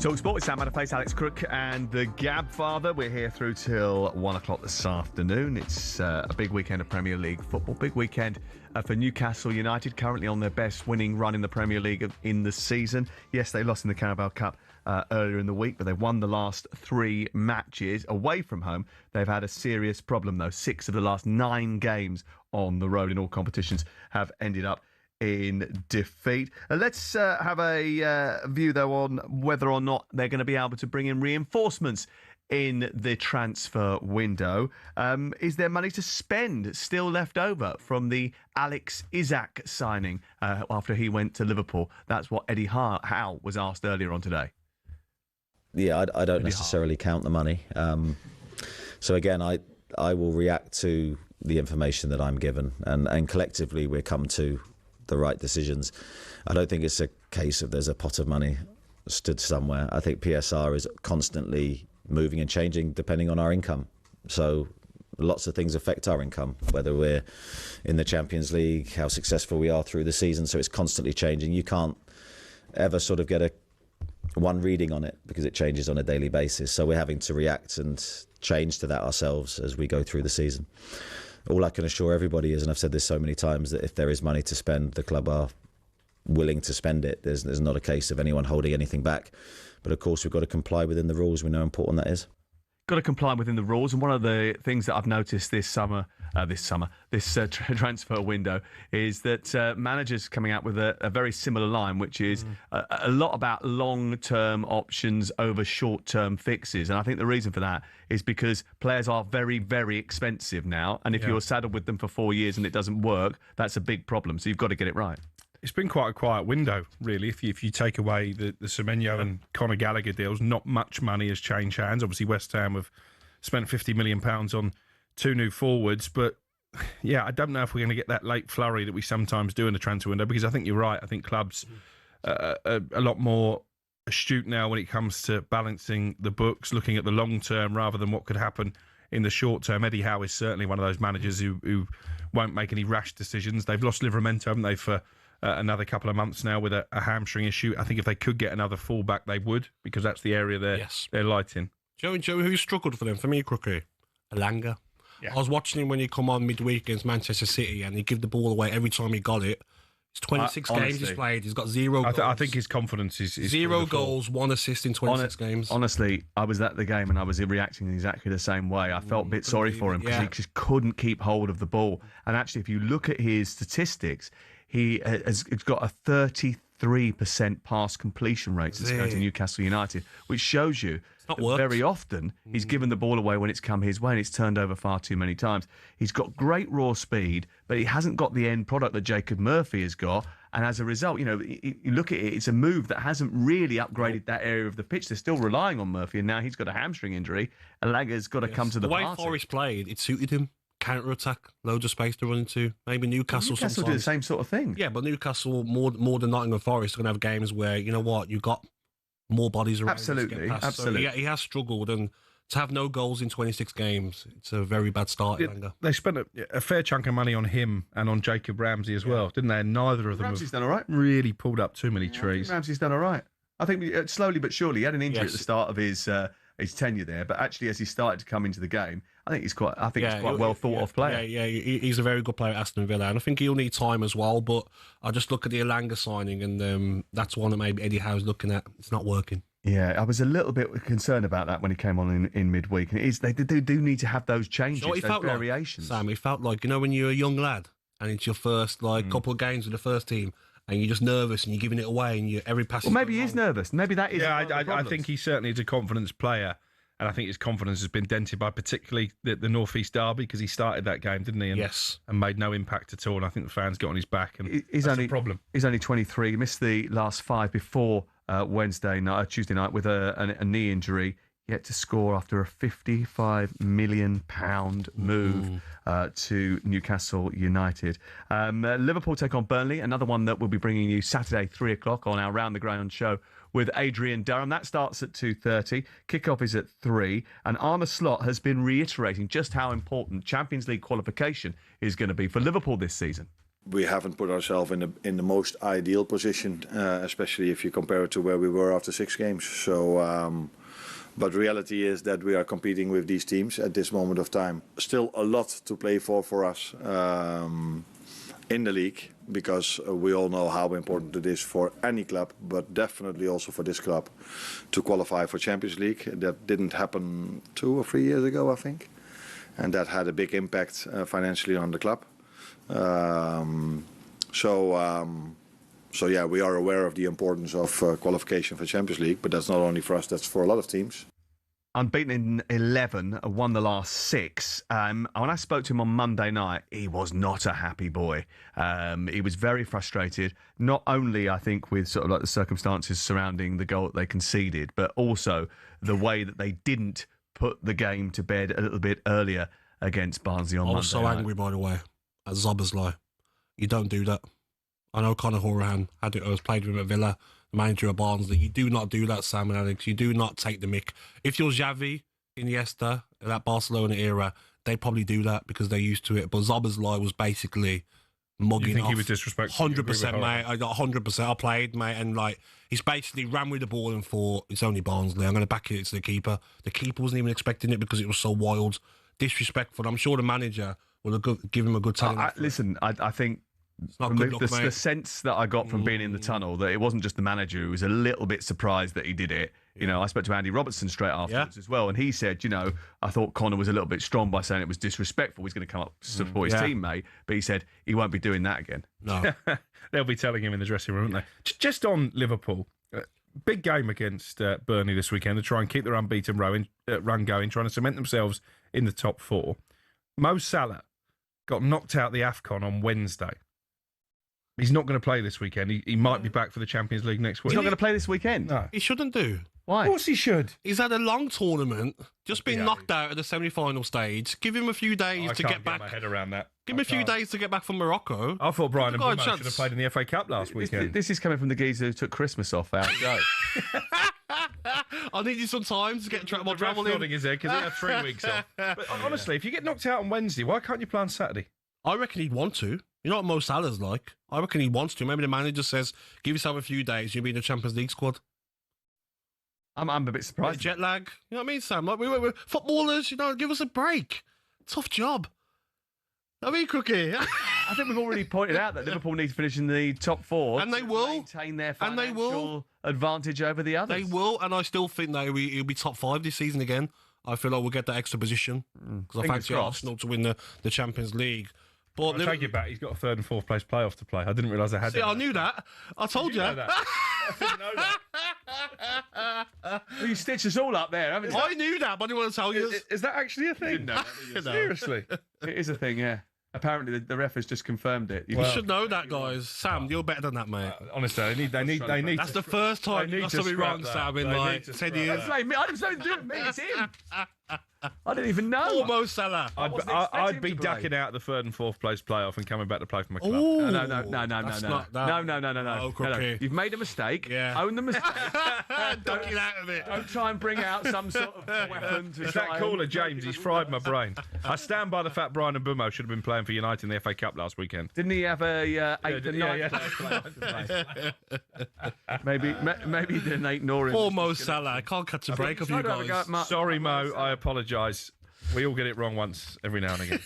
talkSPORT with Sam Matterface, Alex Crook and the Gab Father. We're here through till 1 o'clock this afternoon. It's a big weekend of Premier League football. Big weekend for Newcastle United, currently on their best winning run in the Premier League in the season. Yes, they lost in the Carabao Cup earlier in the week, but they've won the last 3 matches away from home. They've had a serious problem, though. 6 of the last 9 games on the road in all competitions have ended up in defeat. Let's have a view, though, on whether or not they're going to be able to bring in reinforcements in the transfer window. Is there money to spend still left over from the Alex Isak signing after he went to Liverpool? That's what Eddie Howe was asked earlier on today. Yeah, I don't necessarily count the money. So again, I will react to the information that I'm given, and collectively we come to the right decisions. I don't think it's a case of there's a pot of money stood somewhere. I think PSR is constantly moving and changing depending on our income. So lots of things affect our income, whether we're in the Champions League, how successful we are through the season. So it's constantly changing. You can't ever sort of get one reading on it because it changes on a daily basis. So we're having to react and change to that ourselves as we go through the season. All I can assure everybody is, and I've said this so many times, that if there is money to spend, the club are willing to spend it. There's not a case of anyone holding anything back. But of course, we've got to comply within the rules. We know how important that is. Got to comply within the rules. And one of the things that I've noticed this transfer window is that managers coming out with a very similar line, which is a lot about long-term options over short-term fixes. And I think the reason for that is because players are very, very expensive now. And if you're saddled with them for 4 years and it doesn't work, that's a big problem. So you've got to get it right. It's been quite a quiet window, really. If you take away the Semenyo and Conor Gallagher deals, not much money has changed hands. Obviously, West Ham have spent £50 million on 2 new forwards. But, yeah, I don't know if we're going to get that late flurry that we sometimes do in the transfer window, because I think you're right. I think clubs are a lot more astute now when it comes to balancing the books, looking at the long term rather than what could happen in the short term. Eddie Howe is certainly one of those managers who won't make any rash decisions. They've lost Livramento, haven't they, for another couple of months now with a hamstring issue. I think if they could get another fullback, they would, because that's the area they're light in. Joe, who struggled for them? For me, Crookie, Elanga. Yeah. I was watching him when he come on midweek against Manchester City, and he give the ball away every time he got it. It's 26 games he's played. He's got 0 goals. I think his confidence is 0 goals, 1 assist in 26 games. Honestly, I was at the game and I was reacting in exactly the same way. I felt a bit sorry for him because he just couldn't keep hold of the ball. And actually, if you look at his statistics, he has got a 33% pass completion rate since going to Newcastle United, which shows you that very often he's given the ball away when it's come his way and it's turned over far too many times. He's got great raw speed, but he hasn't got the end product that Jacob Murphy has got. And as a result, you look at it, it's a move that hasn't really upgraded that area of the pitch. They're still relying on Murphy, and now he's got a hamstring injury. Elaga's got to come to the party. The way Forest played, it suited him. Counter-attack, loads of space to run into. Maybe Newcastle sometimes do the same sort of thing. Yeah, but Newcastle, more than Nottingham Forest, are going to have games where, you know what, you've got more bodies around. Absolutely. So he has struggled, and to have no goals in 26 games, it's a very bad start. They spent a fair chunk of money on him and on Jacob Ramsey as well, didn't they? And neither of them Ramsey's done all right. Really pulled up too many trees. Ramsey's done all right. I think slowly but surely, he had an injury at the start of his tenure there, but actually as he started to come into the game, I think he's quite well thought of player. Yeah, he's a very good player at Aston Villa, and I think he'll need time as well. But I just look at the Elanga signing, and that's one that maybe Eddie Howe's looking at. It's not working. Yeah, I was a little bit concerned about that when he came on in midweek. And they do need to have those changes, those variations. Sam, it felt like, when you're a young lad and it's your first couple of games with the first team, and you're just nervous and you're giving it away, and every pass. Well, maybe he is nervous. Maybe that is. Yeah, I think he certainly is a confidence player. And I think his confidence has been dented by particularly the North East derby, because he started that game, didn't he? And made no impact at all. And I think the fans got on his back, and that's a problem. He's only 23. He missed the last 5 before Tuesday night with a knee injury. Yet to score after a £55 million move to Newcastle United. Liverpool take on Burnley, another one that we'll be bringing you Saturday, 3 o'clock on our Round the Ground show with Adrian Durham. That starts at 2:30. Kickoff is at 3. And Arne Slot has been reiterating just how important Champions League qualification is going to be for Liverpool this season. we haven't put ourselves in the most ideal position, especially if you compare it to where we were after 6 games. So, but reality is that we are competing with these teams at this moment of time. Still a lot to play for us in the league, because we all know how important it is for any club, but definitely also for this club, to qualify for Champions League. That didn't happen 2 or 3 years ago, I think, and that had a big impact financially on the club. So yeah, we are aware of the importance of qualification for Champions League, but that's not only for us, that's for a lot of teams. Unbeaten in 11, won the last 6. When I spoke to him on Monday night, he was not a happy boy. He was very frustrated, not only, I think, with sort of like the circumstances surrounding the goal that they conceded, but also the way that they didn't put the game to bed a little bit earlier against Barnsley on Monday night. I was so angry, by the way, at Zoboszlai. You don't do that. I know Conor Hourihane was played with him at Villa, the manager of Barnsley. You do not do that, Sam and Alex. You do not take the mick. If you're Xavi, Iniesta, that Barcelona era, they probably do that because they're used to it. But Zoboszlai was basically mugging You think off. he was disrespectful? 100%, mate. I got 100%. I played, mate, and like he's basically ran with the ball and thought it's only Barnsley. I'm going to back it to the keeper. The keeper wasn't even expecting it because it was so wild, disrespectful. I'm sure the manager will have given him a good time. Listen, I think from the sense that I got from being in the tunnel, that it wasn't just the manager who was a little bit surprised that he did it. You know, I spoke to Andy Robertson straight afterwards as well, and he said, you know, I thought Conor was a little bit strong by saying it was disrespectful. He's going to come up to support his teammate, but he said he won't be doing that again. No. They'll be telling him in the dressing room, won't they? Just on Liverpool, big game against Burnley this weekend to try and keep their unbeaten run going, trying to cement themselves in the top 4. Mo Salah got knocked out the AFCON on Wednesday. He's not going to play this weekend. He might be back for the Champions League next week. He's not going to play this weekend? No. He shouldn't do. Why? Of course he should. He's had a long tournament, just been knocked out at the semi-final stage. Give him a few days to get back. I can't get my head around that. Give him a few days to get back from Morocco. I thought Brian Give the and guy a Bruno chance. should have played in the FA Cup last weekend. This is coming from the geezer who took Christmas off. Out you go. I needed some time to get my The travel ref in. nodding his head because he had 3 weeks off. But honestly, if you get knocked out on Wednesday, why can't you play on Saturday? I reckon he'd want to. You know what Mo Salah's like? I reckon he wants to. Maybe the manager says, give yourself a few days, you'll be in the Champions League squad. I'm a bit surprised. Jet lag. You know what I mean, Sam? Like, we're footballers, you know, give us a break. Tough job. I mean, Crookie. I think we've already pointed out that Liverpool need to finish in the top 4. And they will. Maintain their financial advantage over the others. They will, and I still think that he'll be top 5 this season again. I feel like we'll get that extra position because I fancy Arsenal to win the Champions League. But I take it back. He's got a 3rd and 4th place playoff to play. I didn't realise I had. See, I knew that. I told you. Know that? I didn't know that. Well, you stitched us all up there, haven't you? I knew that, but I didn't want to tell you. Is that actually a thing? Didn't know that, Seriously, it is a thing. Yeah. Apparently, the ref has just confirmed it. You should know that, guys. Sam, you're better than that, mate. Honestly, they need. That's the first time you got something wrong, Sam, in like 10 years. I didn't say to do with me. It's him. I didn't even know. Almost Salah. I'd be ducking out the 3rd and 4th place playoff and coming back to play for my club. Ooh, No. Crookie. You've made a mistake. Yeah. Own the mistake. Ducking out of it. Don't try and bring out some sort of weapon to Is try that cooler, James? He's fried my brain. I stand by the fact Brian and Bumo should have been playing for United in the FA Cup last weekend. Didn't he have a 8th and 9th Maybe he didn't ignore him. Almost Salah. I can't catch a break of you guys. Sorry, Mo. I apologise. We all get it wrong once every now and again.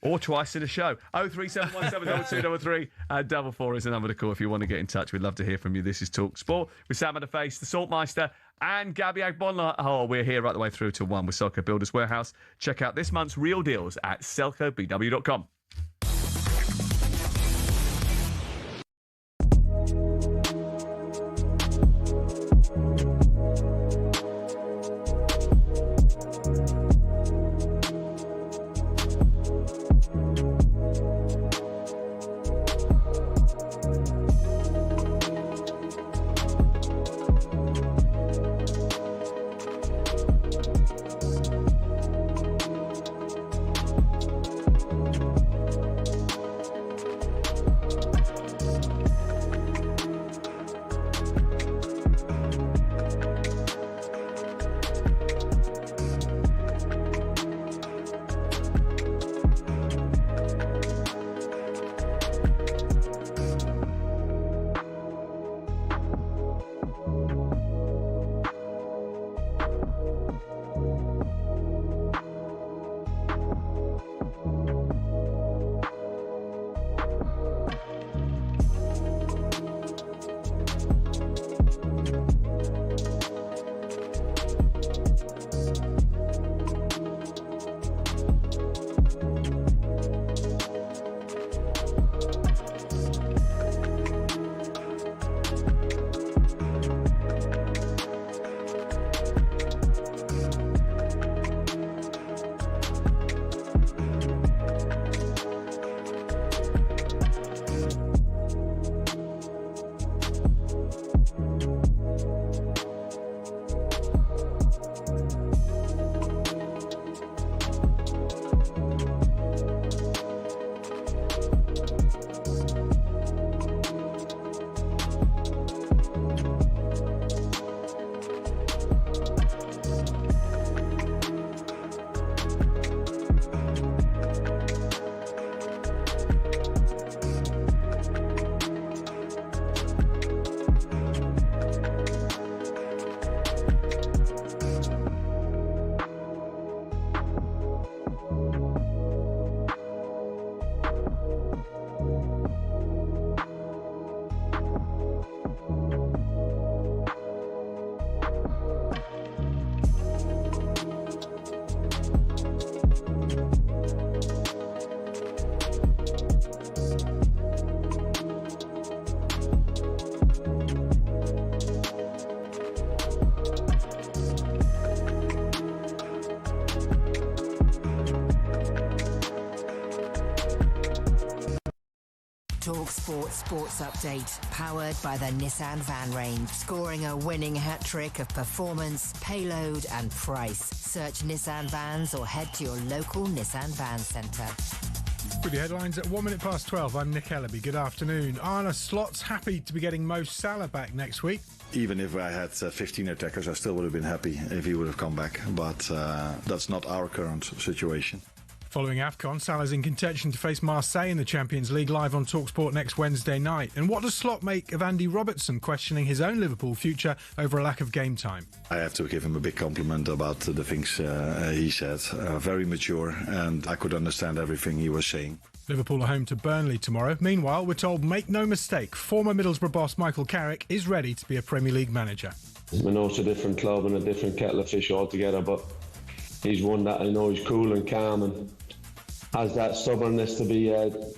Or twice in a show. 037172233 4 is the number to call if you want to get in touch. We'd love to hear from you. This is Talk Sport with Sam Matterface, the Saltmeister, and Gabby Agbonlahor. We're here right the way through to 1 with Selco Builders Warehouse. Check out this month's real deals at selcobw.com. talkSPORT Sports Update, powered by the Nissan van range. Scoring a winning hat-trick of performance, payload and price. Search Nissan Vans or head to your local Nissan Van Centre. With the headlines at 12:01, I'm Nick Ellaby. Good afternoon. Arne Slot's happy to be getting Mo Salah back next week. Even if I had 15 attackers, I still would have been happy if he would have come back. But that's not our current situation. Following AFCON, Salah's in contention to face Marseille in the Champions League, live on talkSPORT next Wednesday night. And what does Slot make of Andy Robertson questioning his own Liverpool future over a lack of game time? I have to give him a big compliment about the things he said. Very mature, and I could understand everything he was saying. Liverpool are home to Burnley tomorrow. Meanwhile, we're told, make no mistake, former Middlesbrough boss Michael Carrick is ready to be a Premier League manager. We know it's a different club and a different kettle of fish altogether, but he's one that I know he's cool and calm and has that stubbornness to be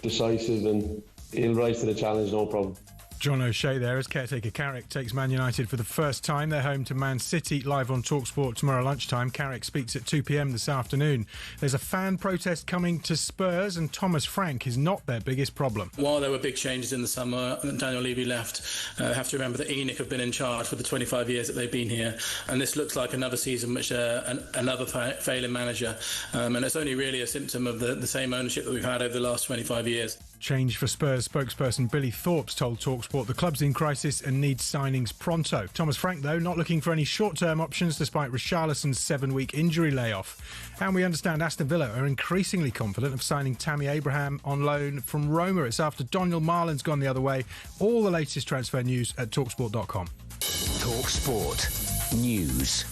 decisive, and he'll rise to the challenge, no problem. John O'Shea there as caretaker Carrick takes Man United for the first time. They're home to Man City, live on talkSPORT tomorrow lunchtime. Carrick speaks at 2 p.m. this afternoon. There's a fan protest coming to Spurs, and Thomas Frank is not their biggest problem. While there were big changes in the summer, Daniel Levy left. I have to remember that ENIC have been in charge for the 25 years that they've been here, and this looks like another season which another failing manager, and it's only really a symptom of the same ownership that we've had over the last 25 years. Change for Spurs spokesperson Billy Thorpe's told talkSPORT the club's in crisis and needs signings pronto. Thomas Frank, though, not looking for any short-term options despite Richarlison's 7-week injury layoff. And we understand Aston Villa are increasingly confident of signing Tammy Abraham on loan from Roma. It's after Daniel Marlin's gone the other way. All the latest transfer news at talksport.com. talkSPORT News.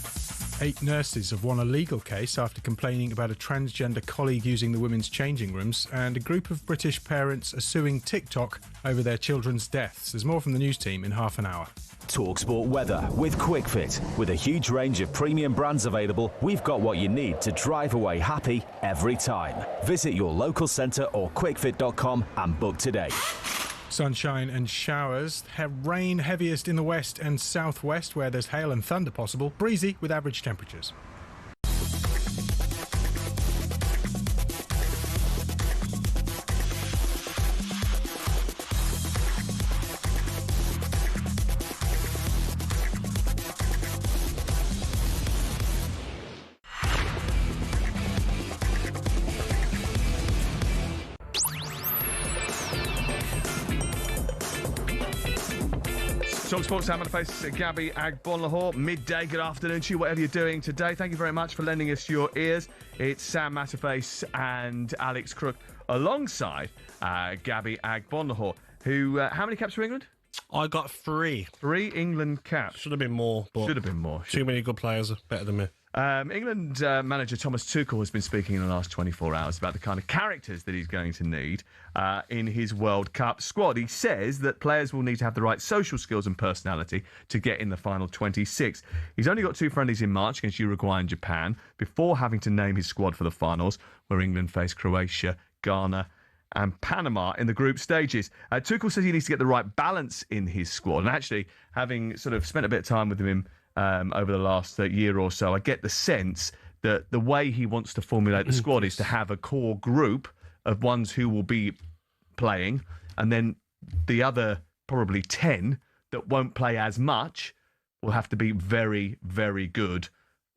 8 nurses have won a legal case after complaining about a transgender colleague using the women's changing rooms, and a group of British parents are suing TikTok over their children's deaths. There's more from the news team in half an hour. talkSPORT weather with QuickFit. With a huge range of premium brands available, we've got what you need to drive away happy every time. Visit your local centre or quickfit.com and book today. Sunshine and showers. Rain heaviest in the west and southwest, where there's hail and thunder possible. Breezy with average temperatures. talkSPORT, Matterface, Gabby Agbonlahor. Midday, good afternoon to you, whatever you're doing today. Thank you very much for lending us your ears. It's Sam Matterface and Alex Crook alongside Gabby Agbonlahor, who, how many caps for England? I got 3. 3 England caps. Should have been more. But should have been more. Too many good players are better than me. England manager Thomas Tuchel has been speaking in the last 24 hours about the kind of characters that he's going to need in his World Cup squad. He says that players will need to have the right social skills and personality to get in the final 26. He's only got 2 friendlies in March against Uruguay and Japan before having to name his squad for the finals, where England face Croatia, Ghana and Panama in the group stages. Tuchel says he needs to get the right balance in his squad. And actually, having sort of spent a bit of time with him over the last year or so, I get the sense that the way he wants to formulate the squad is to have a core group of ones who will be playing, and then the other probably 10 that won't play as much will have to be very, very good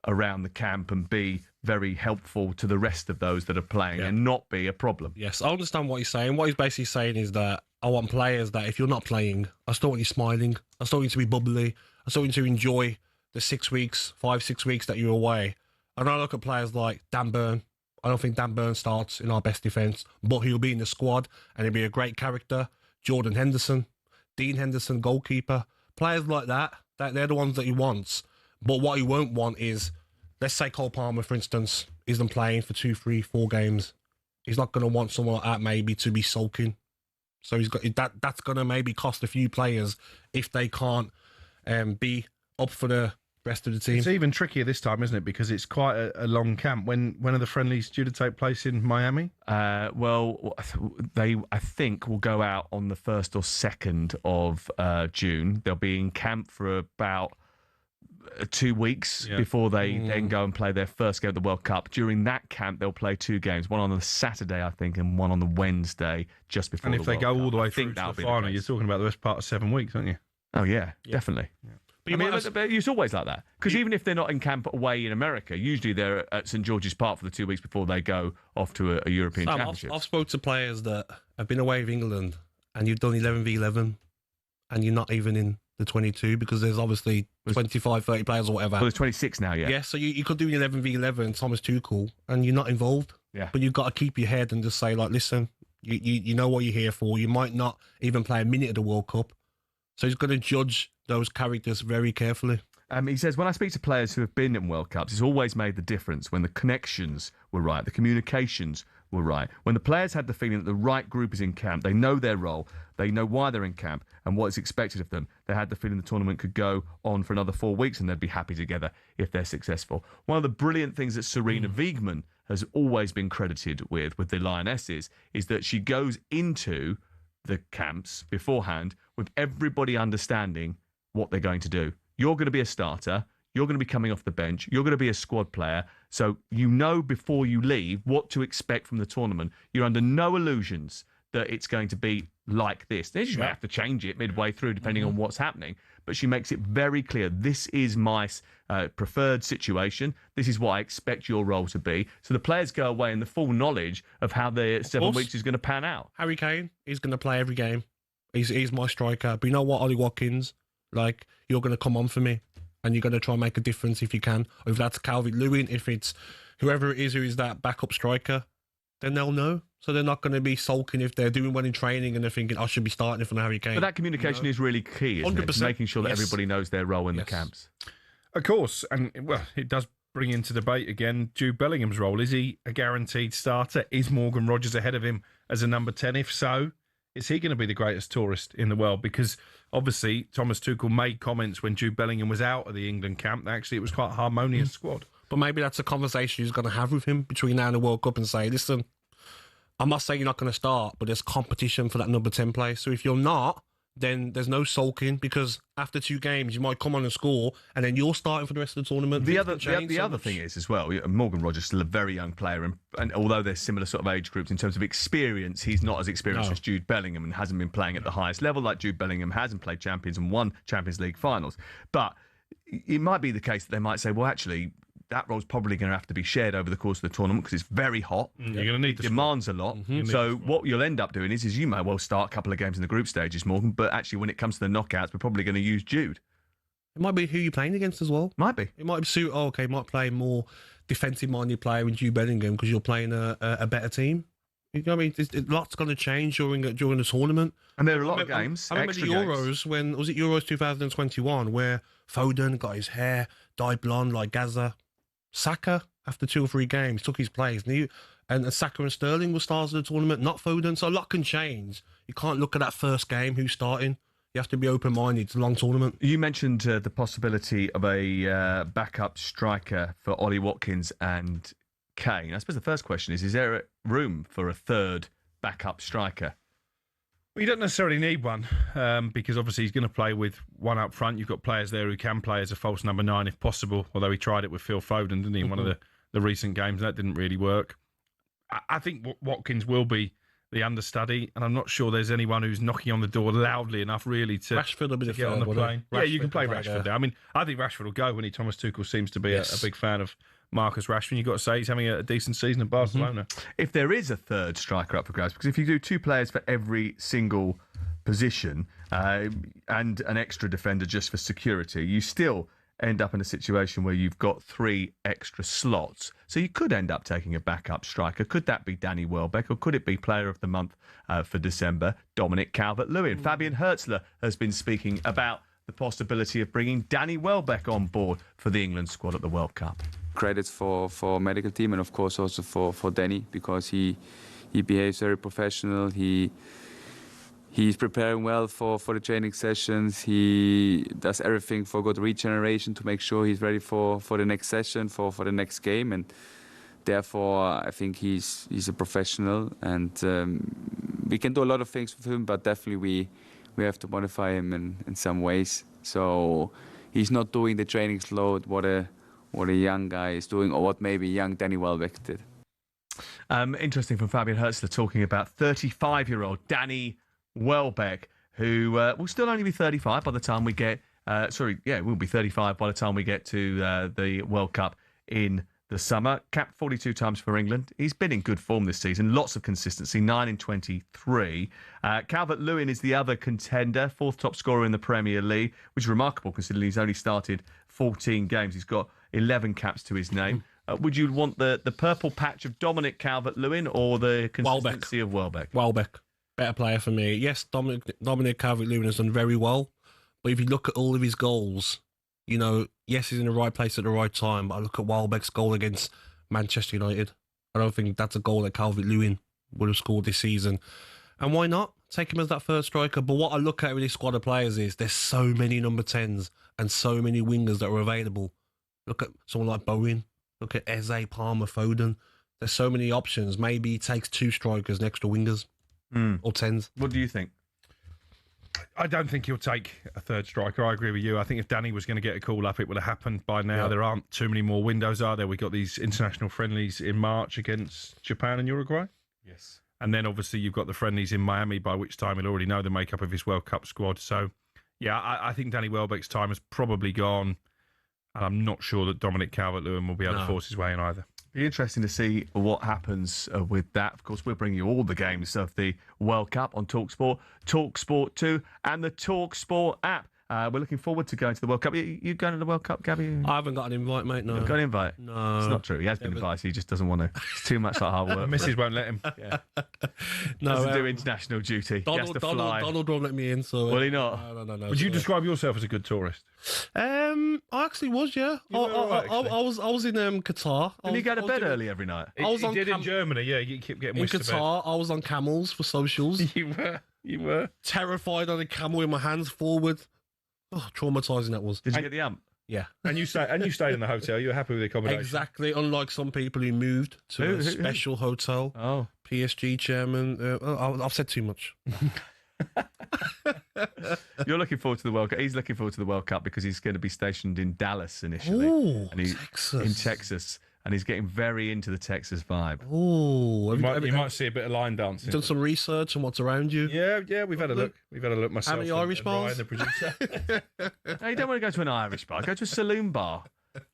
around the camp and be very helpful to the rest of those that are playing and not be a problem. Yes, I understand what he's saying. What he's basically saying is that I want players that if you're not playing, I still want you smiling, I still want you to be bubbly, I still want you to enjoy the 6 weeks, 5-6 weeks that you're away. And I look at players like Dan Burn. I don't think Dan Burn starts in our best defence, but he'll be in the squad and he'll be a great character. Jordan Henderson, Dean Henderson, goalkeeper. Players like that, they're the ones that he wants. But what he won't want is, let's say Cole Palmer, for instance, isn't playing for 2, 3, 4 games. He's not going to want someone like that maybe to be sulking. So he's got that's going to maybe cost a few players if they can't be up for the rest of the team. It's even trickier this time, isn't it? Because it's quite a long camp. When are the friendlies due to take place in Miami? Well, they, I think, will go out on the 1st or 2nd of June. They'll be in camp for about 2 weeks before they then go and play their first game at the World Cup. During that camp, they'll play 2 games, one on the Saturday, I think, and one on the Wednesday just before the World Cup. And if they go all the way through to the final, you're talking about the best part of 7 weeks, aren't you? Oh, yeah. Definitely. Yeah. I mean, it's always like that. Because even if they're not in camp away in America, usually they're at St George's Park for the 2 weeks before they go off to a European Championship. I've spoken to players that have been away with England and you've done 11v11 and you're not even in the 22 because there's obviously 25, 30 players or whatever. Well, there's 26 now, yeah. Yeah, so you could do an 11v11, Thomas Tuchel, and you're not involved. Yeah. But you've got to keep your head and just say, like, listen, you know what you're here for. You might not even play a minute of the World Cup. So he's got to judge those characters very carefully. He says, when I speak to players who have been in World Cups, it's always made the difference when the connections were right, the communications were right. When the players had the feeling that the right group is in camp, they know their role, they know why they're in camp and what is expected of them. They had the feeling the tournament could go on for another 4 weeks and they'd be happy together if they're successful. One of the brilliant things that Serena Wiegmann has always been credited with the Lionesses is that she goes into the camps beforehand with everybody understanding what they're going to do. You're going to be a starter. You're going to be coming off the bench. You're going to be a squad player. So you know before you leave what to expect from the tournament. You're under no illusions that it's going to be like this. She may have to change it midway through depending on what's happening. But she makes it very clear, this is my preferred situation. This is what I expect your role to be. So the players go away in the full knowledge of how their 7 weeks is going to pan out. Harry Kane is going to play every game. He's my striker. But you know what, Ollie Watkins? Like, you're going to come on for me and you're going to try and make a difference if you can. Or if that's Calvert-Lewin, if it's whoever it is who is that backup striker, then they'll know. So they're not going to be sulking if they're doing well in training and they're thinking, I should be starting in front of Harry Kane. But that communication is really key, isn't 100%. it? Making sure that everybody knows their role in the camps. Of course. And, well, it does bring into debate again Jude Bellingham's role. Is he a guaranteed starter? Is Morgan Rogers ahead of him as a number 10? If so, is he going to be the greatest tourist in the world? Because obviously Thomas Tuchel made comments when Jude Bellingham was out of the England camp. Actually, it was quite a harmonious squad. But maybe that's a conversation he's going to have with him between now and the World Cup and say, listen, I must say you're not going to start, but there's competition for that number 10 place. So if you're not, then there's no sulking because after 2 games, you might come on and score and then you're starting for the rest of the tournament. The other thing is as well, Morgan Rogers is still a very young player and although there's similar sort of age groups in terms of experience, he's not as experienced as Jude Bellingham and hasn't been playing at the highest level like Jude Bellingham hasn't played Champions and won Champions League finals. But it might be the case that they might say, well, actually, that role's probably going to have to be shared over the course of the tournament because it's very hot. You're going to need the demands a lot. So what you'll end up doing is you may well start a couple of games in the group stages, Morgan, but actually when it comes to the knockouts, we're probably going to use Jude. It might be who you're playing against as well. Might be. It might suit, might play more defensive-minded player in Jude Bellingham because you're playing a better team. You know what I mean? Lots going to change during the tournament. And there are a lot of games. I remember the Euros when, was it Euros 2021, where Foden got his hair dyed blonde like Gaza. Saka, after 2 or 3 games, took his place. And Saka and Sterling were stars of the tournament, not Foden. So a lot can change. You can't look at that first game, who's starting. You have to be open-minded. It's a long tournament. You mentioned the possibility of a backup striker for Ollie Watkins and Kane. I suppose the first question is there room for a third backup striker? Well, you don't necessarily need one because obviously he's going to play with one up front. You've got players there who can play as a false number 9 if possible, although he tried it with Phil Foden, didn't he, in one of the recent games. That didn't really work. I think Watkins will be the understudy, and I'm not sure there's anyone who's knocking on the door loudly enough really to Rashford will be the get on the plane. Yeah, you can play Rashford there. I mean, I think Rashford will go when Thomas Tuchel seems to be a big fan of Marcus Rashford. You've got to say he's having a decent season at Barcelona. If there is a third striker up for grabs, because if you do 2 players for every single position and an extra defender just for security, you still end up in a situation where you've got 3 extra slots. So you could end up taking a backup striker. Could that be Danny Welbeck or could it be Player of the Month for December, Dominic Calvert-Lewin? Fabian Hertzler has been speaking about the possibility of bringing Danny Welbeck on board for the England squad at the World Cup. Credits for medical team and of course also for Danny because he behaves very professional. He's preparing well for the training sessions. He does everything for good regeneration to make sure he's ready for the next session, for the next game. And therefore, I think he's a professional. And we can do a lot of things with him, but definitely we have to modify him in some ways. So he's not doing the training load what a young guy is doing, or what maybe young Danny Welbeck did. Interesting from Fabian Hertzler talking about 35-year-old Danny Welbeck, who will still only be 35 by the time we get. We'll be 35 by the time we get to the World Cup in the summer. Capped 42 times for England. He's been in good form this season. Lots of consistency, 9 in 23. Calvert-Lewin is the other contender, 4th top scorer in the Premier League, which is remarkable considering he's only started 14 games. He's got 11 caps to his name. Would you want the purple patch of Dominic Calvert-Lewin or the consistency of Welbeck? Welbeck. Better player for me. Yes, Dominic Calvert-Lewin has done very well. But if you look at all of his goals, you know, yes, he's in the right place at the right time. But I look at Welbeck's goal against Manchester United. I don't think that's a goal that Calvert-Lewin would have scored this season. And why not? Take him as that first striker. But what I look at with this squad of players is there's so many number 10s and so many wingers that are available. Look at someone like Bowen. Look at Eze, Palmer, Foden. There's so many options. Maybe he takes 2 strikers next to wingers or 10s. What do you think? I don't think he'll take a third striker. I agree with you. I think if Danny was going to get a call up, it would have happened by now. Yeah. There aren't too many more windows, are there? We've got these international friendlies in March against Japan and Uruguay. Yes. And then obviously you've got the friendlies in Miami, by which time he'll already know the makeup of his World Cup squad. So, yeah, I think Danny Welbeck's time has probably gone. And I'm not sure that Dominic Calvert-Lewin will be able to force his way in either. Be interesting to see what happens with that. Of course, we'll bring you all the games of the World Cup on talkSPORT, talkSPORT 2 and the talkSPORT app. We're looking forward to going to the World Cup. You going to the World Cup, Gabby? I haven't got an invite, mate, no. You've got an invite? No. It's not true. He has been invited. He just doesn't want to. It's too much like hard work. Mrs. won't let him. Yeah. Doesn't do international duty. He has to fly. Donald won't let me in, so... Will he not? No. Would you describe yourself as a good tourist? I actually was, yeah. I was in Qatar. Didn't you go to bed early every night? He did in Germany, yeah. You keep getting wished to bed. In Qatar, I was on camels for socials. You were. Terrified on a camel with my hands forward. Oh, traumatising that was. Did you get the amp? Yeah. And you stayed in the hotel. You were happy with the accommodation? Exactly. Unlike some people who moved to a special hotel. Oh. PSG chairman. I've said too much. You're looking forward to the World Cup. He's looking forward to the World Cup because he's going to be stationed in Dallas initially. Ooh, and in Texas. And he's getting very into the Texas vibe. Oh, you might see a bit of line dancing. Done some research on what's around you? Yeah, we've had a look. We've had a look myself. How many Irish bars? Ryan, the producer. No, you don't want to go to an Irish bar. Go to a saloon bar.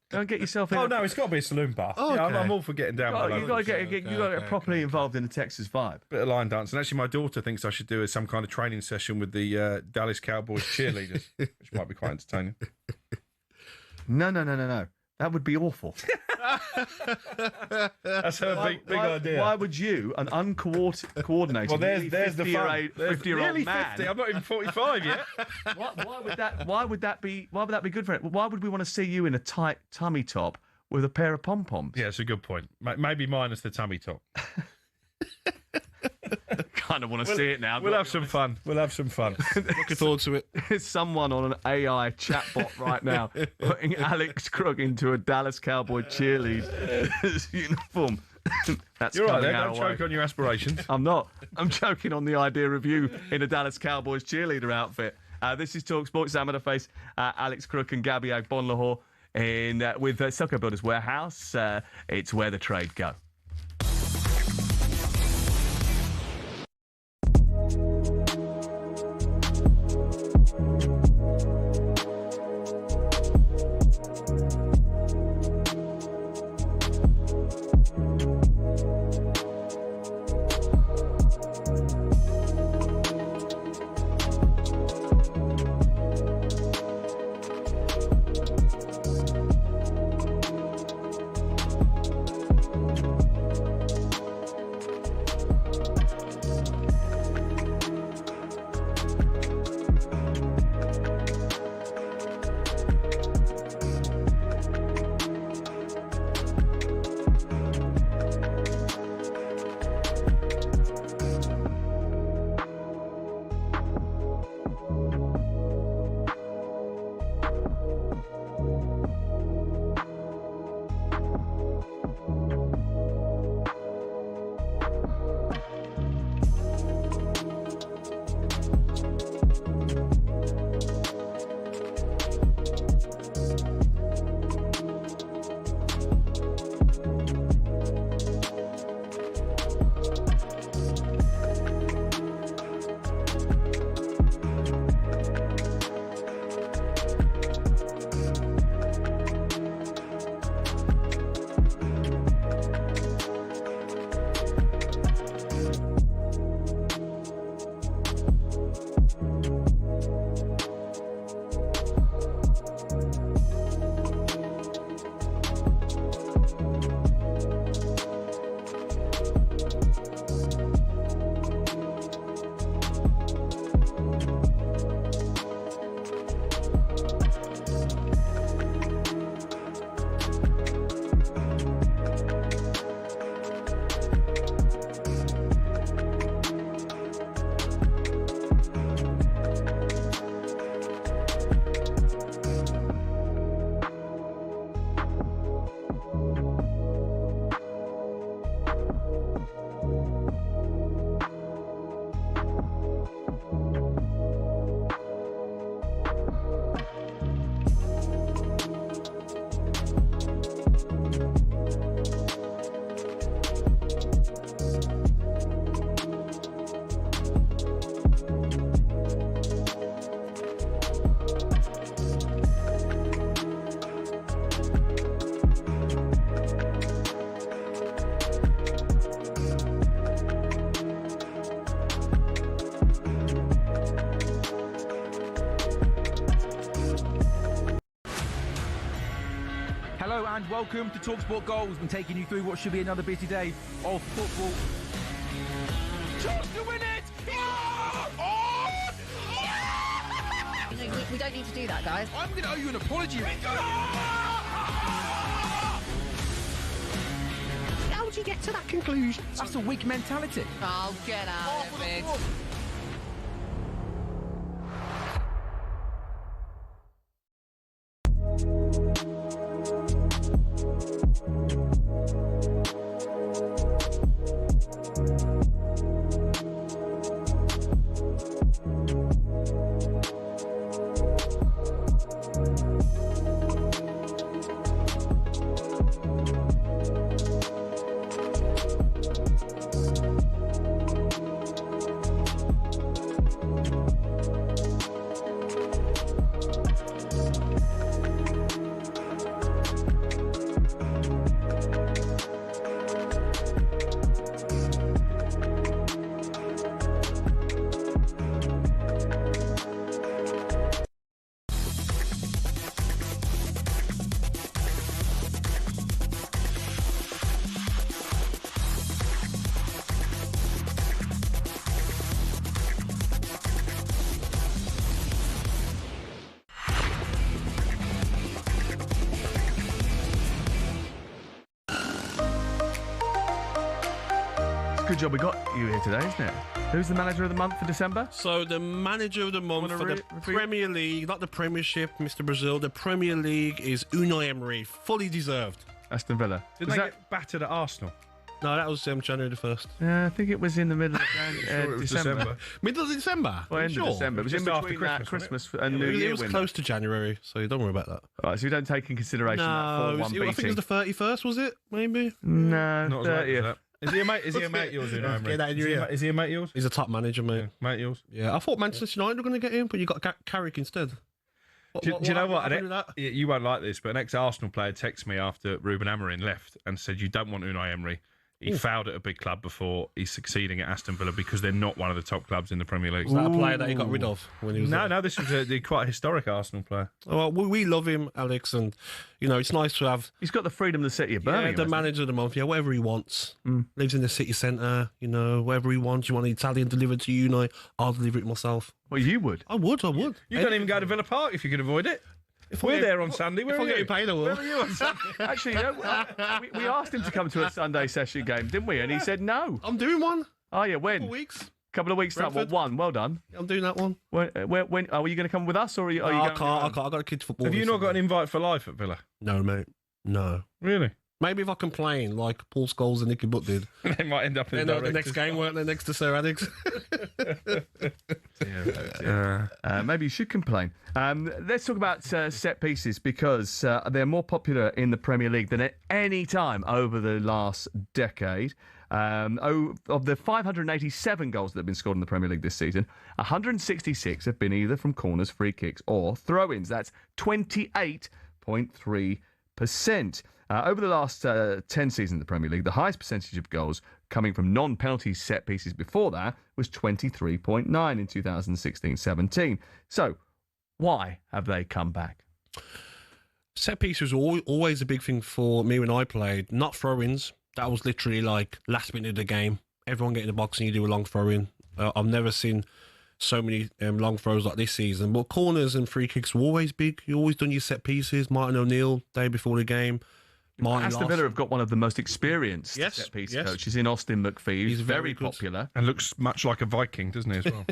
Go and get yourself in. Oh, no, it's got to be a saloon bar. Oh, okay. I'm all for getting down. You've got to get properly involved in the Texas vibe. Bit of line dancing. Actually, my daughter thinks I should do some kind of training session with the Dallas Cowboys cheerleaders, which might be quite entertaining. No. That would be awful. That's her big idea. Why would you, an uncoordinated, well, there's the 50-year-old man? 50. I'm not even 45 yet. Why would that be good for it? Why would we want to see you in a tight tummy top with a pair of pom poms? Yeah, it's a good point. Maybe minus the tummy top. Kind of want to see it now. We'll have some fun. Looking forward to it. There's someone on an AI chatbot right now putting Alex Crook into a Dallas Cowboy cheerleader uniform. That's You're right there. Don't choke on your aspirations. I'm not. I'm joking on the idea of you in a Dallas Cowboys cheerleader outfit. This is talkSPORT. Sam Matterface, Alex Crook and Gabby Agbonlahor with Soccer Builders Warehouse. It's where the trade go. welcome to talkSPORT Goals. Been taking you through what should be another busy day of football. Chance to win it! We don't need to do that, guys. I'm going to owe you an apology. How would you get to that conclusion? That's a weak mentality. Oh, get out of it. Good job we got you here today, isn't it? Who's the manager of the month for December? So the manager of the month for the Premier League, not the Premiership, Mr. Brazil, the Premier League is Unai Emery. Fully deserved. Aston Villa. Didn't they get battered at Arsenal? No, that was January the 1st. Yeah, I think it was in the middle of December. Middle of December? Well, end of December. It was in between Christmas and New Year. It was close to January, so don't worry about that. All right, so you don't take in consideration that 4-1 beating. I think it was the 31st, was it? Maybe? No, not 30th. Is he a mate? Is he a mate yours? Get that in your ear. Is he a mate yours? He's a top manager, mate. Yeah, mate yours? Yeah, I thought Manchester United were going to get him, but you got Carrick instead. Do you know what? You won't like this, but an ex-Arsenal player texted me after Ruben Amorim left and said, you don't want Unai Emery. He fouled at a big club before he's succeeding at Aston Villa because they're not one of the top clubs in the Premier League. Was that a player that he got rid of when he was there? No, this was quite a historic Arsenal player. Well, we love him, Alex, and it's nice to have. He's got the freedom of the city of Birmingham. The manager of the month, whatever he wants. Lives in the city centre, whatever he wants. You want an Italian delivered to you, I'll deliver it myself. Well, you would. I would. You don't even go to Villa Park if you could avoid it. We're there on Sunday. Where are you? Paid, I will. Where are you on Sunday? Actually, we asked him to come to a Sunday session game, didn't we? And he said no. I'm doing one. Oh, yeah, when? Couple of weeks time. Well, one. Well done. I'm doing that one. When are you going to come with us, or are you? I can't. I got a kid's football. Have you not got an invite for life at Villa? No, mate. No. Really? Maybe if I complain like Paul Scholes and Nicky Butt did. They might end up in the next game, weren't they, next to Sir Alex? Maybe you should complain. Let's talk about set pieces because they're more popular in the Premier League than at any time over the last decade. Of the 587 goals that have been scored in the Premier League this season, 166 have been either from corners, free kicks or throw-ins. That's 28.3%. Over the last 10 seasons in the Premier League, the highest percentage of goals coming from non-penalty set pieces before that was 23.9 in 2016-17. So, why have they come back? Set piece was always a big thing for me when I played. Not throw-ins. That was literally like last minute of the game. Everyone get in the box and you do a long throw-in. I've never seen so many long throws like this season. But corners and free kicks were always big. You always done your set pieces. Martin O'Neill, day before the game. Aston Villa have got one of the most experienced set-piece coaches in Austin McPhee. He's very popular. And looks much like a Viking, doesn't he, as well?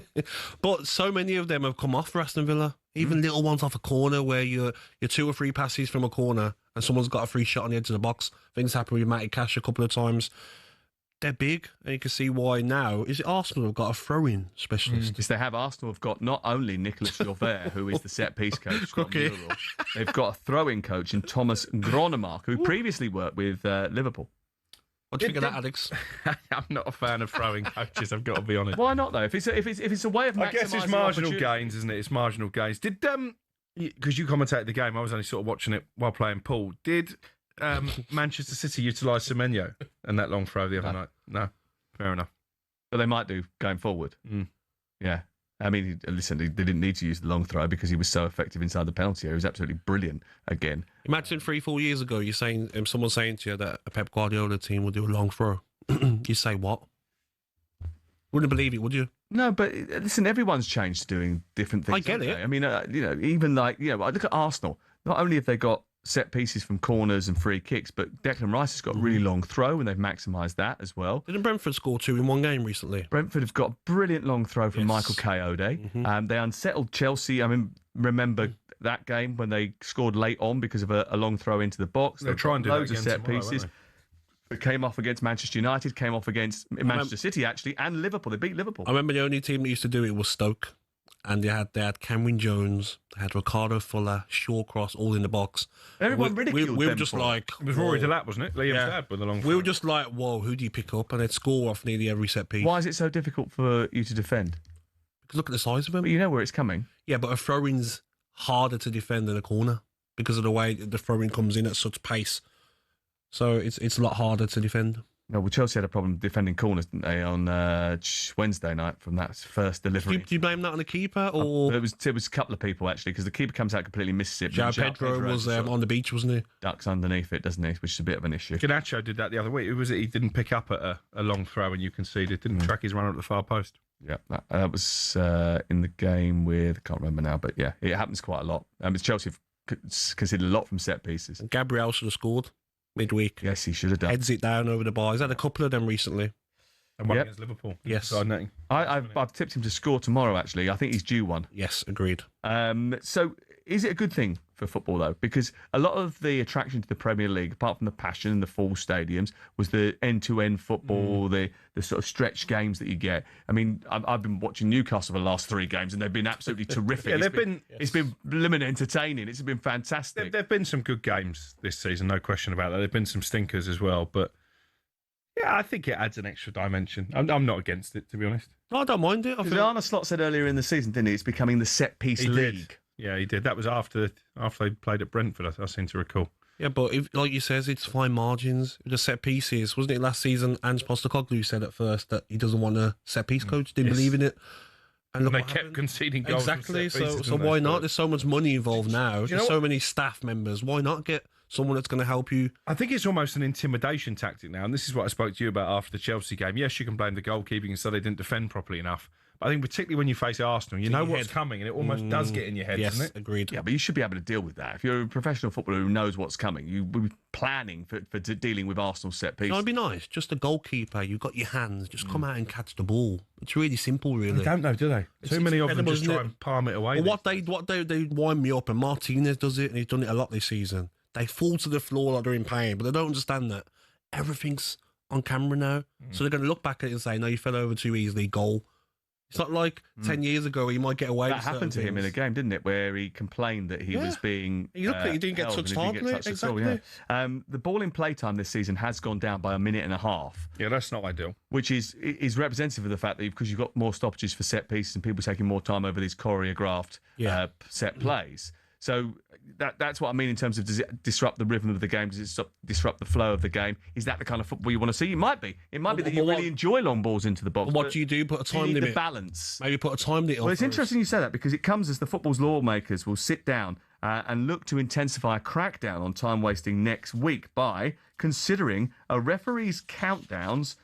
But so many of them have come off for Aston Villa. Even little ones off a corner where you're 2 or 3 passes from a corner and someone's got a free shot on the edge of the box. Things happened with Matty Cash a couple of times. They're big, and you can see why now. Is it Arsenal have got a throw-in specialist? Yes, they have. Arsenal have got not only Nicolas Jauvert, who is the set-piece coach, they've got a throw-in coach in Thomas Gronemark, who previously worked with Liverpool. What do you think of that, Alex? I'm not a fan of throwing coaches, I've got to be honest. Why not, though? If it's a way of maximising I guess it's marginal gains, isn't it? It's marginal gains. Did because you commentated the game, I was only sort of watching it while playing pool. Did Manchester City utilise Semenyo and that long throw the other night? No, fair enough. But they might do going forward. Yeah. I mean, listen, they didn't need to use the long throw because he was so effective inside the penalty area. He was absolutely brilliant again. Imagine 3-4 years ago, you're saying someone saying to you that a Pep Guardiola team will do a long throw. You say what? Wouldn't believe it, would you? No, but listen, everyone's changed to doing different things. I get it. I mean, even like, I look at Arsenal. Not only have they got set pieces from corners and free kicks, but Declan Rice has got a really long throw, and they've maximised that as well. Didn't Brentford score 2 in one game recently? Brentford have got a brilliant long throw from Michael Coyote. They unsettled Chelsea. I mean, remember that game when they scored late on because of a long throw into the box. They'll try and do loads that of again set tomorrow, pieces. won't It came off against Manchester United, came off against Manchester City, actually, and Liverpool. They beat Liverpool. I remember the only team that used to do it was Stoke. And they had Cameron Jones, they had Ricardo Fuller, Shawcross, all in the box. Everyone ridiculed we were them just for like... It was Rory Delap, wasn't it? Liam's dad with the long We were just like, whoa, who do you pick up? And they'd score off nearly every set piece. Why is it so difficult for you to defend? Because look at the size of them. But you know where it's coming. Yeah, but a throw-in's harder to defend than a corner because of the way the throw-in comes in at such pace. So it's a lot harder to defend. No, well, Chelsea had a problem defending corners, didn't they, on Wednesday night from that first delivery. Do you blame that on the keeper? Or It was a couple of people, actually, because the keeper comes out completely misses it. João Pedro was on the beach, wasn't he? Ducks underneath it, doesn't he? Which is a bit of an issue. Garnacho did that the other week. Who was it? He didn't pick up at a long throw and you conceded. Didn't track his runner at the far post. Yeah, that was in the game with, I can't remember now, but yeah, it happens quite a lot. Chelsea have conceded a lot from set pieces. And Gabriel should have scored midweek. Yes, he should have done. Heads it down over the bar. He's had a couple of them recently. And one against Liverpool. Yes. I've tipped him to score tomorrow, actually. I think he's due one. Yes, agreed. So is it a good thing for football, though? Because a lot of the attraction to the Premier League, apart from the passion and the full stadiums, was the end-to-end football, the sort of stretch games that you get. I mean, I've been watching Newcastle for the last 3 games, and they've been absolutely terrific. It's been blimmin' entertaining. It's been fantastic. There've been some good games this season, no question about that. There've been some stinkers as well, but yeah, I think it adds an extra dimension. I'm not against it, to be honest. No, I don't mind it. Arne Slot said earlier in the season, didn't he? It's becoming the set-piece league. Yeah, he did. That was after they played at Brentford, I seem to recall. Yeah, but like you says, it's fine margins. The set pieces, wasn't it last season? Ange Postecoglou said at first that he doesn't want a set piece coach. Didn't believe in it, and look they what kept happened. conceding goals. Exactly. So why not? There's so much money involved now. There's so many staff members. Why not get someone that's going to help you? I think it's almost an intimidation tactic now, and this is what I spoke to you about after the Chelsea game. Yes, you can blame the goalkeeping and so they didn't defend properly enough. But I think particularly when you face Arsenal, you know what's coming, and it almost does get in your head, doesn't it? Agreed. Yeah, but you should be able to deal with that. If you're a professional footballer who knows what's coming, you will be planning for dealing with Arsenal set pieces. No, it'd be nice. Just a goalkeeper. You've got your hands. Just come out and catch the ball. It's really simple, really. They don't know, do they? Too many of them just try and palm it away. Well, they wind me up, and Martinez does it, and he's done it a lot this season. They fall to the floor like they're in pain, but they don't understand that everything's on camera now. So they're going to look back at it and say, no, you fell over too easily, goal. It's not like 10 years ago he might get away with that happened to him in a game, didn't it? Where he complained that he was being he looked like he didn't get touched hardly. Exactly. The ball in play time this season has gone down by 1.5 minutes. Yeah, that's not ideal. Which is representative of the fact that because you've got more stoppages for set pieces and people taking more time over these choreographed set plays. So that's what I mean in terms of, does it disrupt the rhythm of the game? Does it disrupt the flow of the game? Is that the kind of football you want to see? It might be. It might be that you really enjoy long balls into the box. What do you do? Put a time limit. The balance. Maybe put a time limit on. Well, it's interesting you say that because it comes as the football's lawmakers will sit down and look to intensify a crackdown on time wasting next week by considering a referee's countdowns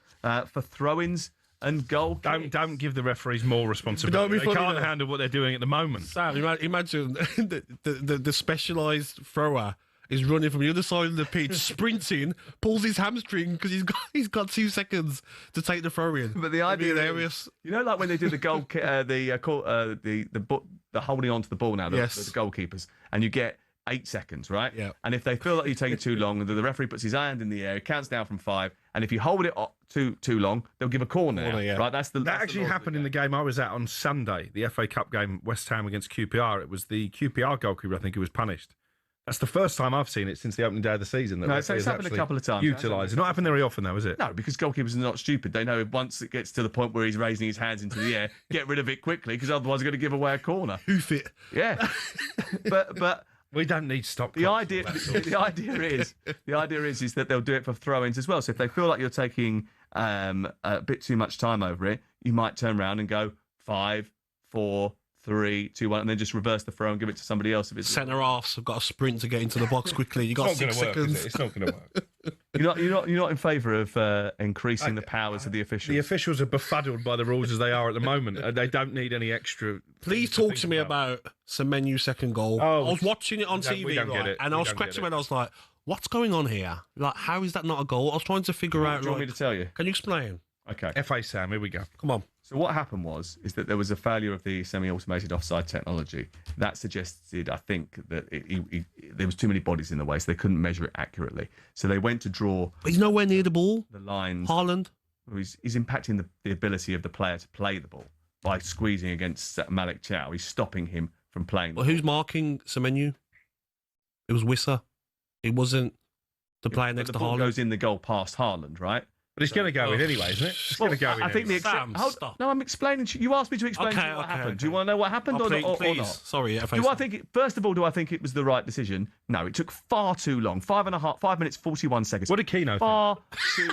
for throw-ins and goal. Don't give the referees more responsibility. They can't handle what they're doing at the moment. Sam, imagine the specialised thrower is running from the other side of the pitch, sprinting, pulls his hamstring because he's got 2 seconds to take the throw in. But the idea hilarious. You know, like when they do the goal, the holding on to the ball now, the goalkeepers, and you get 8 seconds, right? Yeah. And if they feel like you're taking too long, the referee puts his hand in the air, counts down from 5, and if you hold it too long, they'll give a corner. Right? That actually happened in the game I was at on Sunday, the FA Cup game, West Ham against QPR. It was the QPR goalkeeper, I think, who was punished. That's the first time I've seen it since the opening day of the season. No, it's happened a couple of times. Utilised. It's not happened very often, though, is it? No, because goalkeepers are not stupid. They know once it gets to the point where he's raising his hands into the air, get rid of it quickly, because otherwise they're going to give away a corner. Hoof it. Yeah. but we don't need stop. The idea is that they'll do it for throw-ins as well. So if they feel like you're taking a bit too much time over it, you might turn around and go 5, 4, 3, 2, 1, and then just reverse the throw and give it to somebody else if it's centre halves have got to sprint to get into the box quickly. You got 6 seconds. It's not going to work. You're not in favour of increasing the powers of the officials. The officials are befuddled by the rules as they are at the moment. They don't need any extra. Please talk to me about Semenyu's second goal. Oh, I was watching it on TV, we don't get it. and I was scratching my head. I was like, "What's going on here? Like, how is that not a goal?" I was trying to figure out. Do you want me to tell you? Can you explain? Okay. FA Sam, here we go. Come on. So what happened is that there was a failure of the semi-automated offside technology. That suggested, I think, that there was too many bodies in the way, so they couldn't measure it accurately. So they went to draw. But he's nowhere near the ball. The lines. Haaland. He's impacting the ability of the player to play the ball by squeezing against Malik Chow. He's stopping him from playing. Well, who's marking Semenyu? It was Wissa. It wasn't the player next to The ball Haaland. goes in the goal past Haaland, right? But it's going to go in anyway, isn't it? It's going to go in. I think Sam, stop. No, I'm explaining. You asked me to explain to you what happened. Do you want to know what happened or not? Sorry, First of all, do I think it was the right decision? No, it took far too long. 5 minutes, 41 seconds. What did Keno Far too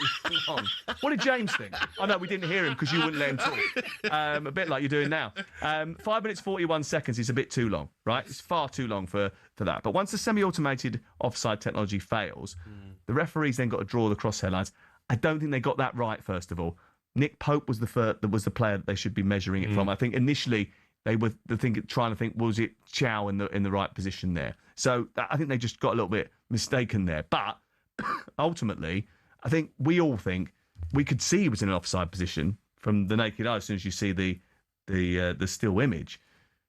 long. What did James think? I know we didn't hear him because you wouldn't let him talk. A bit like you're doing now. 5 minutes, 41 seconds is a bit too long, right? It's far too long for that. But once the semi-automated offside technology fails, the referees then got to draw the crosshair lines. I don't think they got that right, first of all. Nick Pope was the player that they should be measuring it from. I think initially they were trying to think, was it Chow in the right position there? So I think they just got a little bit mistaken there. But ultimately, I think we all think we could see he was in an offside position from the naked eye as soon as you see the still image.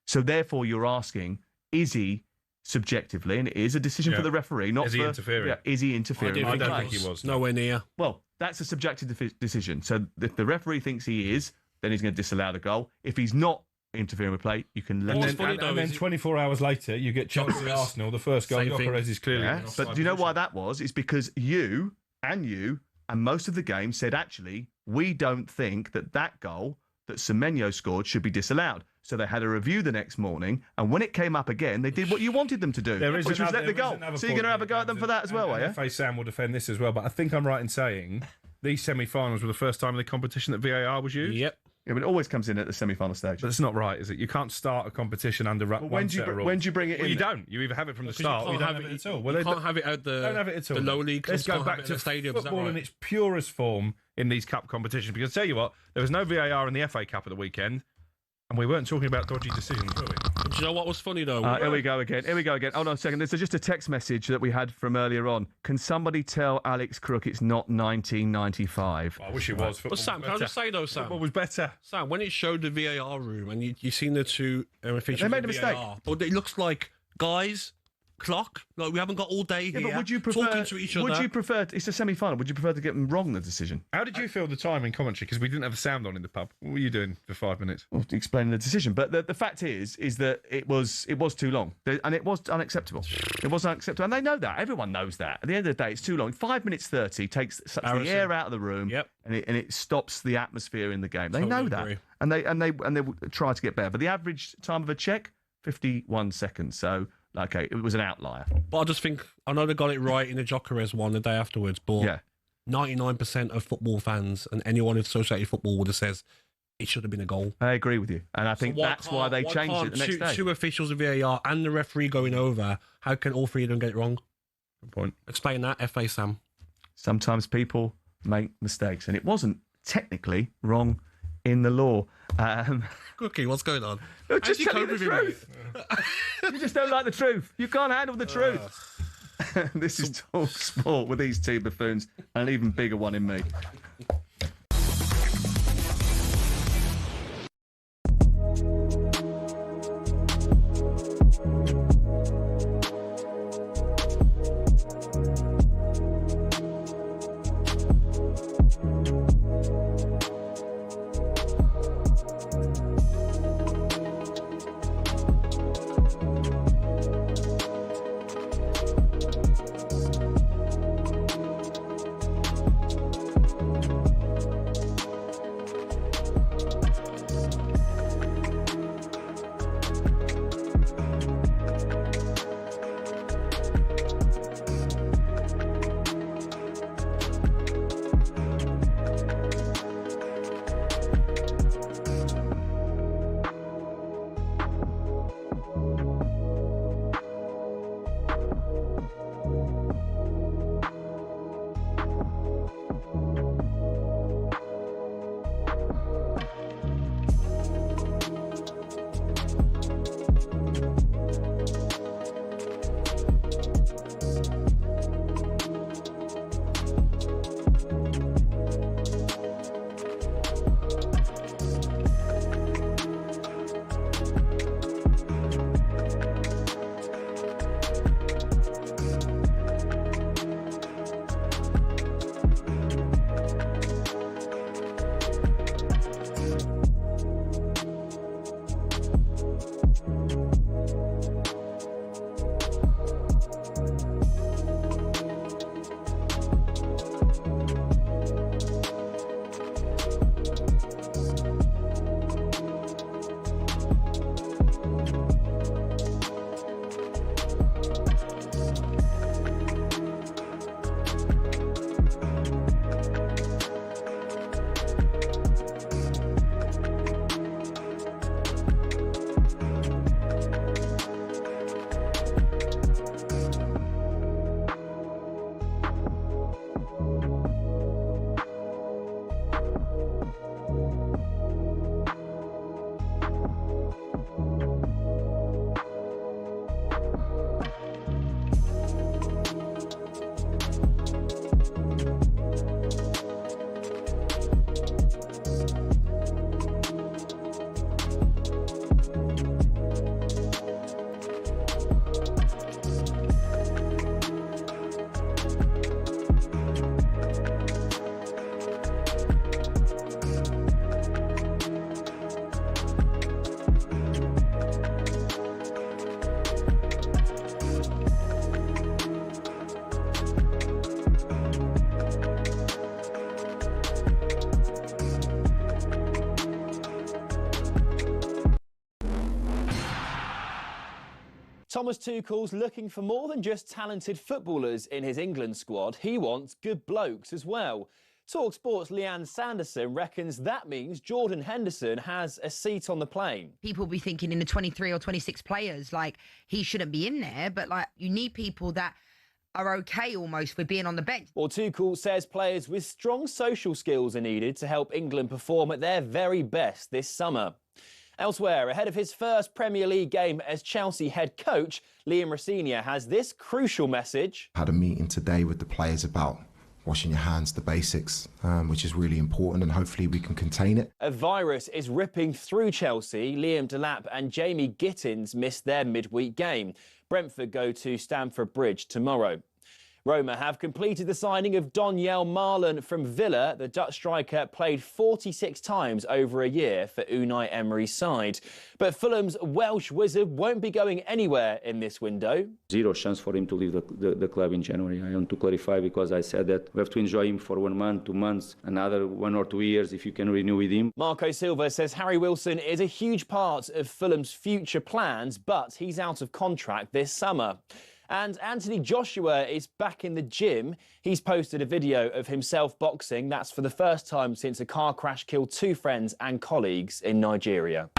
So therefore, you're asking, is he subjectively, and it is a decision for the referee, not is he interfering? Yeah, is he interfering? I don't think he was. Nowhere near. Well, that's a subjective decision. So if the referee thinks he is, then he's going to disallow the goal. If he's not interfering with play, you can let him. And then 24 hours later, you get Chelsea Arsenal. The first goal, Gyökeres is clearly. Yeah. But do you know why that was? It's because you and most of the game said, actually, we don't think that goal that Semenyo scored should be disallowed. So they had a review the next morning, and when it came up again, they did what you wanted them to do, which was let the goal. So you're going to have a go at them for that as well, are you? FA Sam will defend this as well, but I think I'm right in saying these semi-finals were the first time in the competition that VAR was used. Yep. Yeah, but it always comes in at the semi-final stage. But it's not right, is it? You can't start a competition under one set of rules. When do you bring it in? You don't. You either have it from the start or you don't have it at all. Well, you can't have it at the low league. Let's go back to football in its purest form in these cup competitions. Because I tell you what, there was no VAR in the FA Cup at the weekend. And we weren't talking about dodgy decisions, were we? Do you know what was funny, though? Here we go again. Hold on a second. There's just a text message that we had from earlier on. Can somebody tell Alex Crook it's not 1995? Well, I wish it was. But Sam, can I just say, though, Sam? Football was better. Sam, when it showed the VAR room and you seen the two officials, they made a mistake. But it looks like, guys, clock. Like, we haven't got all day here. But would you prefer, talking to each other? Would you prefer? It's a semi-final. Would you prefer to get them wrong, the decision? How did you feel the time in commentary? Because we didn't have the sound on in the pub. What were you doing for 5 minutes? Well, explaining the decision. But the fact is that it was too long, and it was unacceptable. It was unacceptable, and they know that. Everyone knows that. At the end of the day, it's too long. 5 minutes 30 sucks the air out of the room, and it stops the atmosphere in the game. They know that, and they try to get better. But the average time of a check, 51 seconds. So. Okay, it was an outlier. But I just think, I know they got it right in the Gyökeres one the day afterwards, but 99% of football fans and anyone who's associated football would have said it should have been a goal. I agree with you. And I think that's why they changed it the next day. Two officials of VAR and the referee going over, how can all three of them get it wrong? Good point. Explain that, FA Sam. Sometimes people make mistakes, and it wasn't technically wrong in the law. Cookie, what's going on? No, just tell you the truth. You just don't like the truth. You can't handle the truth. This is Talk Sport with these two buffoons and an even bigger one in me. Thomas Tuchel's looking for more than just talented footballers in his England squad. He wants good blokes as well. talkSPORT's Leanne Sanderson reckons that means Jordan Henderson has a seat on the plane. People will be thinking in the 23 or 26 players, like, he shouldn't be in there, but, like, you need people that are okay almost with being on the bench. Well, Tuchel says players with strong social skills are needed to help England perform at their very best this summer. Elsewhere, ahead of his first Premier League game as Chelsea head coach, Liam Rosenior has this crucial message. Had a meeting today with the players about washing your hands, the basics, which is really important, and hopefully we can contain it. A virus is ripping through Chelsea. Liam Delap and Jamie Gittins missed their midweek game. Brentford go to Stamford Bridge tomorrow. Roma have completed the signing of Donyell Marlon from Villa. The Dutch striker played 46 times over a year for Unai Emery's side. But Fulham's Welsh wizard won't be going anywhere in this window. Zero chance for him to leave the club in January. I want to clarify, because I said that we have to enjoy him for 1 month, 2 months, another 1 or 2 years if you can renew with him. Marco Silva says Harry Wilson is a huge part of Fulham's future plans, but he's out of contract this summer. And Anthony Joshua is back in the gym. He's posted a video of himself boxing. That's for the first time since a car crash killed 2 friends and colleagues in Nigeria.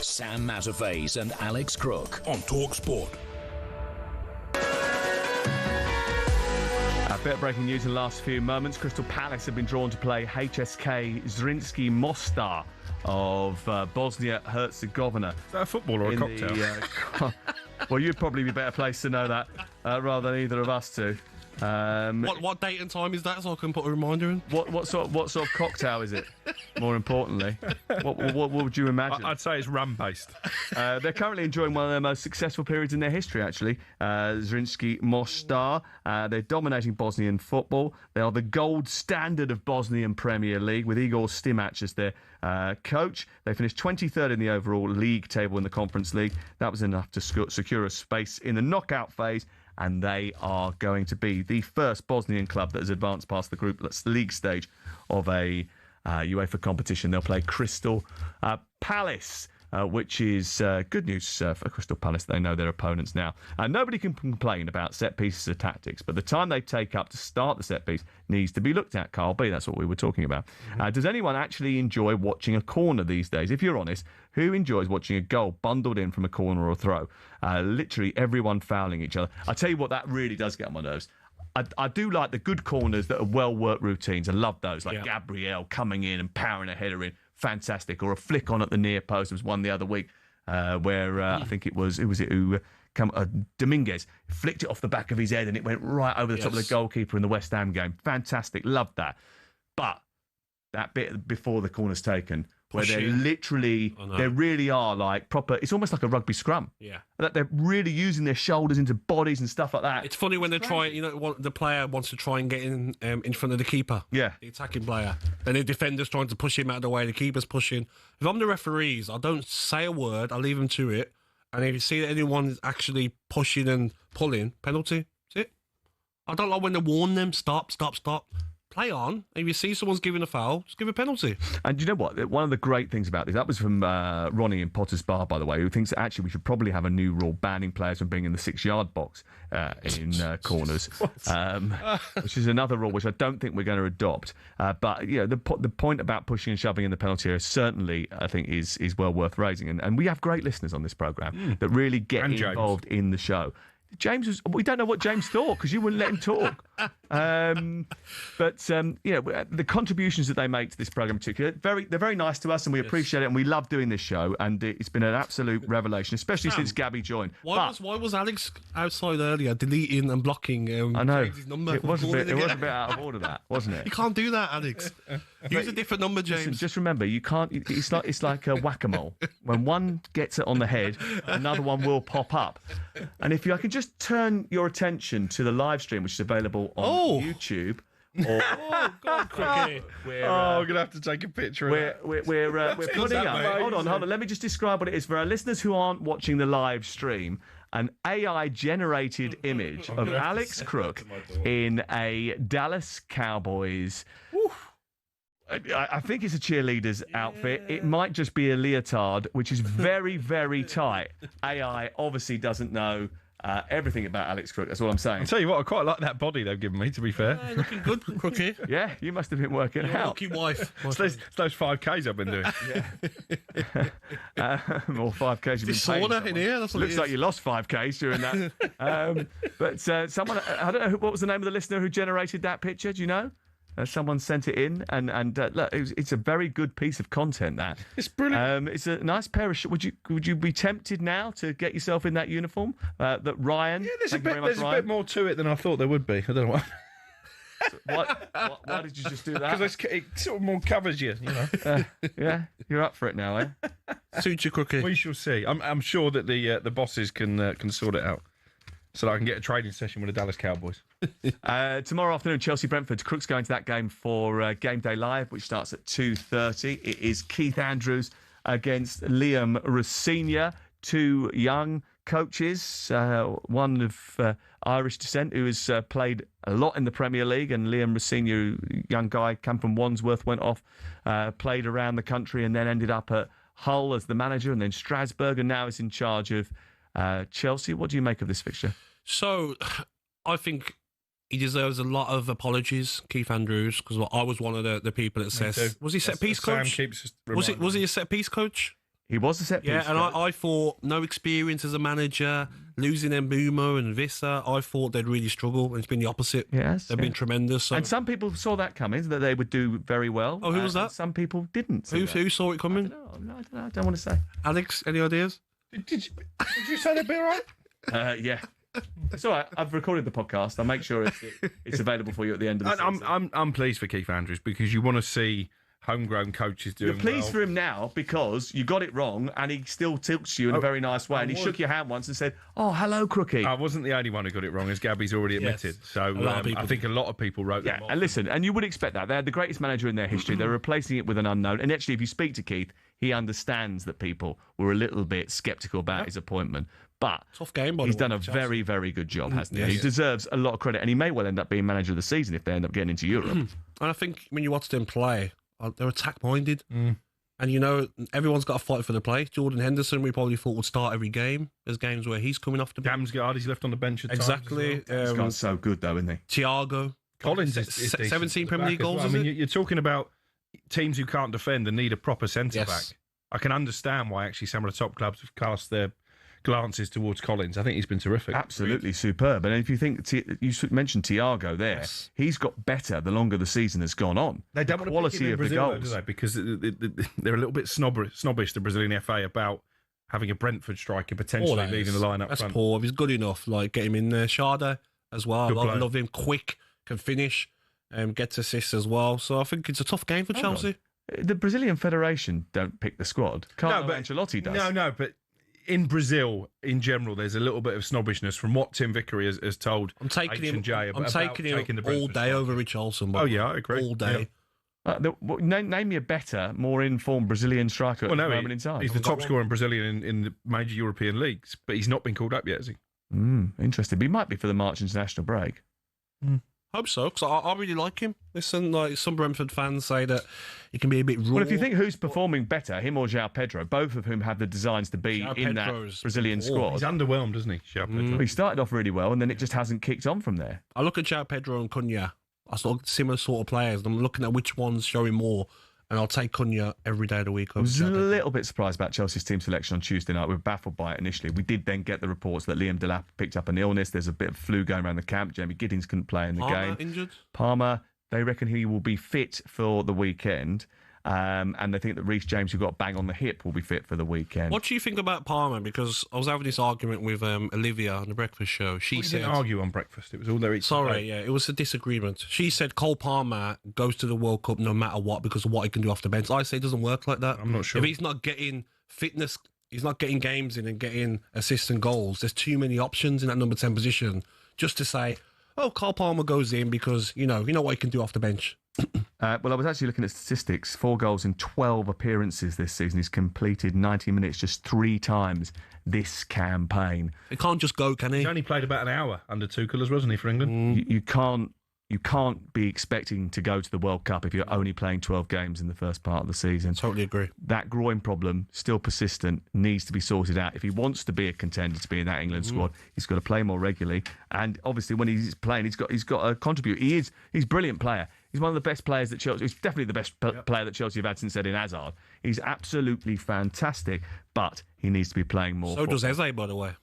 Sam Matterface and Alex Crook on talkSPORT. A bit of breaking news in the last few moments. Crystal Palace have been drawn to play HSK Zrinjski Mostar of Bosnia-Herzegovina. Is that a football or a cocktail? Well, you'd probably be better placed to know that rather than either of us two. What date and time is that, so I can put a reminder in? What sort of cocktail is it? More importantly, what would you imagine? I'd say it's rum-based. They're currently enjoying one of their most successful periods in their history, actually. Zrinjski Mostar. They're dominating Bosnian football. They are the gold standard of Bosnian Premier League, with Igor Stimac as their coach. They finished 23rd in the overall league table in the Conference League. That was enough to secure a space in the knockout phase, and they are going to be the first Bosnian club that has advanced past the group league stage of a UEFA competition. They'll play Crystal Palace, which is good news for Crystal Palace. They know their opponents now. Nobody can complain about set pieces or tactics, but the time they take up to start the set piece needs to be looked at, Carl B. That's what we were talking about. Does anyone actually enjoy watching a corner these days? If you're honest, who enjoys watching a goal bundled in from a corner or a throw? Literally everyone fouling each other. I tell you what, that really does get on my nerves. I do like the good corners that are well-worked routines. I love those, like Gabriel coming in and powering a header in. Fantastic. Or a flick on at the near post. There was one the other week where I think it was, Dominguez flicked it off the back of his head and it went right over the top of the goalkeeper in the West Ham game. Fantastic. Loved that. But that bit before the corner's taken, where they're literally, they really are like proper, it's almost like a rugby scrum. Yeah. That they're really using their shoulders into bodies and stuff like that. It's funny when they try, the player wants to try and get in front of the keeper. Yeah. The attacking player. And the defender's trying to push him out of the way, the keeper's pushing. If I'm the referees, I don't say a word, I leave them to it. And if you see that anyone is actually pushing and pulling, penalty, that's it. I don't like when they warn them, stop. play on. And if you see someone's giving a foul, just give a penalty. And you know what? One of the great things about this, that was from Ronnie in Potter's Bar, by the way, who thinks that actually we should probably have a new rule banning players from being in the 6-yard box in corners, which is another rule which I don't think we're going to adopt. But the point about pushing and shoving in the penalty area certainly, I think, is well worth raising. And we have great listeners on this programme that really get involved in the show. We don't know what James thought because you wouldn't let him talk. But the contributions that they make to this programme in particular, they're very nice to us and we appreciate it and we love doing this show and it's been an absolute revelation, especially since Gabby joined. Why was Alex outside earlier deleting and blocking I know. James's number? It was a bit out of order, that, wasn't it? You can't do that, Alex. Use a different number, James. Listen, just remember, you can't. It's like a whack-a-mole. When one gets it on the head, another one will pop up. And if I can just turn your attention to the live stream, which is available on YouTube. God, Crookie. I'm gonna have to take a picture of that. We're putting up. Hold on. Let me just describe what it is for our listeners who aren't watching the live stream. An AI-generated image of Alex Crook in a Dallas Cowboys. I think it's a cheerleader's outfit. It might just be a leotard, which is very, very tight. AI obviously doesn't know everything about Alex Crook. That's all I'm saying. I'll tell you what, I quite like that body they've given me, to be fair. Yeah, looking good, Crookie. Yeah, you must have been working out. Lucky wife. It's those 5Ks I've been doing. Or 5Ks you've been paying. Sauna in here. That's what Looks like you lost 5Ks during that. But someone, I don't know, what was the name of the listener who generated that picture? Do you know? Someone sent it in, and look, it's a very good piece of content. That it's brilliant. It's a nice pair of. Would you be tempted now to get yourself in that uniform? That Ryan. Yeah, there's a bit more to it than I thought there would be. I don't know why. Why did you just do that? Because it sort of more covers you, know. Yeah, you're up for it now, eh? Suit you, Crookie. We shall see. I'm sure that the bosses can sort it out, so that I can get a training session with the Dallas Cowboys. Tomorrow afternoon, Chelsea-Brentford. Crook's going to that game for Game Day Live, which starts at 2:30. It is Keith Andrews against Liam Rosenior, two young coaches, one of Irish descent who has played a lot in the Premier League, and Liam Rosenior, young guy, come from Wandsworth, went off, played around the country and then ended up at Hull as the manager and then Strasbourg, and now is in charge of Chelsea. What do you make of this fixture? So, I think he deserves a lot of apologies, Keith Andrews, because I was one of the people that says, was he set piece coach? Was he a set piece coach? He was a set piece coach. Yeah, and I thought no experience as a manager, losing Mbeumo and Vissa, I thought they'd really struggle, and it's been the opposite. Yes, they've been tremendous. So. And some people saw that coming, that they would do very well. Oh, who was that? Some people didn't. Who saw it coming? I don't want to say. Alex, any ideas? Did you say they'd be all right? Yeah. It's all right. I've recorded the podcast. I'll make sure it's available for you at the end of the season. I'm pleased for Keith Andrews because you want to see homegrown coaches doing You're pleased for him now because you got it wrong and he still tilts you in a very nice way. And he shook your hand once and said, "Oh, hello, Crookie." I wasn't the only one who got it wrong, as Gabby's already admitted. Yes. So I think a lot of people wrote that. And listen, and you would expect that. They're the greatest manager in their history. They're replacing it with an unknown. And actually, if you speak to Keith, he understands that people were a little bit sceptical about his appointment. But tough game, he's done a very, very good job, hasn't he? He deserves a lot of credit, and he may well end up being manager of the season if they end up getting into Europe. And I think when you watch them play, they're attack-minded. And, you know, everyone's got to fight for the place. Jordan Henderson, we probably thought would start every game. There's games where he's coming off the bench. Damsgaard, he's left on the bench at Exactly. times as well. He's gone so good, though, isn't he? Thiago. Collins is 17 Premier League goals, well. I mean, you're talking about teams who can't defend and need a proper centre-back. I can understand why, actually, some of the top clubs have cast their glances towards Collins. I think he's been terrific. Absolutely superb. And if you think, you mentioned Thiago there, he's got better the longer the season has gone on. They don't want to pick him in Brazil, do they? Because they're a little bit snobbish, the Brazilian FA, about having a Brentford striker potentially leading the line up That's front. poor. If he's good enough, like, get him in there. Sharda as well. I love him. Quick, can finish, gets assists as well. So I think it's a tough game for Chelsea. The Brazilian Federation don't pick the squad. Carlo Ancelotti does. No, but in Brazil, in general, there's a little bit of snobbishness from what Tim Vickery has told I'm taking him the all day over Richarlison. Oh, yeah, I agree. All day. Name me a better, more informed Brazilian striker at the moment in time. He's the top scorer in Brazilian in the major European leagues, but he's not been called up yet, has he? Interesting. But he might be for the March international break. Hope so, because I really like him. Listen, like some Brentford fans say that he can be a bit raw. Well, if you think who's performing better, him or João Pedro, both of whom have the designs to be in that Brazilian squad. He's underwhelmed, doesn't he, João Pedro? He started off really well, and then it just hasn't kicked on from there. I look at João Pedro and Cunha. I sort of similar sort of players. I'm looking at which one's showing more, and I'll take Cunha every day of the week. I was a little bit surprised about Chelsea's team selection on Tuesday night. We were baffled by it initially. We did then get the reports that Liam Delap picked up an illness. There's a bit of flu going around the camp. Jamie Giddings couldn't play in the game. Injured? Palmer, they reckon he will be fit for the weekend. And they think that Reece James, who got bang on the hip, will be fit for the weekend. What do you think about Palmer? Because I was having this argument with Olivia on the breakfast show. She said, didn't argue on breakfast. It was all there. It was a disagreement. She said Cole Palmer goes to the World Cup no matter what because of what he can do off the bench. I say it doesn't work like that. I'm not sure. If he's not getting fitness, he's not getting games in and getting assists and goals. There's too many options in that number 10 position just to say, oh, Cole Palmer goes in because you know what he can do off the bench. Well, I was actually looking at statistics. 4 goals in 12 appearances this season. He's completed 90 minutes just 3 times this campaign. He can't just go, can he? He's only played about an hour under Tuchel, wasn't he, for England? You can't be expecting to go to the World Cup if you're only playing 12 games in the first part of the season. Totally agree. That groin problem, still persistent, needs to be sorted out. If he wants to be a contender to be in that England squad, he's got to play more regularly. And obviously, when he's playing, he's got to contribute. He's a brilliant player. He's one of the best players that Chelsea. He's definitely the best player that Chelsea have had since Eden Hazard. He's absolutely fantastic, but he needs to be playing more. So does Eze, by the way.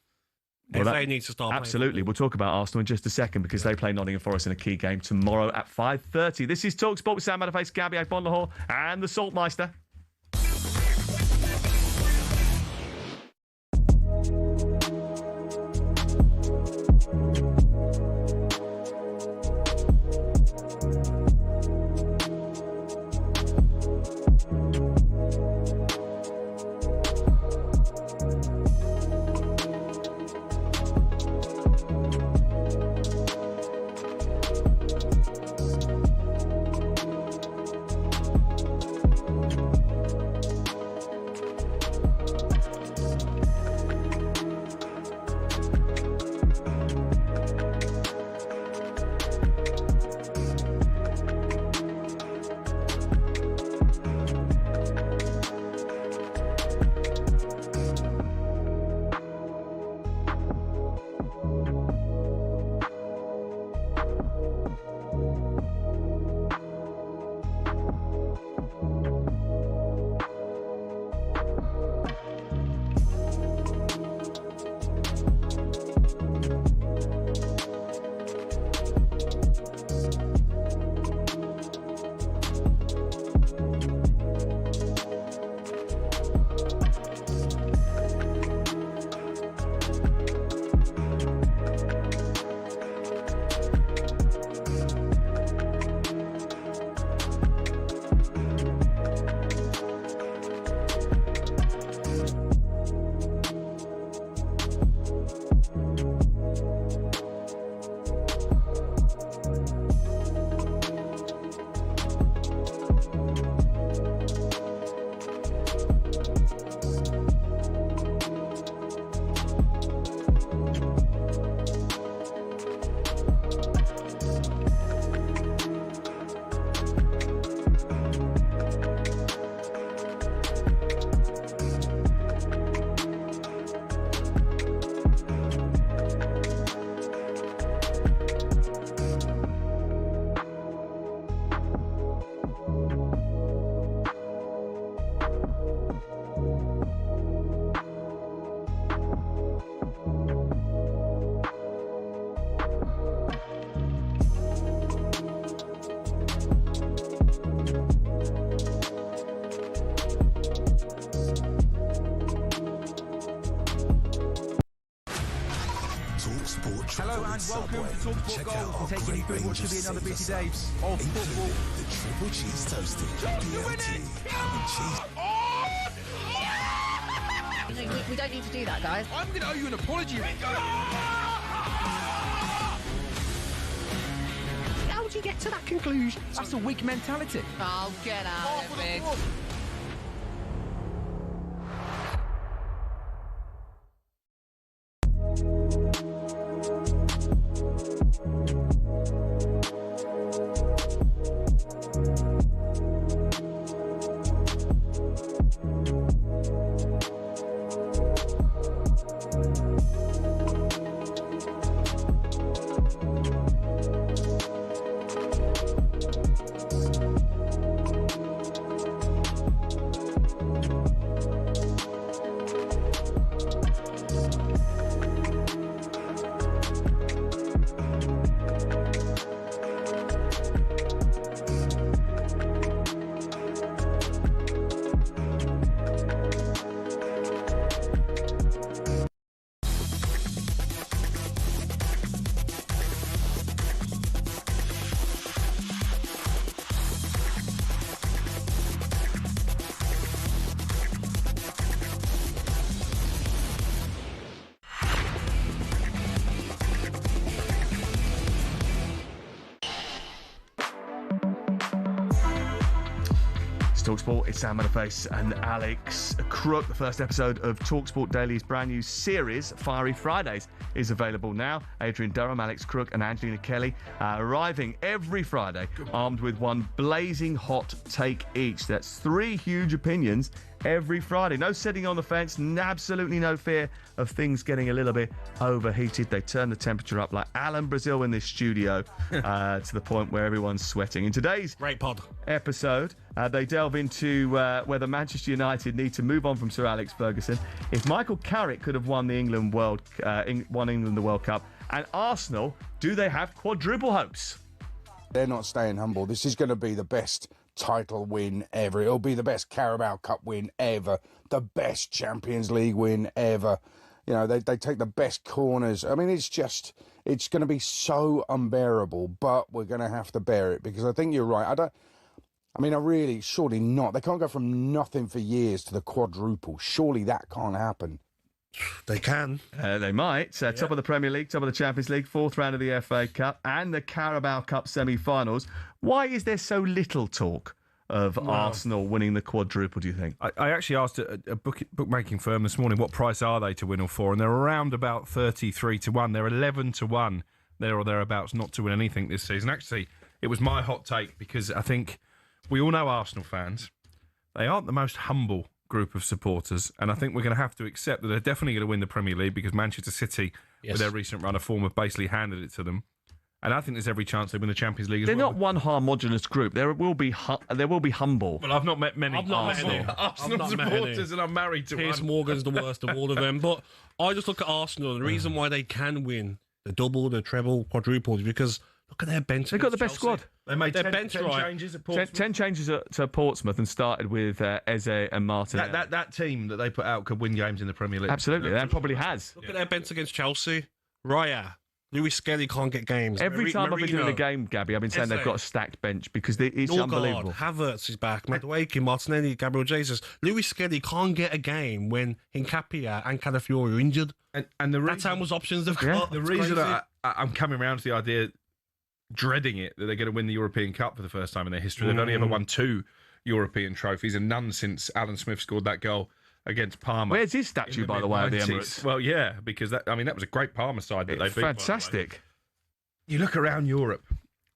Eze needs to start playing. Absolutely. We'll talk about Arsenal in just a second because they play Nottingham Forest in a key game tomorrow at 5:30. This is talkSPORT with Sam Matterface, Gabby Agbonlahor and the Saltmeister. Hello and welcome to talkSPORT Goals. We're taking you through what should be another busy day of football. The triple cheese toasted, BLT, ham and cheese. We don't need to do that, guys. I'm going to owe you an apology. How would you get to that conclusion? That's a weak mentality. Oh, get out of it. talkSPORT. It's Sam Matterface and Alex Crook. The first episode of talkSPORT Daily's brand new series, Fiery Fridays, is available now. Adrian Durham, Alex Crook and Angelina Kelly arriving every Friday armed with one blazing hot take each. That's 3 huge opinions every Friday. No sitting on the fence, absolutely no fear of things getting a little bit overheated. They turn the temperature up like Alan Brazil in this studio to the point where everyone's sweating. In today's Great pod episode, they delve into whether Manchester United need to move on from Sir Alex Ferguson, if Michael Carrick could have won the England the World Cup, and Arsenal, do they have quadruple hopes? They're not staying humble. This is going to be the best title win ever. It'll be the best Carabao Cup win ever, the best Champions League win ever. You know, they take the best corners. I mean, it's going to be so unbearable, but we're going to have to bear it, because I think you're right. Surely not. They can't go from nothing for years to the quadruple. Surely that can't happen. They can. They might. Top of the Premier League, top of the Champions League, 4th round of the FA Cup and the Carabao Cup semi-finals. Why is there so little talk of Arsenal winning the quadruple, do you think? I actually asked a bookmaking firm this morning what price are they to win all 4, and they're around about 33 to 1. They're 11 to 1, there or thereabouts, not to win anything this season. Actually, it was my hot take, because I think we all know Arsenal fans. They aren't the most humble group of supporters, and I think we're going to have to accept that they're definitely going to win the Premier League, because Manchester City, with their recent run of form, have basically handed it to them. And I think there's every chance they win the Champions League as well. They're not one homogenous group. There will be humble. Well, I've not met many Arsenal supporters, and I'm married to Piers one. Morgan's the worst of all of them. But I just look at Arsenal, and the reason why they can win the double, the treble, quadruple is because look at their bench. They've got the best squad. They made their 10 bench changes at Portsmouth. 10 changes to Portsmouth, and started with Eze and Martin. That team that they put out could win games in the Premier League. Absolutely, that probably has. Look at their bench against Chelsea. Raya. Louis Skelly can't get games. Every time I've been doing a game, Gabby, I've been saying they've got a stacked bench, because it's unbelievable. Havertz is back. Madueke, Martinelli, Gabriel Jesus. Louis Skelly can't get a game when Hincapié and Calafiori are injured. And that's how much options they've got. The reason I'm coming around to the idea, dreading it, that they're going to win the European Cup for the first time in their history. They've only ever won 2 European trophies, and none since Alan Smith scored that goal against Parma. Where's his statue, by the way, at the Emirates? Well, yeah, because that was a great Parma side that they beat. Fantastic. You look around Europe,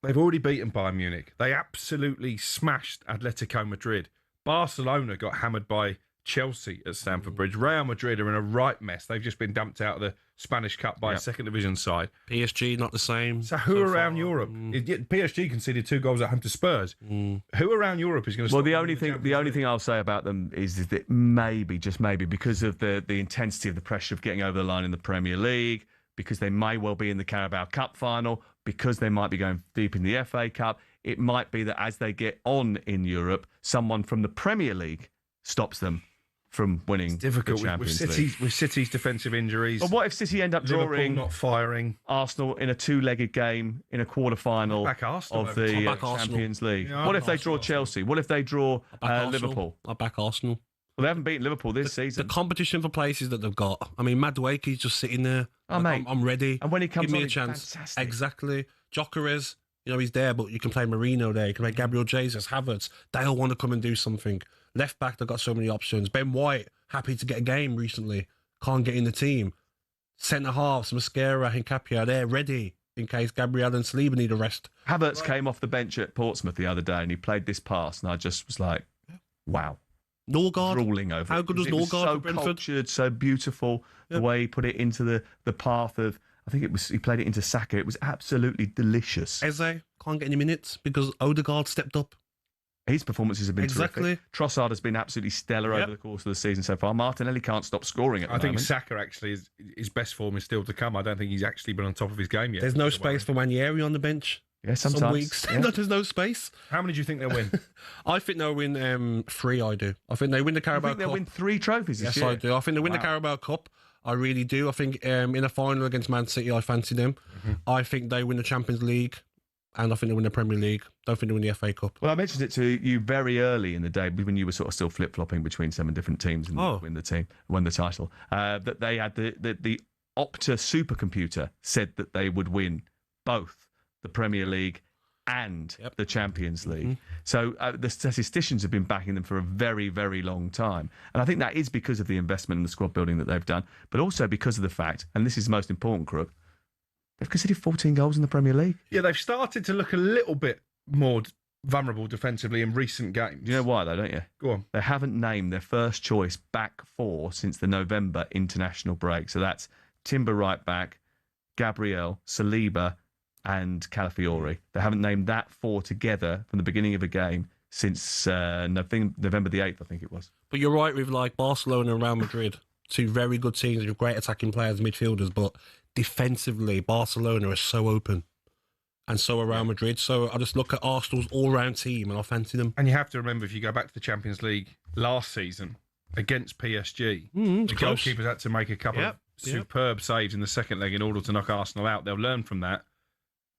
they've already beaten Bayern Munich. They absolutely smashed Atletico Madrid. Barcelona got hammered by Chelsea at Stamford Bridge. Real Madrid are in a right mess. They've just been dumped out of the Spanish Cup by a second division side. PSG, not the same. So who around Europe? PSG conceded 2 goals at home to Spurs. Who around Europe is going to? Well, the only thing I'll say about them is that maybe, just maybe, because of the intensity of the pressure of getting over the line in the Premier League, because they may well be in the Carabao Cup final, because they might be going deep in the FA Cup, it might be that as they get on in Europe, someone from the Premier League stops them from winning the Champions League. With City's defensive injuries. But what if City end up drawing Liverpool not firing Arsenal in a 2-legged game in a quarter-final of the Champions League? Yeah, what if they draw Chelsea? What if they draw Liverpool? I back Arsenal. Well, they haven't beaten Liverpool this season. The competition for places that they've got. I mean, Madueke's just sitting there. Mate. I'm ready. And when he comes Give me on, a chance. Fantastic. Exactly. Gyökeres, he's there, but you can play Marino there. You can play Gabriel Jesus, Havertz. They all want to come and do something. Left back, they've got so many options. Ben White, happy to get a game recently. Can't get in the team. Centre halves, Mascara, Hincapié, they're ready in case Gabriel and Saliba need a rest. Havertz came off the bench at Portsmouth the other day and he played this pass, and I just was like, wow. Norgard. Drooling over How good was Norgard Norgard so for Brentford? Cultured, so beautiful, the way he put it into the path of, I think he played it into Saka. It was absolutely delicious. Eze can't get any minutes because Odegaard stepped up. His performances have been terrific. Trossard has been absolutely stellar over the course of the season so far. Martinelli can't stop scoring at the moment. I think Saka actually his best form is still to come. I don't think he's actually been on top of his game yet. There's no space for Ranieri on the bench. Yeah, sometimes. Some weeks. There's no space. How many do you think they'll win? I think they'll win 3, I do. I think they win the Carabao Cup. They'll win 3 trophies this year? Yes, I do. I think they win the Carabao Cup. I really do. I think in a final against Man City, I fancy them. I think they win the Champions League. And I think they win the Premier League. Don't think they win the FA Cup. Well, I mentioned it to you very early in the day when you were sort of still flip-flopping between 7 different teams and win the title. That they had the Opta supercomputer said that they would win both the Premier League and the Champions League. So the statisticians have been backing them for a very, very long time. And I think that is because of the investment in the squad building that they've done, but also because of the fact, and this is most important, Crook, they've conceded 14 goals in the Premier League. Yeah, they've started to look a little bit more vulnerable defensively in recent games. You know why, though, don't you? Go on. They haven't named their first choice back four since the November international break. So that's Timber right back, Gabriel, Saliba, and Calafiori. They haven't named that four together from the beginning of a game since November the 8th, I think it was. But you're right with like Barcelona and Real Madrid, two very good teams with great attacking players, midfielders, but defensively, Barcelona are so open. And so are Real Madrid. So I just look at Arsenal's all-round team and I fancy them. And you have to remember, if you go back to the Champions League last season against PSG, the goalkeepers had to make a couple of superb saves in the second leg in order to knock Arsenal out. They'll learn from that.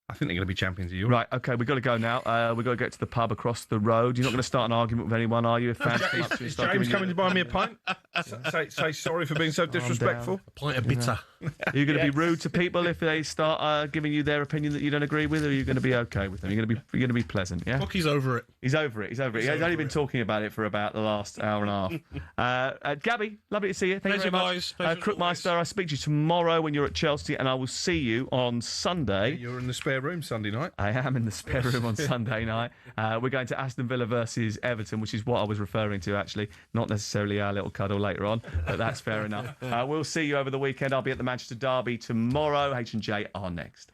I think they're going to be champions of Europe. Right, OK, we've got to go now. We've got to get to the pub across the road. You're not going to start an argument with anyone, are you? If fans come up to you and Is start James giving coming to buy me a pint? say sorry for being so disrespectful. A pint of bitter. Are you going to be rude to people if they start giving you their opinion that you don't agree with, or are you going to be OK with them? You're going to be pleasant, yeah? Look, he's over it. He's over it. He's only been talking about it for about the last hour and a half. Gabby, lovely to see you. Thank you very much. Crookmeister, I'll speak to you tomorrow when you're at Chelsea, and I will see you on Sunday. You're in the spare room Sunday night. I am in the spare room on Sunday night. We're going to Aston Villa versus Everton, which is what I was referring to, actually. Not necessarily our little cuddle later on, but that's fair enough. We'll see you over the weekend. I'll be at the Manchester Derby tomorrow. H&J are next.